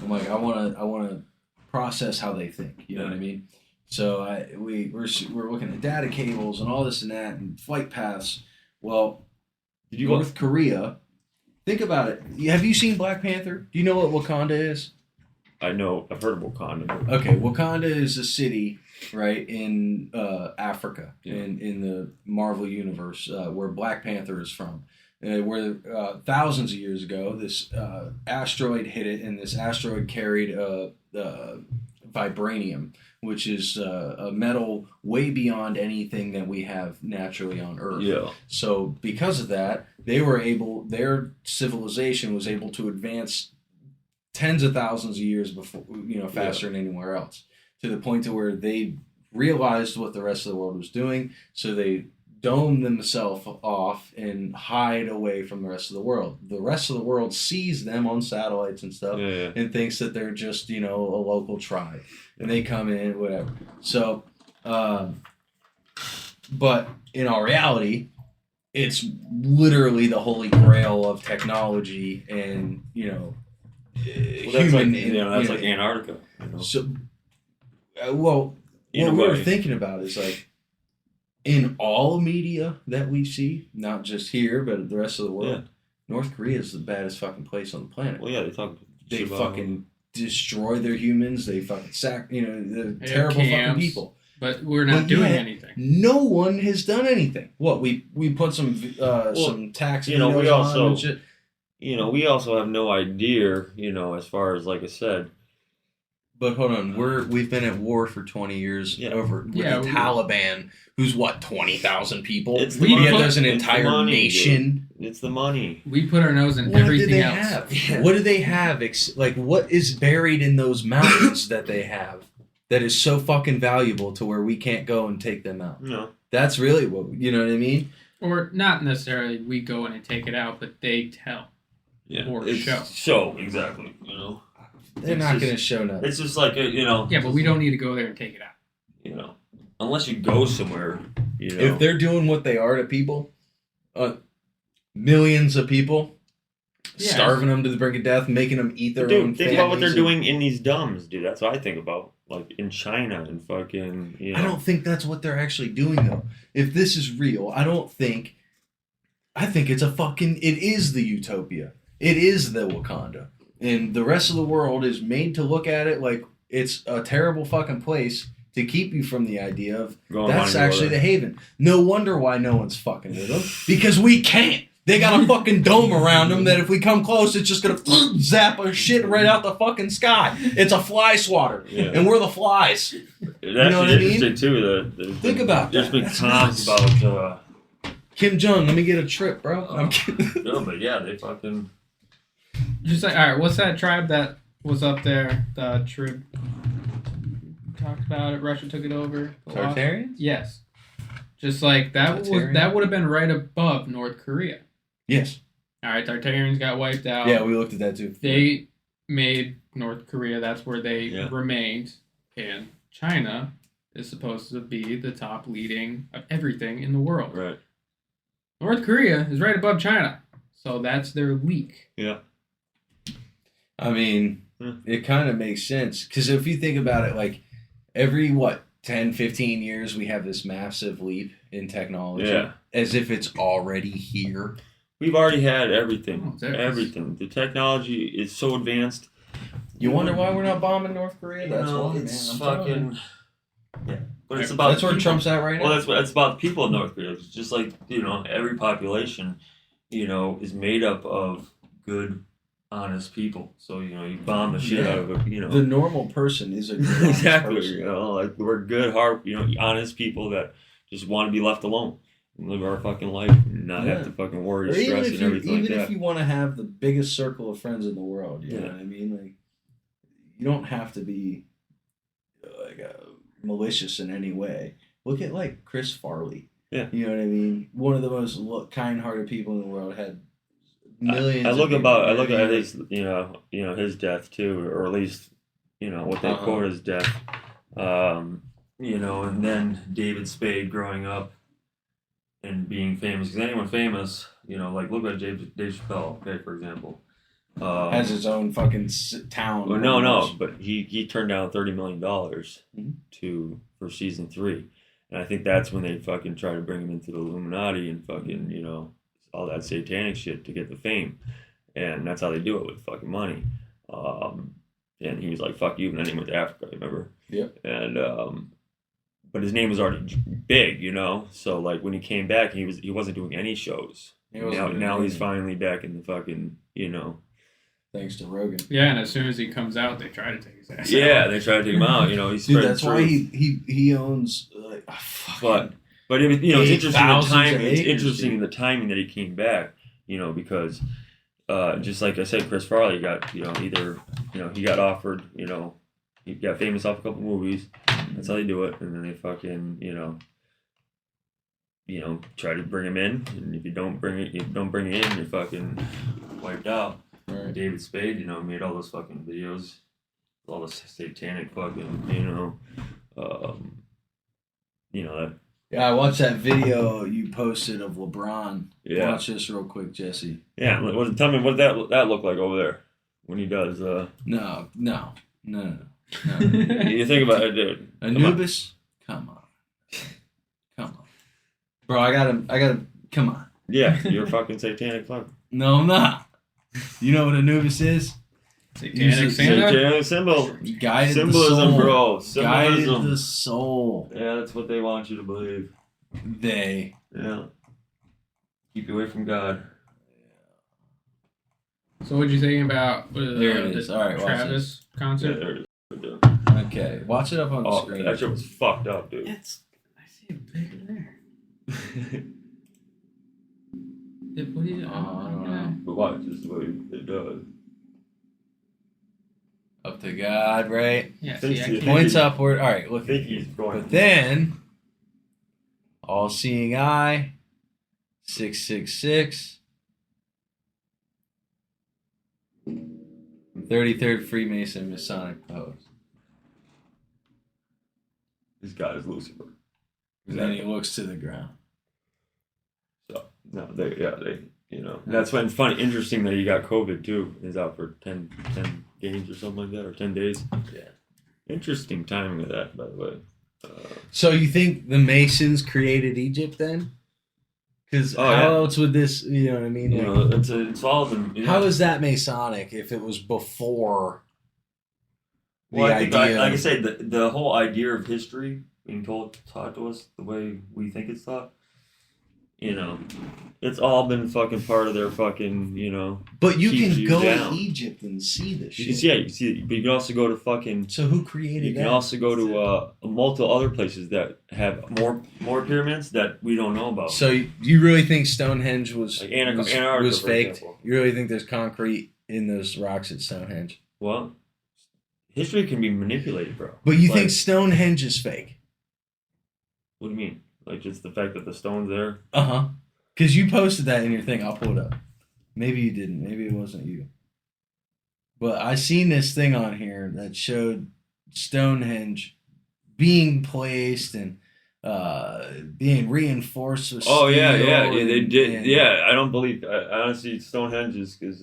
I'm like, I want to process how they think. You know what I mean? So we're looking at data cables and all this and that and flight paths. Well, North Korea. Think about it. Have you seen Black Panther? Do you know what Wakanda is? I know. I've heard of Wakanda. Okay, Wakanda is a city, right, in Africa, in the Marvel universe, where Black Panther is from. Where thousands of years ago, this asteroid hit it, and this asteroid carried vibranium, which is a metal way beyond anything that we have naturally on Earth. Yeah. So because of that, their civilization was able to advance tens of thousands of years before, faster than anywhere else, to the point to where they realized what the rest of the world was doing. So they dome themselves off and hide away from the rest of the world. The rest of the world sees them on satellites and stuff and thinks that they're just, a local tribe. And they come in, whatever. So, but in our reality, it's literally the holy grail of technology and, that's human. like, like Antarctica. So, what we were thinking about is like, in all media that we see, not just here, but the rest of the world, North Korea is the baddest fucking place on the planet. Well, yeah, they fucking destroy their humans. They fucking they're They terrible have fucking camps, people. But we're not doing anything. No one has done anything. What we put some tax we on also and shit. We also have no idea, as far as like I said. But hold on, we've been at war for 20 years with the Taliban, who's 20,000 people. There's an entire nation. Dude. It's the money. We put our nose in everything else. Have? What do they have? What is buried in those mountains that they have that is so fucking valuable to where we can't go and take them out? No, that's really what you know what I mean. Or not necessarily we go in and take it out, but they tell. Or show. Show exactly. They're not going to show nothing. It's just like Yeah, but we don't need to go there and take it out. Unless you go somewhere. If they're doing what they are to people, millions of people, starving them to the brink of death, making them eat their own. Think about what they're doing in these dumbs, dude. That's what I think about. Like in China and fucking. I don't think that's what they're actually doing though. If this is real, I think it's it is the utopia. It is the Wakanda. And the rest of the world is made to look at it like it's a terrible fucking place to keep you from the idea of that's actually the haven. No wonder why no one's fucking with them. Because we can't. They got a fucking dome around them that if we come close, it's just going to zap our shit right out the fucking sky. It's a fly swatter. Yeah. And we're the flies. It's actually interesting, too. Think about that. There's been comments about... Kim Jong, let me get a trip, bro. I'm kidding. No, but yeah, they fucking... Just like, all right, what's that tribe that was up there? The trib talked about it. Russia took it over. Tartaria? Yes. Just like that would have been right above North Korea. Yes. All right, Tartarians got wiped out. Yeah, we looked at that too. They made North Korea. That's where they remained. And China is supposed to be the top leading of everything in the world. Right. North Korea is right above China. So that's their leak. Yeah. I mean, it kind of makes sense. Because if you think about it, like, every, 10, 15 years, we have this massive leap in technology. Yeah. As if it's already here. We've already had everything. Everything. The technology is so advanced. You wonder why we're not bombing North Korea? That's why, it's fucking... Yeah. But it's about... That's where Trump's at right now? Well, that's about the people in North Korea. It's just like, every population, is made up of good, honest people. So, you bomb the shit out of it, The normal person is a good exactly. person. Like, we're good, hard, honest people that just want to be left alone and live our fucking life and not have to fucking worry, stress, and everything like that. Even if you want to have the biggest circle of friends in the world, you know what I mean? Like, you don't have to be, malicious in any way. Look at, Chris Farley. Yeah. You know what I mean? One of the most kind-hearted people in the world had millions. I look at his, his death too, or at least, what they quote as death. And then David Spade growing up and being famous. Because anyone famous, look at Dave Chappelle, okay, for example. Has his own fucking town. Well, no, but he turned down $30 million for season 3. And I think that's when they fucking try to bring him into the Illuminati and fucking, all that satanic shit to get the fame. And that's how they do it, with fucking money. And he was like, fuck you, and then he went to Africa, remember? Yep. And, but his name was already big, So, when he came back, he wasn't doing any shows. Now he's finally back in the fucking, Thanks to Rogan. Yeah, and as soon as he comes out, they try to take his ass out. Yeah, they try to take him out. He's Dude, that's why he owns. But it's interesting the timing. It's interesting the timing that he came back. Because just like I said, Chris Farley got he got offered. He got famous off a couple movies. That's how they do it, and then they fucking try to bring him in, and if you don't bring it in, you're fucking wiped out. Right. David Spade, made all those fucking videos, all the satanic fucking, that. Yeah, I watched that video you posted of LeBron. Yeah. Watch this real quick, Jesse. Yeah, tell me what that look like over there when he does. No. You think about it, dude. Anubis, come on, bro. I gotta. Come on. Yeah, you're a fucking satanic fuck. No, I'm not. You know what Anubis is? Satanic Santa? Satanic symbol. Guided Symbolism, the soul. bro. Guided Symbolism. the soul. Yeah, that's what they want you to believe. They. Yeah. Keep you away from God. So what you thinking about There it is. All right, watch Travis Yeah, concert? there it is. Okay, watch it up on the Oh, screen. that shit was fucked up, dude. I see it bigger there. What do you? I don't know. But watch, this is the way it does. Up to God, right? Yeah, Thank see, I you. can't. Points upward. All right, I look. think he's going. But then, all-seeing eye, 666, 33rd Freemason Masonic pose. This guy is Lucifer. And then he looks to the ground. So, no, that's when it's funny, interesting that he got COVID too. He's out for 10 games or something like that, or 10 days. Yeah. Interesting timing of that, by the way. So you think the Masons created Egypt then? Because how else would this, you know what I mean? It's all the. How is that Masonic if it was before the Well, I think, idea? like I said, the whole idea of history being taught to us the way we think it's taught, it's all been fucking part of their fucking, But you keeps can you go down. to Egypt and see this You shit. can see it, but you can also go to fucking. So who created You that? can also go to multiple other places that have more pyramids that we don't know about. So you really think Stonehenge was Like Antarctica, was for faked? example. You really think there's concrete in those rocks at Stonehenge? Well, history can be manipulated, bro. But you Like, think Stonehenge is fake? What do you mean? Like just the fact that the stone's there? Uh-huh. Because you posted that in your thing. I'll pull it up. Maybe you didn't. Maybe it wasn't you. But I seen this thing on here that showed Stonehenge being placed and being reinforced with Oh yeah, steel yeah, they and- did. and Yeah, I don't believe. I honestly, Stonehenge is because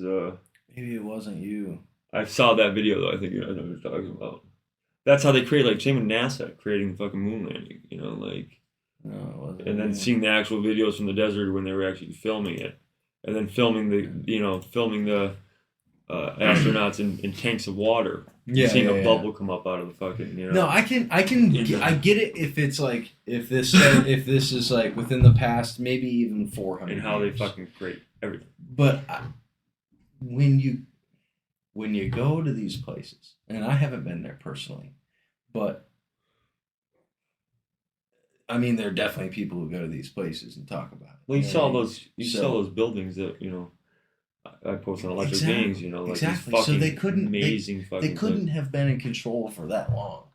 maybe it wasn't you. I saw that video though. I think I know what you're talking about. That's how they create, like, same with NASA creating the fucking moon landing. No, it wasn't. And then you. seeing the actual videos from the desert when they were actually filming it, and then filming the astronauts in tanks of water, seeing a bubble come up out of the fucking. No, I get it if it's like if this is like within the past maybe even 400. And how they years. fucking create everything. But when you go to these places, and I haven't been there personally, but I mean, there are definitely people who go to these places and talk about it. Well, you know saw what I mean? those. You saw those buildings that I post on Electric Exactly, Beings. Like exactly. these So fucking they couldn't- amazing fucking. They couldn't have been in control for that long.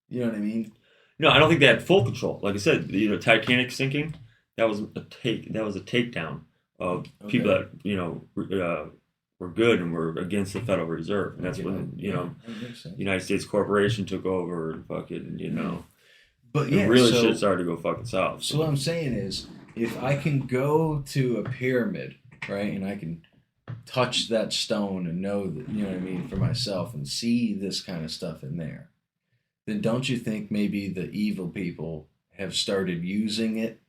You know what I mean? No, I don't think they had full control. Like I said, Titanic sinking. That was a takedown of people that were good and were against the Federal Reserve, and that's when That makes sense. United States Corporation took over and fucking But and yeah, really so, shit started to go fucking south. So what I'm saying is, if I can go to a pyramid, right, and I can touch that stone and know that, you know what I mean, for myself and see this kind of stuff in there, then don't you think maybe the evil people have started using it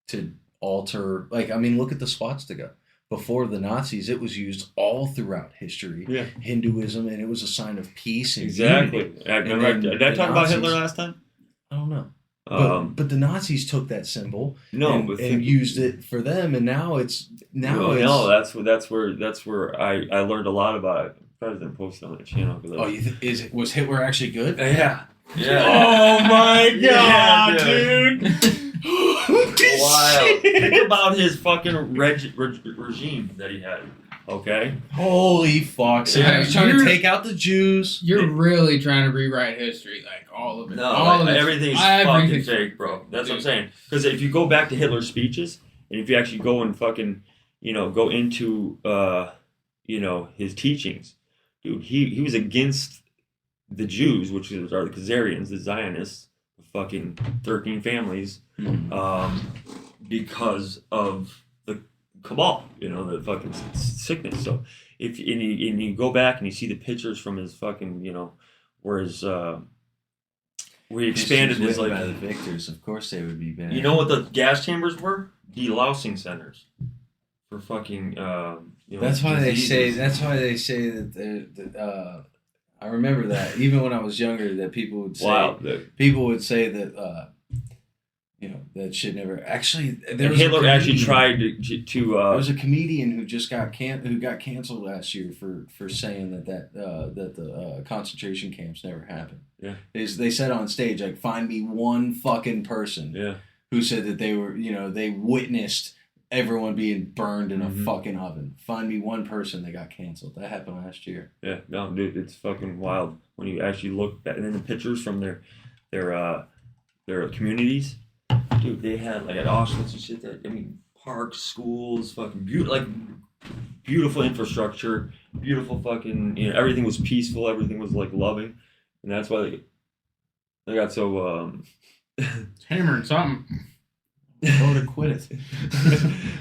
to alter, like, I mean, look at the swastika. Before the Nazis, it was used all throughout history, Yeah, Hinduism, and it was a sign of peace and exactly. unity. Did I talk about Hitler last time? I don't know. Um, But the Nazis took that symbol but and used it for them, and now it's that's where I learned a lot about it. President posted on the channel. Was Hitler actually good? Yeah. Oh my Yeah, god, dude! Wow. Think about his fucking regime that he had. Okay? Holy fuck! So Yeah, he's trying to you're- take out the Jews. You're really trying to rewrite history, like all of it. No, all of it. everything's fucking fake, bro. That's what I'm saying. Because if you go back to Hitler's speeches, and if you actually go and fucking, go into, his teachings, dude, he was against the Jews, which are the Khazarians, the Zionists, the fucking 13 families, because of the cabal, the fucking sickness. So if you go back and you see the pictures from his fucking, where his where he expanded his by the victors. Of course, they would be bad. You know what the gas chambers were? Delousing centers for fucking. That's why they diseases. say. That's why they say that. I remember that even when I was younger, that people would say. Wow. People would say that. That shit never actually. And Hitler actually tried to. There was a comedian who just got canceled last year for saying that the concentration camps never happened. Yeah. They said on stage, like, find me one fucking person who said that they were, they witnessed everyone being burned in a fucking oven. Find me one person that got canceled. That happened last year. Yeah, no, dude, it's fucking wild when you actually look back and then the pictures from their communities. Dude, they had like at Auschwitz and shit. Parks, schools, fucking beautiful infrastructure, beautiful fucking. Everything was peaceful. Everything was like loving, and that's why they got so. Hammering something. Go to quit it.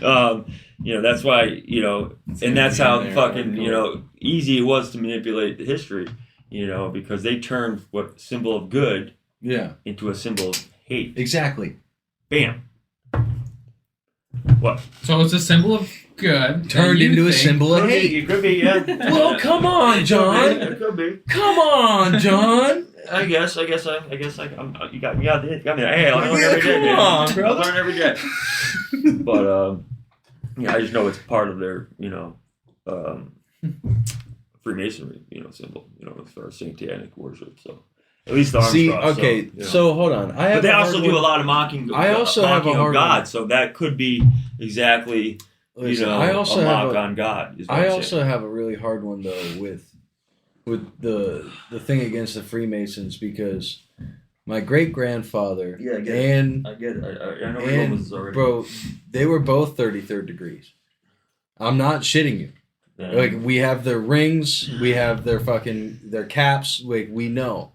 That's why and that's how fucking easy it was to manipulate the history. Because they turned what symbol of good into a symbol of hate. Exactly. Bam. What? So it's a symbol of good. Turned into a symbol of hate. It could be, yeah. Well, come on, John. It could be. Come on, John. I guess. You got me. Hey, I learn every day. Come Man. on, bro. I learn every day. But I just know it's part of their, Freemasonry, symbol, as far as satanic worship. So at least the arms crossed. Okay, so hold on. But they also do a lot of mocking. I also have a hard of God, one. so that could be exactly, I also a have mock on God. Is what I I'm also saying. have a really hard one though with the thing against the Freemasons, because my great grandfather I get it. I know where you're going with this already. bro, they were both 33rd degrees. I'm not shitting you. Yeah. Like, we have their rings, we have their caps. Like, we know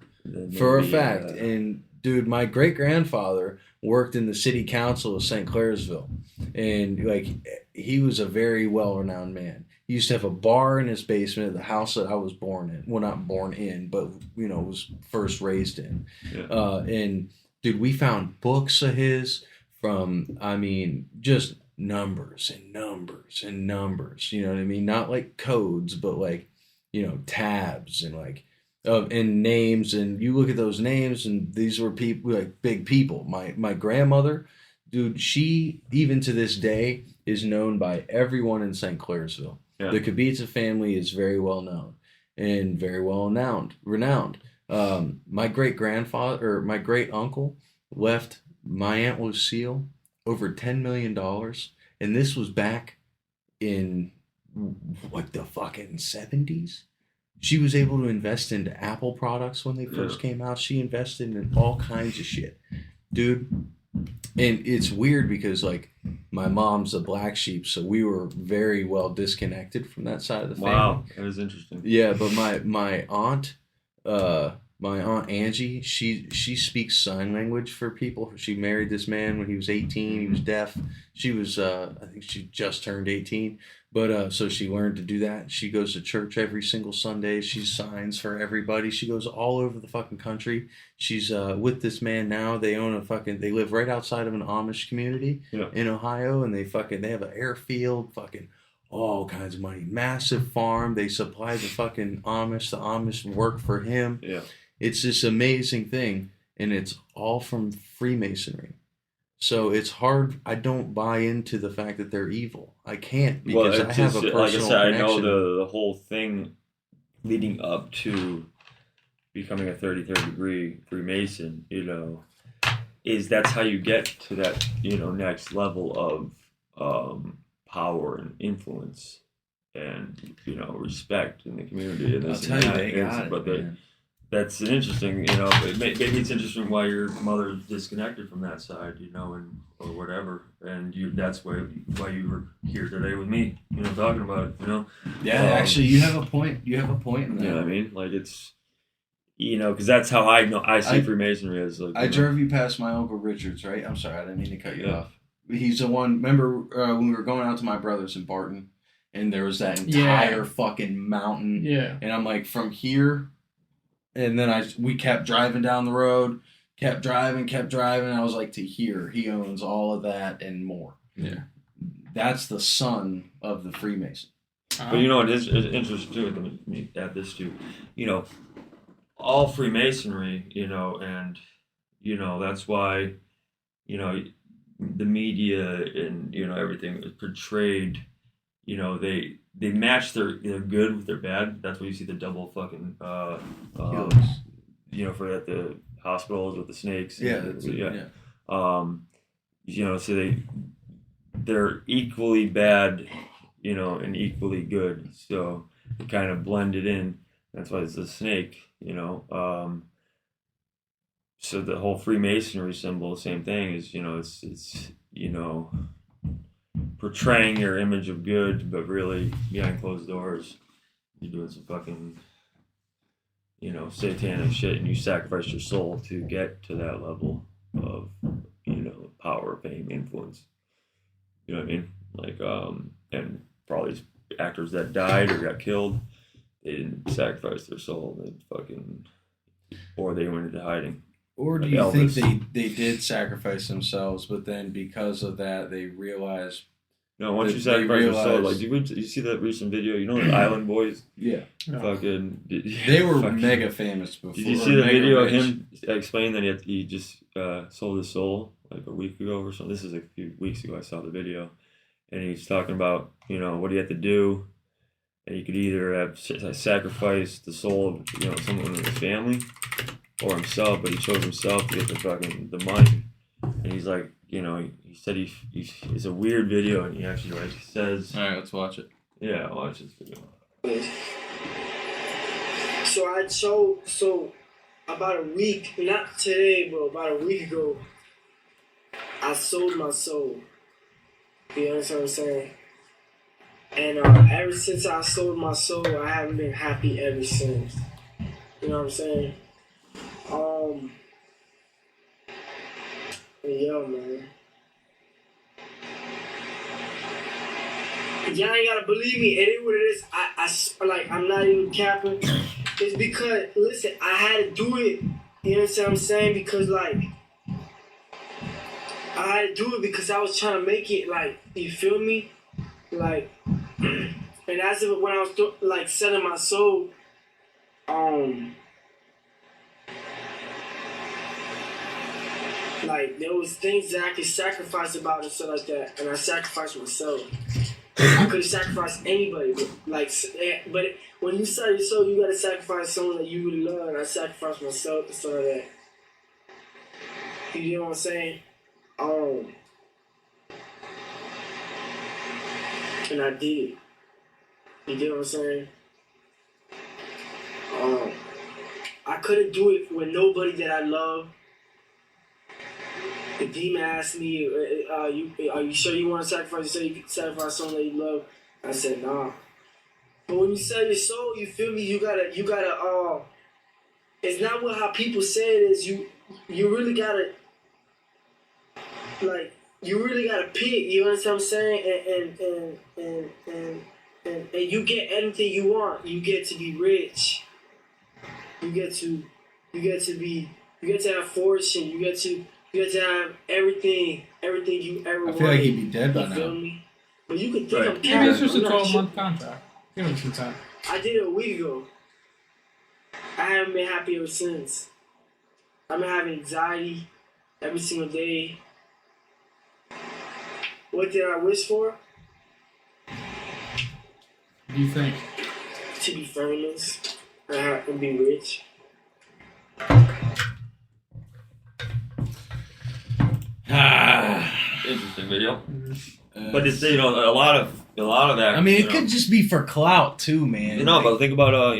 for a fact. And dude, my great grandfather worked in the city council of St. Clairsville, and like, he was a very well-renowned man. He used to have a bar in his basement at the house that I was born in. Well, not born in, but was first raised in. Yeah. And dude, we found books of his from, just numbers and numbers and numbers. You know what I mean? Not like codes, but like, tabs and like, and names. And you look at those names, and these were people, like big people. My grandmother, dude, she, even to this day, is known by everyone in St. Clairsville. Yeah. The Kubica family is very well known and very well renowned. My great grandfather, or my great uncle, left my Aunt Lucille over $10 million. And this was back in what, the fucking 70s? She was able to invest into Apple products when they first came out. She invested in all kinds of shit. Dude, and it's weird because, like, my mom's a black sheep, so we were very well disconnected from that side of the family. Wow, that was interesting. Yeah, but my aunt Angie, she speaks sign language for people. She married this man when he was 18. He was deaf. She was I think she just turned 18. But so she learned to do that. She goes to church every single Sunday. She signs for everybody. She goes all over the fucking country. She's with this man now. They live right outside of an Amish community in Ohio, and they have an airfield, fucking all kinds of money, massive farm. They supply the fucking Amish. The Amish work for him. Yeah. It's this amazing thing, and it's all from Freemasonry. So it's hard. I don't buy into the fact that they're evil. I can't, because I have a personal like I said, connection. I know the whole thing leading up to becoming a 33rd degree Freemason, is that's how you get to that, next level of power and influence and respect in the community. And I'll this tell and you, that. they got But it, man. that's an interesting, maybe it's interesting why your mother's disconnected from that side, or whatever, and that's why you were here today with me, talking about it, Yeah, actually, you have a point. You have a point in that. You know what I mean? Like it's, because that's how I see Freemasonry as. Like, I drove you past my Uncle Richard's, right? I'm sorry, I didn't mean to cut you Yeah. off. He's the one, remember when we were going out to my brother's in Barton, and there was that entire fucking mountain, and I'm like, from here, and then we kept driving down the road, kept driving, I was like, to here, he owns all of that and more. Yeah. That's the son of the Freemason. But it is interesting too. Let me add this too. All Freemasonry, and that's why, the media and everything is portrayed. They match their good with their bad. That's why you see the double fucking for at the hospitals with the snakes. So they're equally bad, and equally good. So they kind of blended in. That's why it's a snake, So the whole Freemasonry symbol, same thing, is it's portraying your image of good, but really behind closed doors, you're doing some fucking satanic shit, and you sacrifice your soul to get to that level of power, fame, influence. You know what I mean? Like and for all these actors that died or got killed, they didn't sacrifice their soul. Or they went into hiding. Or do you think they did sacrifice themselves, but then because of that, they realized... No, once you sacrifice your soul, like, you see that recent video? The Island Boys? Yeah. Fucking... They were mega famous before. Did you see the video of him explaining that he just sold his soul, like a week ago or something? This is a few weeks ago I saw the video. And he's talking about, what do you have to do? And you could either have sacrificed the soul of, someone in his family or himself, but he chose himself to get the money. And he's like, he said it's a weird video, and he actually says... All right, let's watch it. Yeah, watch this video. So about a week, not today, but about a week ago, I sold my soul. You understand what I'm saying? And ever since I sold my soul, I haven't been happy ever since. You know what I'm saying? Yo, man. Y'all ain't gotta believe me. It is what it is. I'm not even capping. It's because, listen, I had to do it. You know what I'm saying? Because, I had to do it because I was trying to make it, you feel me? And as of when I was, selling my soul, there was things that I could sacrifice about and stuff like that, and I sacrificed myself. I could sacrifice anybody, but when you sell your soul, you gotta sacrifice someone that you really love, and I sacrificed myself and stuff like that. You know what I'm saying? And I did. You get what I'm saying? I couldn't do it with nobody that I love. The demon asked me, are you sure you want to sacrifice? You said you could sacrifice someone that you love. I said, nah. But when you sell your soul, you feel me? You gotta, it's not what how people say it is. You really gotta, you really gotta pick, you understand what I'm saying? And you get anything you want. You get to be rich. You get to have fortune. You get to have everything you ever wanted. I feel like he'd be dead by now. Feel me? But you could think I'm Maybe it's just a 12-month contract. Give him some time. I did it a week ago. I haven't been happy ever since. I've been having anxiety every single day. What did I wish for? What do you think? To be famous and be rich. Interesting video. But it's, a lot of a lot of that. I mean, it could just be for clout too, man. You know, but think about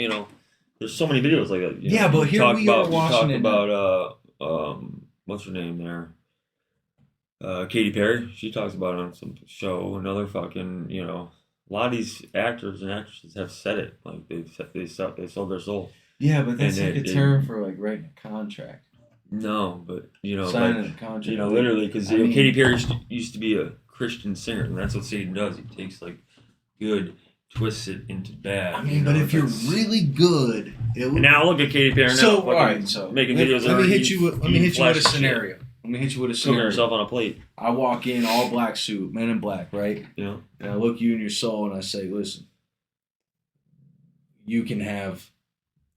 there's so many videos like that. Yeah, but here we are watching it. About what's her name there? Katy Perry. She talks about it on some show. Another fucking a lot of these actors and actresses have said it. Like they sold their soul. Yeah, but that's like a term for like writing a contract. No, but signing a contract. Literally, because Katy Perry used to be a Christian singer, and that's what Satan does. He takes like good, twists it into bad. I mean, but if you're really good, it would... Now look at Katy Perry now. So all right, so making videos. Let me hit you with a scenario. Cooking herself on a plate. I walk in, all black suit, Men in Black, right? Yeah. And I look you in your soul, and I say, listen, you can have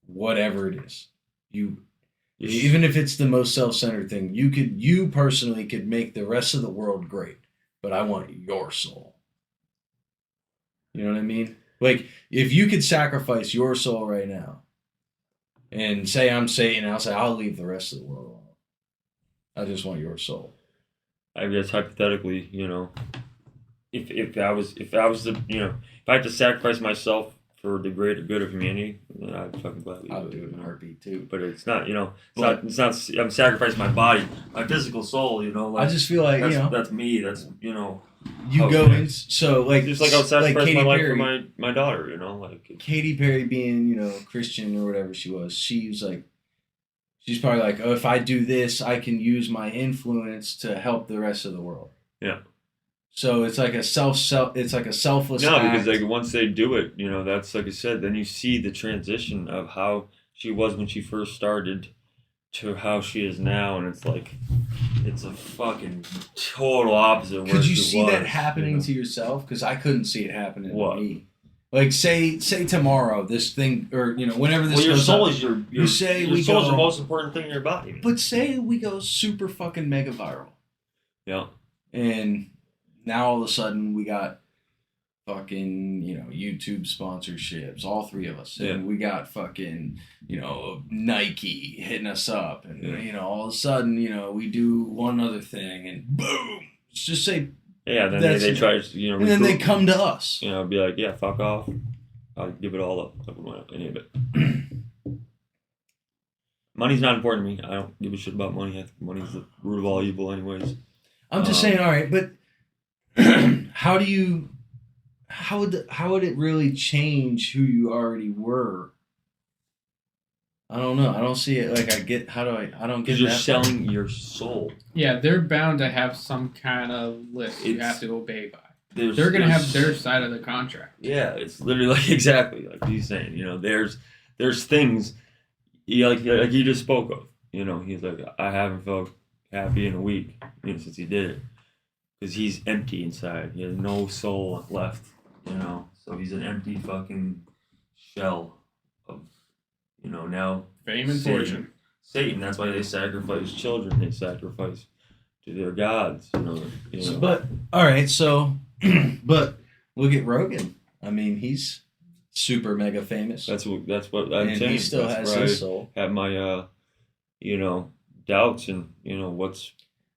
whatever it is. Even if it's the most self-centered thing, you personally could make the rest of the world great, but I want your soul. You know what I mean? Like, if you could sacrifice your soul right now and say I'm Satan, I'll say I'll leave the rest of the world alone. I just want your soul. I guess hypothetically, if I was to, if I had to sacrifice myself for the greater good of humanity, then I'd fucking gladly I'll do it in a heartbeat too. But it's not, it's not. I'm sacrificing my body, my physical soul. Like, I just feel like that's me. That's You go in, so like just like I'll sacrifice Katy my life Perry, for my daughter. Like Katy Perry being Christian or whatever she was. She's probably like, oh, if I do this, I can use my influence to help the rest of the world. Yeah. So it's like a it's like a selfless No, act. because once they do it, that's like I said, then you see the transition of how she was when she first started to how she is now, and it's a fucking total opposite of where Could you she see was, that happening to yourself? Because I couldn't see it happening What? to me. Like say tomorrow this thing, or whenever this your goes soul up, is your soul's the most important thing in your body. Man. But say we go super fucking mega viral. Yeah. And now all of a sudden we got fucking, YouTube sponsorships, all three of us. And we got fucking, Nike hitting us up. And, all of a sudden, we do one other thing and boom. Let's just say. Yeah, then they try to, and then they come to us. Be like, yeah, fuck off. I'll give it all up. I wouldn't want any of it. Money's not important to me. I don't give a shit about money. I think money's the root of all evil anyways. I'm just saying, all right, but how would it really change who you already were? I don't know. I don't see it. Like, I don't get that. Because you're selling your soul. Yeah, they're bound to have some kind of list you have to obey by. They're going to have their side of the contract. Yeah, it's literally exactly like he's saying. There's things like you just spoke of. He's like, I haven't felt happy in a week since he did it. Because he's empty inside. He has no soul left, So he's an empty fucking shell of, now... Fame and fortune. Satan, that's why they sacrifice children. They sacrifice to their gods, But, all right, so... but look at Rogan. I mean, he's super mega famous. That's what I'm and saying. He still has his soul. Have my, doubts and, what's...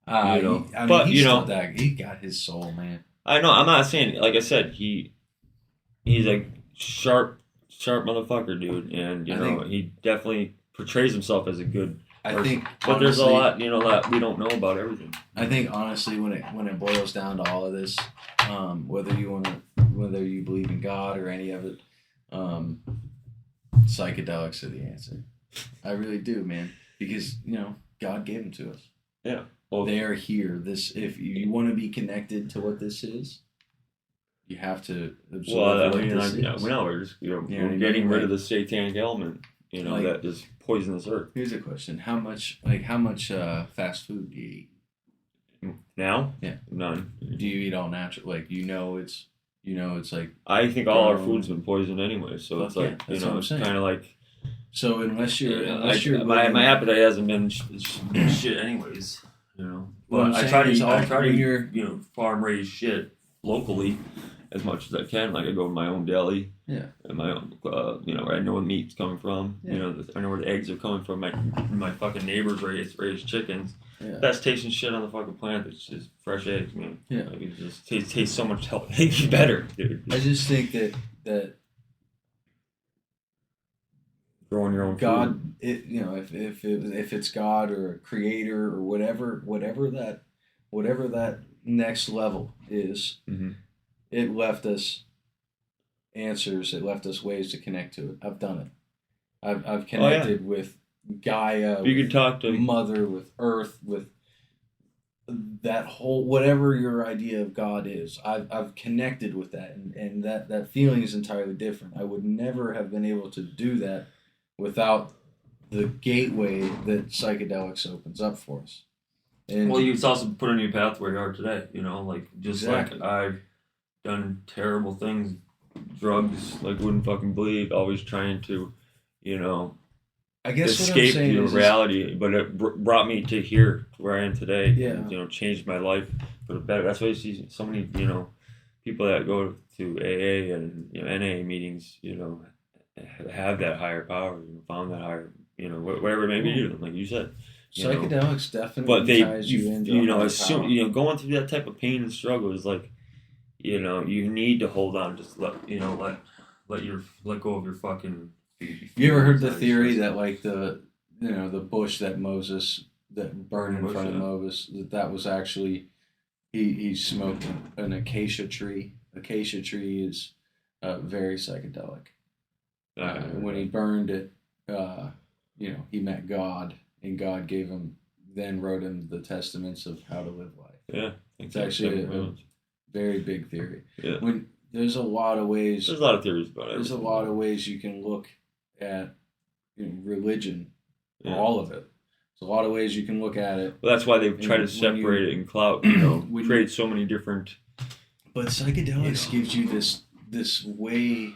he got his soul, man. I know. I'm not saying, like I said, he's a sharp motherfucker, dude, and he definitely portrays himself as a good. But honestly, there's a lot, that we don't know about everything. I think honestly, when it boils down to all of this, whether you believe in God or any of it, psychedelics are the answer. I really do, man, because God gave them to us. Yeah. Well, they are here. If you want to be connected to what this is, you have to absorb we're just we're getting rid of the satanic element, that just poisons the earth. Here's a question: How much fast food do you eat now? Yeah, none. Do you eat all natural? Like it's like I think all our food's been poisoned anyway, so it's like it's kind of like. So unless you're my appetite hasn't been shit anyways. But I try to eat farm raised shit locally, as much as I can. Like I go to my own deli. Yeah. And my own, you know, where I know where the meat's coming from. Yeah. You know, I know where the eggs are coming from. My fucking neighbors raise chickens. Yeah. Best tasting shit on the fucking planet. It's just fresh eggs, man. Yeah. Like, it just tastes so much better, dude. I just think that Growing your own God, food. if it's God or a creator or whatever that next level is, Mm-hmm. it left us answers. It left us ways to connect to it. I've done it. I've connected with Gaia. You with can talk to Mother, with Earth, with that whole whatever your idea of God is. I've connected with that, and that feeling is entirely different. I would never have been able to do that without the gateway that psychedelics opens up for us. And well, it's also put on your path where you are today. You know, like just Exactly. like I've done terrible things, drugs, like wouldn't fucking believe. Always trying to, you know, I guess what I'm escape saying your is reality, but it brought me to here, to where I am today. Yeah. And, you know, changed my life for the better. That's why you see so many, you know, people that go to AA and, you know, NA meetings, you know, have that higher power, you know, found that higher, you know, whatever it may be to them, like you said. You know. psychedelics definitely But they, ties you into you a know, higher as soon, power. you know, going through that type of pain and struggle is like, you know, you need to hold on, just let go of your fucking. You ever heard the theory that like the bush that Moses that burned in Bush, front of yeah. Moses that was actually he smoked an acacia tree. Acacia tree is very psychedelic. When he burned it, he met God, and God wrote him the testaments of how to live life. Yeah, It's actually a very big theory. Yeah. When there's a lot of ways. There's a lot of theories about it. There's a lot of ways you can look at religion, Yeah. all of it. There's a lot of ways you can look at it. Well, that's why they try to when separate you- it in clout. You know, when you- create so many different. But psychedelics gives you this way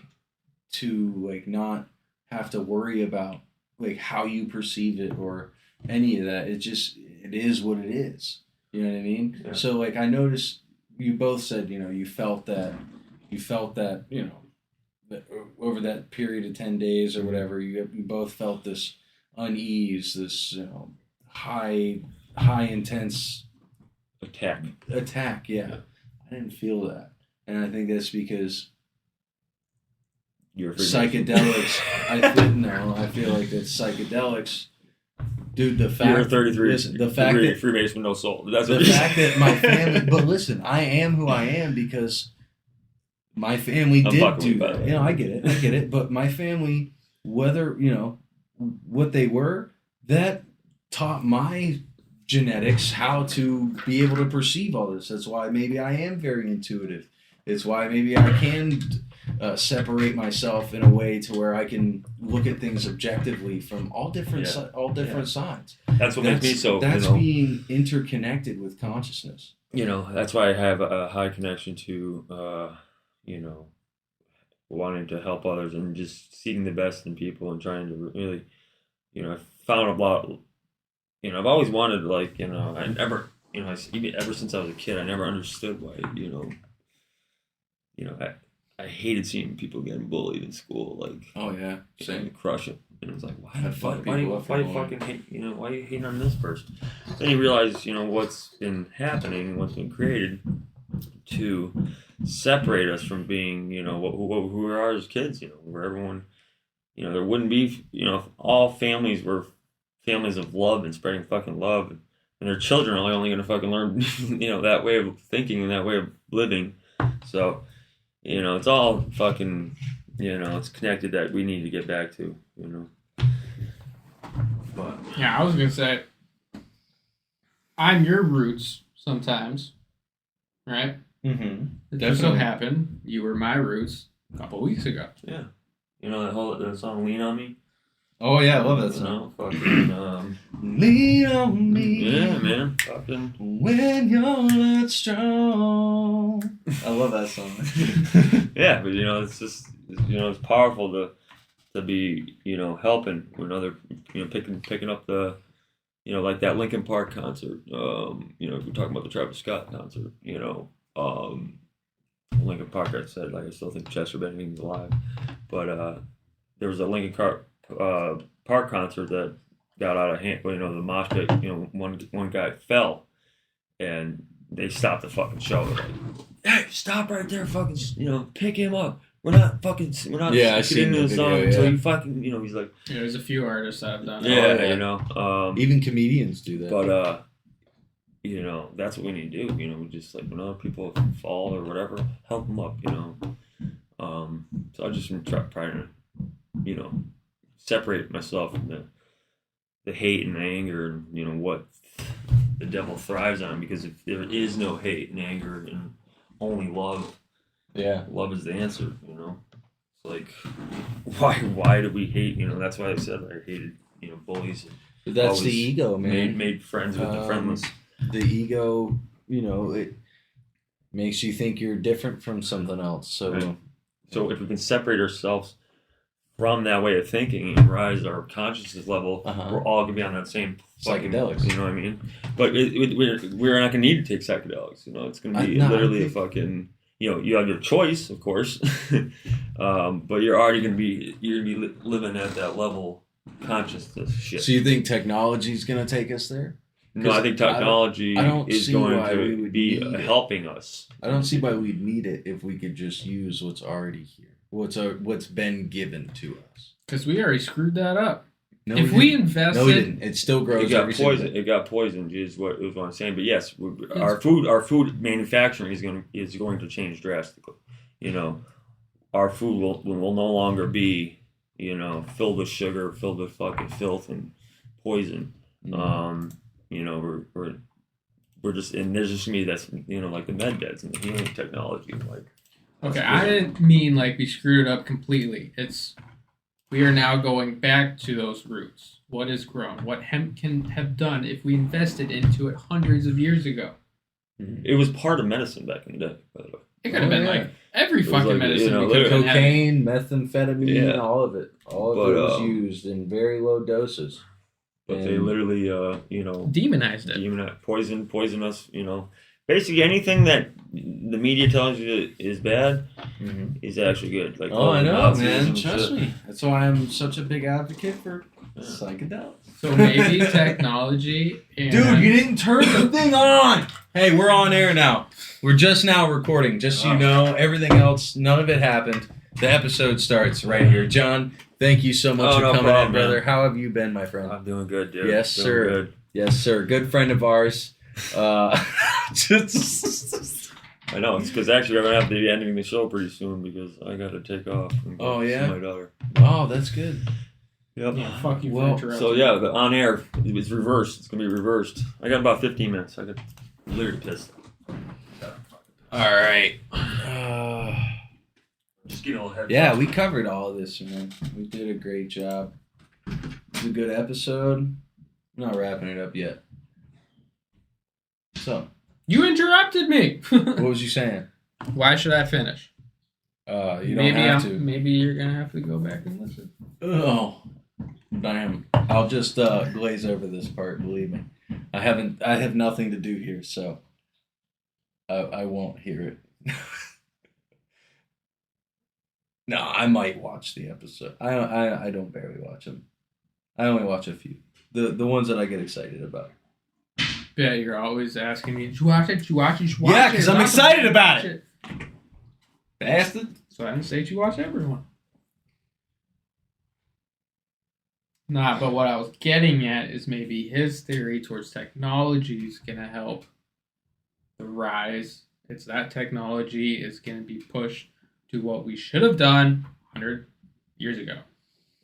to like not have to worry about like how you perceive it or any of that. It is what it is. You know what I mean? Yeah. So like I noticed you both said you felt that that over that period of 10 days or whatever you both felt this unease, this high intense Attack. Yeah. I didn't feel that, and I think that's because You're a Freemason. psychedelics. I feel like that psychedelics, dude. The fact, You're a 33. listen, the fact that Freemason with no soul. That's the what you're fact that my family. But listen, I am who I am because my family I'm did fucking do with that. that. I get it. But my family, whether what they were, that taught my genetics how to be able to perceive all this. That's why maybe I am very intuitive. It's why maybe I can separate myself in a way to where I can look at things objectively from all different sides. That's what makes me so. That's being interconnected with consciousness. That's why I have a high connection to, wanting to help others and just seeing the best in people and trying to really, I found a lot. I've always wanted, I never, even ever since I was a kid, I never understood why, I hated seeing people getting bullied in school, Oh yeah, same. crush it. And it was like, why I'd the fuck fuck? Why do people you up for bullying. fucking hate? Why are you hating on this person? Then you realize, what's been happening and what's been created to separate us from being, who we are as kids. Where everyone, there wouldn't be, if all families were families of love and spreading fucking love, and their children are only going to fucking learn, that way of thinking and that way of living. So, it's all fucking, it's connected that we need to get back to, But Yeah, I was gonna say, I'm your roots sometimes, right? Mm-hmm. It just so Definitely. happened you were my roots a couple weeks ago. yeah, that song "Lean on Me." Oh yeah, I love that song. Fucking, Lean on me. yeah, man, fucking. When you're not strong. I love that song. Yeah, but it's just it's powerful to be helping when other picking up the like that Linkin Park concert. We're talking about the Travis Scott concert. Linkin Park. I said like I still think Chester Bennington's alive, but there was a Linkin Park concert that got out of hand. You know, the mosh pit. You know, one guy fell, and they stopped the fucking show. They're like, hey, stop right there, fucking, you know, pick him up. We're not Yeah, I seen the the song video, until yeah. you fucking, you know, he's like, Yeah, there's a few artists that have done it. yeah, you know, Even comedians do that. but you know, that's what we need to do. You know, we just like when other people fall or whatever, help them up. You know, so I just been trying to, you know, separate myself from the hate and anger, and you know what the devil thrives on. Because if there is no hate and anger and only love, yeah, love is the answer. You know, it's like why do we hate? You know, that's why I said I hated, you know, bullies. but that's Always the ego, man. Made friends with the friendless. The ego, you know, it makes you think you're different from something else. So, Right. So if we can separate ourselves from that way of thinking and rise our consciousness level, we're all gonna be on that same fucking, Psychedelics. you know what I mean? But we're not gonna need to take psychedelics. You know, it's gonna be No, I literally think- a fucking. You know, you have your choice, of course, but you're already gonna be living at that level consciousness shit. so you think technology's gonna take us there? No, I think technology I don't is see going why we to would be need it. helping us. I don't see why we'd need it if we could just use what's already here, what's been given to us. Because we already screwed that up. No, If we didn't. invested, No, we didn't. It still grows. It got every single poisoned. day. It got poisoned. Is what I'm saying. But yes, our food manufacturing is going to change drastically. You know, our food will no longer be, you know, filled with sugar, filled with fucking filth and poison. You know, we're just, and there's just me that's, you know, like the med beds and the healing technology, like. okay, I didn't mean like we screwed it up completely. It's we are now going back to those roots. What is grown? What hemp can have done if we invested into it hundreds of years ago? It was part of medicine back in the day, by the way. It could have been like every It was fucking like, medicine you know, we could have been having. Cocaine, methamphetamine, Yeah. all of it. All of it was used in very low doses. But they literally, you know, Demonized it. poison us, you know. Basically, anything that the media tells you is bad is actually good. Like, Oh, I know, Nazis man. and Trust shit. me. That's why I'm such a big advocate for psychedelics. So maybe technology and Dude, you didn't turn the thing on. Hey, we're on air now. We're just now recording. Just so you know, everything else, none of it happened. The episode starts right here. John, thank you so much Oh, for no coming problem, in, brother. man. How have you been, my friend? I'm doing good, dude. Yes, Doing sir. Good. Yes, sir. Good friend of ours. Just I know, it's because actually we're going to have to be ending the show pretty soon because I got to take off and go Oh, yeah? see my daughter. oh, that's good. Yep. yeah, fuck you Well, for interrupting. So, yeah, the on air, it's reversed. It's going to be reversed. I got about 15 minutes. I got literally pissed. All right. Just getting a little head. Yeah, we covered all of this, man. We did a great job. It was a good episode. I'm not wrapping it up yet. So, You interrupted me. what was you saying? Why should I finish? You don't have to. Maybe you're gonna have to go back and listen. Oh, damn! I'll just glaze over this part. Believe me, I have nothing to do here, so I won't hear it. No, I might watch the episode. I don't barely watch them. I only watch a few. The ones that I get excited about. Yeah, you're always asking me, did you watch it? Did you watch it? Did you watch Yeah, it? 'cause I'm Watch excited about Watch it. Bastard. So I didn't say you watch everyone. Nah, but what I was getting at is maybe his theory towards technology is going to help the rise. It's that technology is going to be pushed to what we should have done 100 years ago.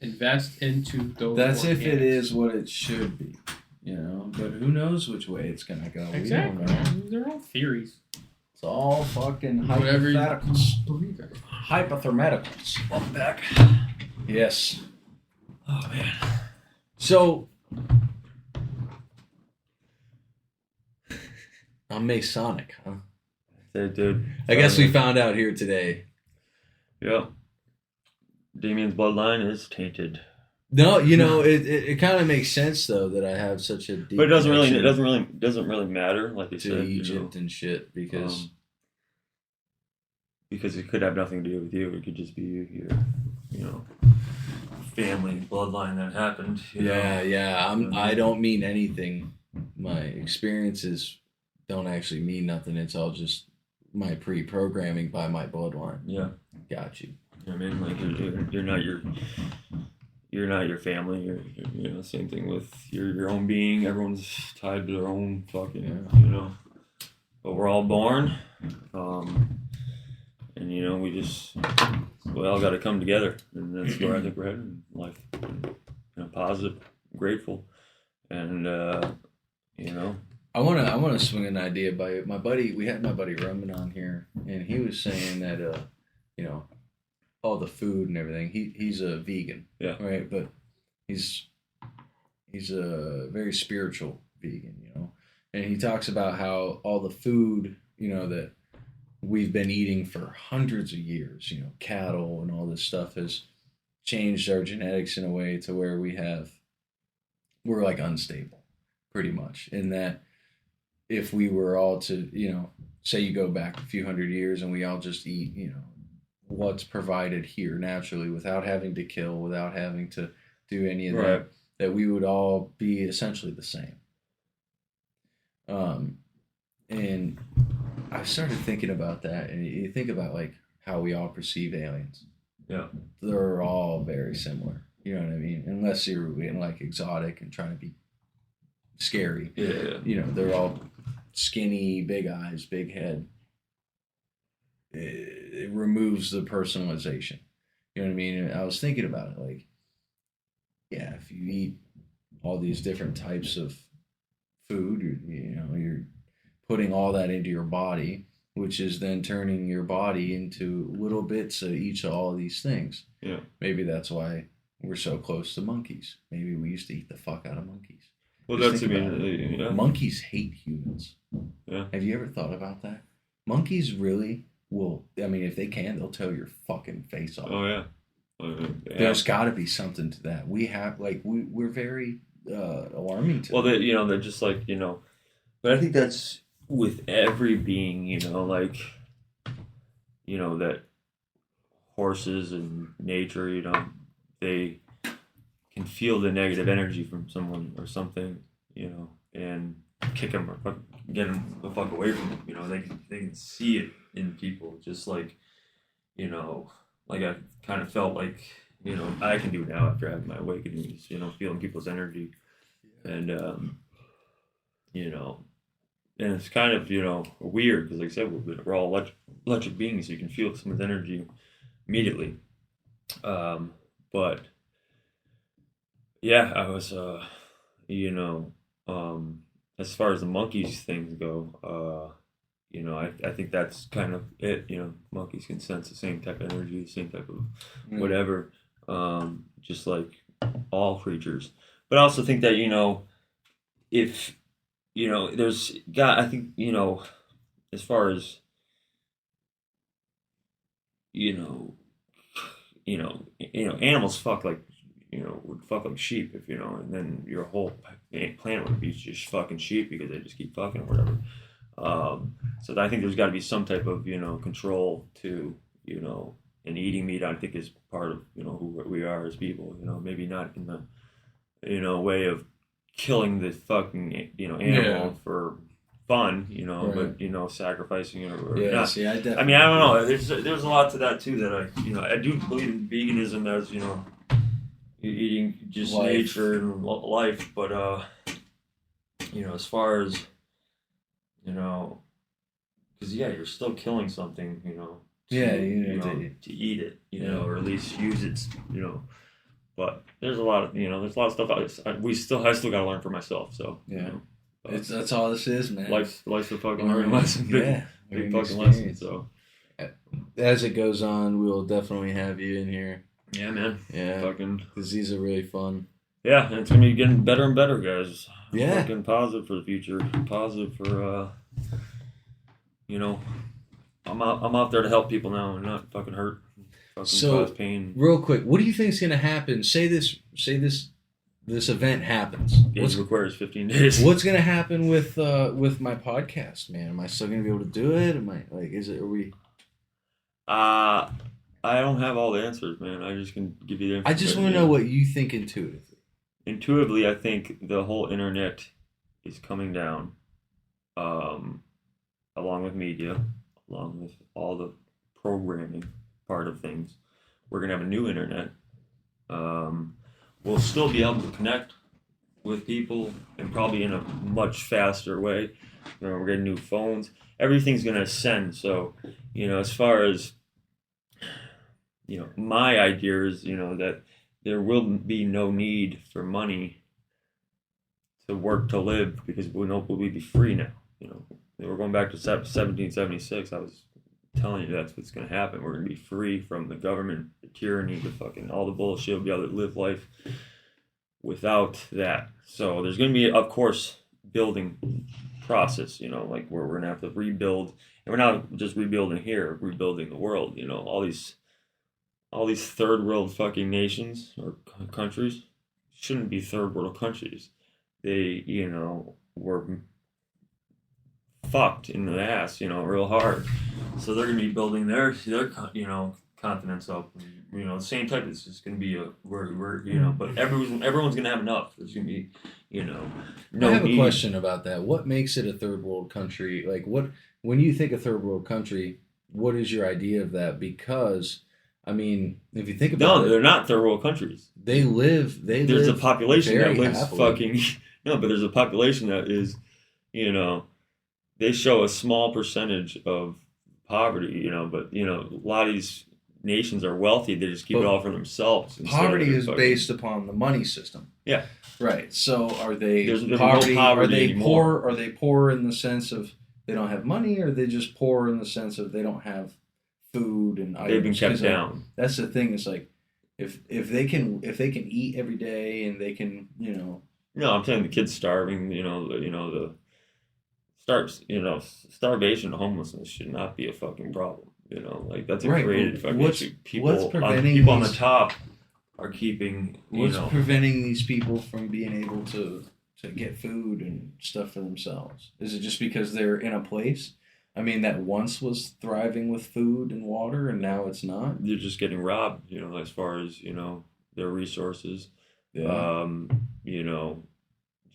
Invest into those. That's if it organics. is what it should be, you know. But who knows which way it's gonna go? Exactly. We don't know. They're all theories. It's all fucking Whatever you hypotheticals. believe in. Hypothermaticals. Welcome back. Yes. Oh, man. So I'm Masonic, huh? Hey, dude. I guess we found out here today. Yep. Damien's bloodline is tainted. No, you know, it kind of makes sense though that I have such a deep But it doesn't connection really matter, like they to said. Egypt and shit because because it could have nothing to do with you. It could just be your, family bloodline that happened. I don't mean anything. My experiences don't actually mean nothing. It's all just my pre-programming by my bloodline. Yeah. Got you. I mean, like you're not your family. You're same thing with your own being. Everyone's tied to their own fucking, But we're all born, and we all got to come together, and that's where I think we're headed in life. Positive, grateful, and I want to swing an idea by my buddy. We had my buddy Roman on here, and he was saying that all the food and everything. He's a vegan, right? But he's a very spiritual vegan, and he talks about how all the food, that we've been eating for hundreds of years, cattle and all this stuff has changed our genetics in a way to where we're like unstable, pretty much, in that if we were all to, say you go back a few hundred years and we all just eat, what's provided here naturally without having to kill, without having to do any of that we would all be essentially the same. And I started thinking about that, and you think about like how we all perceive aliens. Yeah. They're all very similar. You know what I mean? Unless you're in like exotic and trying to be scary. Yeah. They're all skinny, big eyes, big head. It removes the personalization. You know what I mean? And I was thinking about it, like, yeah, if you eat all these different types of food, you're putting all that into your body, which is then turning your body into little bits of all of these things. Yeah. Maybe that's why we're so close to monkeys. Maybe we used to eat the fuck out of monkeys. Well, Just monkeys hate humans. Yeah. Have you ever thought about that? Monkeys really will, if they can, they'll tear your fucking face off. Oh, yeah. There's got to be something to that. We have, we're very alarming to them. They're just like, but I think that's with every being, that horses and nature, they can feel the negative energy from someone or something, and kick them or get them the fuck away from them. They can see it in people, just like, like I kind of felt like, I can do now after having my awakenings, feeling people's energy, and and it's kind of, weird because, like I said, we're all electric beings, so you can feel someone's energy immediately. But yeah, I was, as far as the monkeys things go, I think that's kind of it. Monkeys can sense the same type of energy, the same type of whatever, just like all creatures. But I also think that, if, I think, as far as, animals fuck like, would fuck like sheep if, and then your whole planet would be just fucking sheep because they just keep fucking or whatever. So I think there's got to be some type of, control to, and eating meat, I think, is part of, who we are as people, maybe not in the, way of killing the fucking, animal for fun, but, sacrificing it or not. See, I I don't know. There's a lot to that too that I do believe in veganism as, eating just life. Nature and life, but, as far as, because you're still killing something, to eat it, or at least use it, But there's a lot of stuff I still got to learn for myself. So that's all this is, man. Life's a fucking learning lesson. Big fucking lesson. So as it goes on, we'll definitely have you in here. Yeah, man. Yeah, fucking because these are really fun. Yeah, and it's gonna be getting better and better, guys. Yeah, fucking positive for the future. Positive for I'm out there to help people now and not fucking hurt. Fucking cause pain. Real quick, what do you think is gonna happen? Say this event happens. Age of Aquarius 15 days. What's gonna happen with my podcast, man? Am I still gonna be able to do it? Am I are we? I don't have all the answers, man. I just can give you the I just want to know what you think intuitively. Intuitively, I think the whole internet is coming down, along with media, along with all the programming part of things. We're going to have a new internet. We'll still be able to connect with people, and probably in a much faster way. We're getting new phones. Everything's going to ascend. So, as far as, my idea is, that there will be no need for money to work to live, because we'll be free now. We're going back to 1776. I was telling you that's what's going to happen. We're going to be free from the government, the tyranny, the fucking all the bullshit. We'll be able to live life without that. So there's going to be, of course, building process, like where we're going to have to rebuild. And we're not just rebuilding here, rebuilding the world. All these third world fucking nations or countries shouldn't be third world countries. They, were fucked in the ass, real hard. So they're going to be building their continents up. The same type. It's just going to be but everyone's going to have enough. There's going to be, no I have need. a question about that. What makes it a third world country? Like, when you think of third world country, what is your idea of that? Because, I mean, if you think about it, they're not third world countries. There's a population that lives happily. fucking but there's a population that is, they show a small percentage of poverty, but a lot of these nations are wealthy. They just keep it all for themselves. Poverty is based upon the money system. Yeah. Right. So are they There's no poverty? poverty Are they anymore. poor? Are they poor in the sense of they don't have money, or are they just poor in the sense of they don't have food and items? They've been kept 'Cause, down. That's the thing. It's like if they can eat every day and they can No, I'm saying the kids starving. Starvation, homelessness should not be a fucking problem. That's a Right, created but fucking what's- issue. what's preventing People on the these- top are keeping. what's preventing these people from being able to get food and stuff for themselves? Is it just because they're in a place? I mean, that once was thriving with food and water, and now it's not. They're just getting robbed. As far as their resources.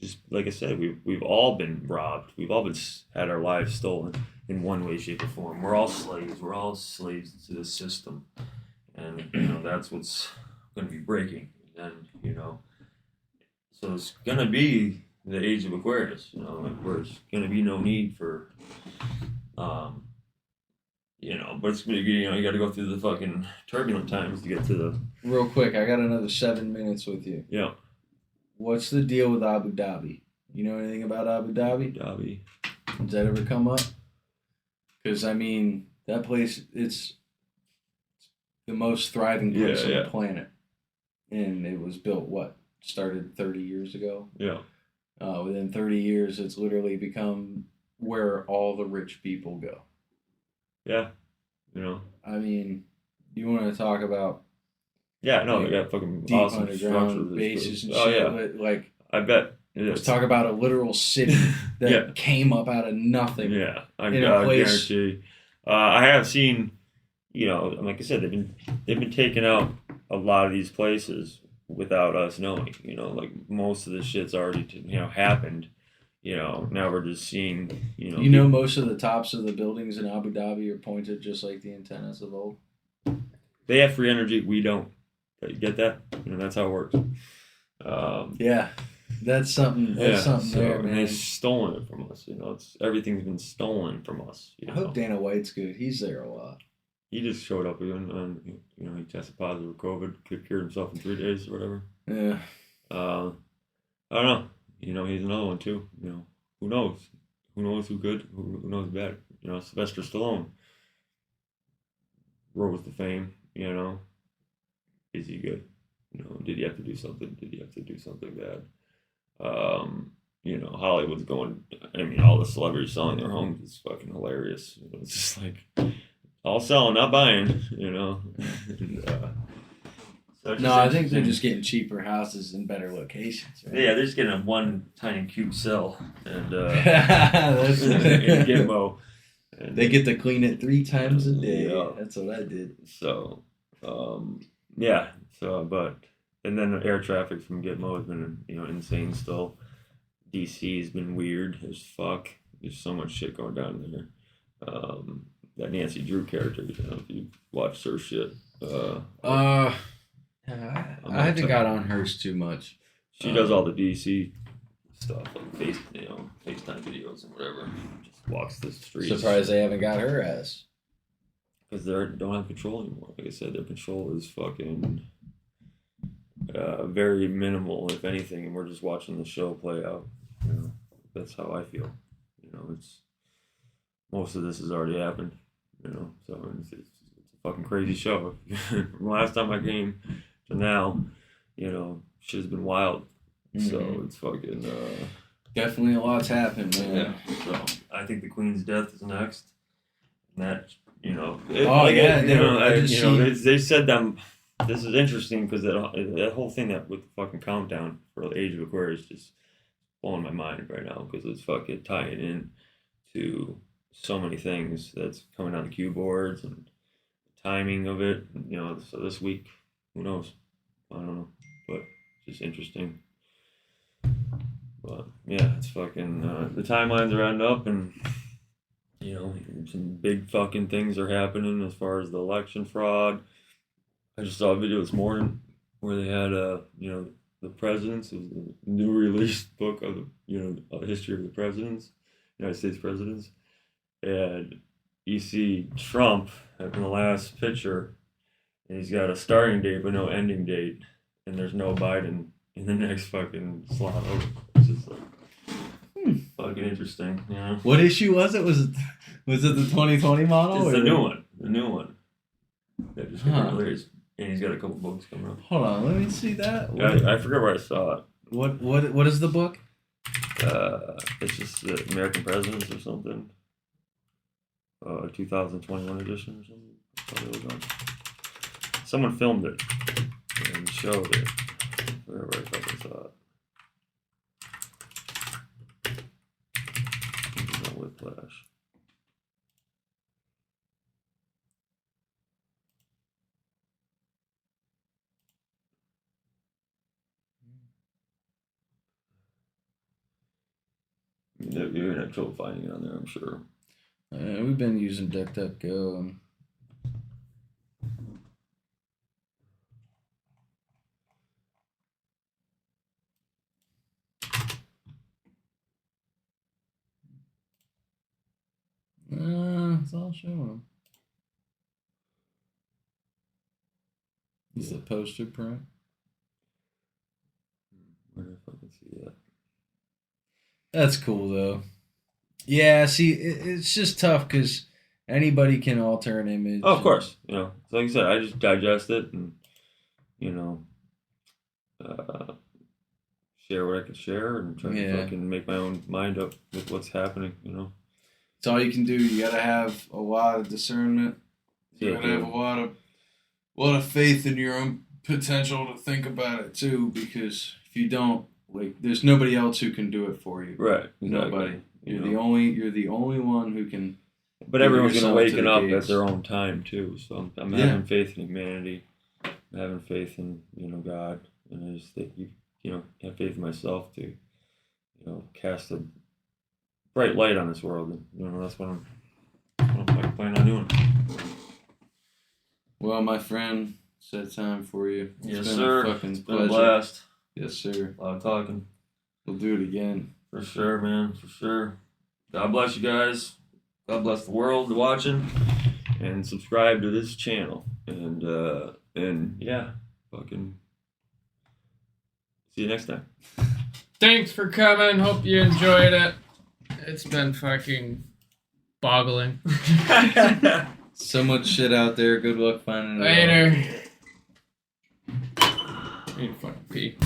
Just like I said, we've all been robbed. We've all had our lives stolen in one way, shape, or form. We're all slaves. We're all slaves to the system, and that's what's going to be breaking. And so it's going to be the age of Aquarius. Where it's going to be no need for, but it's going to be you got to go through the fucking turbulent times to get to the. Real quick, I got another 7 minutes with you. Yeah. What's the deal with Abu Dhabi? You know anything about Abu Dhabi? Does that ever come up? Because, I mean, that place, it's the most thriving place on the planet. And it was built, started 30 years ago? Yeah. Within 30 years, it's literally become where all the rich people go. Yeah. I mean, you want to talk about Yeah, no, they got fucking deep awesome underground structures. bases and Oh, shit. yeah. Like, I bet. let's talk about a literal city that Yeah. came up out of nothing. Yeah, I in a place- guarantee. I have seen, like I said, they've been taking out a lot of these places without us knowing. Like most of this shit's already happened. Now we're just seeing. Most of the tops of the buildings in Abu Dhabi are pointed just like the antennas of old. They have free energy. We don't. You get that? That's how it works. Yeah, that's something. That's something there, and man. they've stolen it from us. Everything's been stolen from us. I hope Dana White's good. He's there a lot. He just showed up and he tested positive for COVID, cured himself in 3 days or whatever. Yeah. I don't know. He's another one too. Who knows? Who knows who good? Who knows bad? Sylvester Stallone rose to fame. Is he good? Did he have to do something? Did he have to do something bad? Hollywood's going. I mean, all the celebrities selling their homes is fucking hilarious. It's just like all selling, not buying. So No, I think they're just getting cheaper houses in better locations. Right? Yeah, they're just getting a one tiny cube cell and That's and Gimbo. And They get to clean it 3 times a day. Yeah. That's what I did. So, yeah. So, and then the air traffic from Gitmo has been, insane still. DC has been weird as fuck. There's so much shit going down there. That Nancy Drew character, if you watched her shit. I haven't got on hers too much. She does all the DC stuff, like FaceTime videos and whatever. Just walks the streets. Surprised they haven't got her ass. Because they don't have control anymore. Like I said, their control is fucking very minimal, if anything, and we're just watching the show play out. That's how I feel. It's most of this has already happened. So it's a fucking crazy show. From last time I came to now, shit's been wild. Mm-hmm. So it's fucking Definitely a lot's happened, man. yeah. So I think the Queen's death is next. And that they said them. This is interesting because that whole thing with the fucking countdown for the Age of Aquarius just blowing my mind right now because it's fucking tying in to so many things that's coming on the cue boards and the timing of it. So this week, who knows? I don't know, but just interesting. But yeah, it's fucking the timelines are adding up, and some big fucking things are happening as far as the election fraud. I just saw a video this morning where they had the presidents. It was a new released book of a history of the presidents, United States presidents, and you see Trump in the last picture, and he's got a starting date but no ending date, and there's no Biden in the next fucking slot over. It's just like fucking interesting, What issue was it? Was it the 2020 model? It's the new one. The new one. That just got released. And he's got a couple books coming up. Hold on, let me see that. I forgot where I saw it. What is the book? It's just the American Presidents or something. 2021 edition or something. That's what it was on. Someone filmed it and showed it. Wherever I fucking saw it. It's not Whiplash. You're gonna have trouble finding it on there, I'm sure. We've been using DuckDuckGo. It's all showing them. Is the poster print? Where did I fucking see that? That's cool, though. Yeah, see, it's just tough because anybody can alter an image. Oh, of course. So like I said, I just digest it and, share what I can share and try to fucking make my own mind up with what's happening, It's all you can do. You gotta have a lot of discernment. You gotta have a lot of faith in your own potential to think about it, too, because if you don't, there's nobody else who can do it for you. Right. Exactly. Nobody. You're the only one who can. But everyone's gonna waken up at their own time too. So I'm having faith in humanity. I'm having faith in God, and I just think you have faith in myself to cast a bright light on this world. And that's what I'm planning on doing. Well, my friend, it's that time for you. Yes, been sir. A fucking It's pleasure. been a blast. Yes, sir. A lot of talking. We'll do it again. For sure, man. For sure. God bless you guys. God bless the world watching. And subscribe to this channel. And yeah, fucking see you next time. Thanks for coming. Hope you enjoyed it. It's been fucking boggling. So much shit out there. Good luck finding it. Later. I need to fucking pee.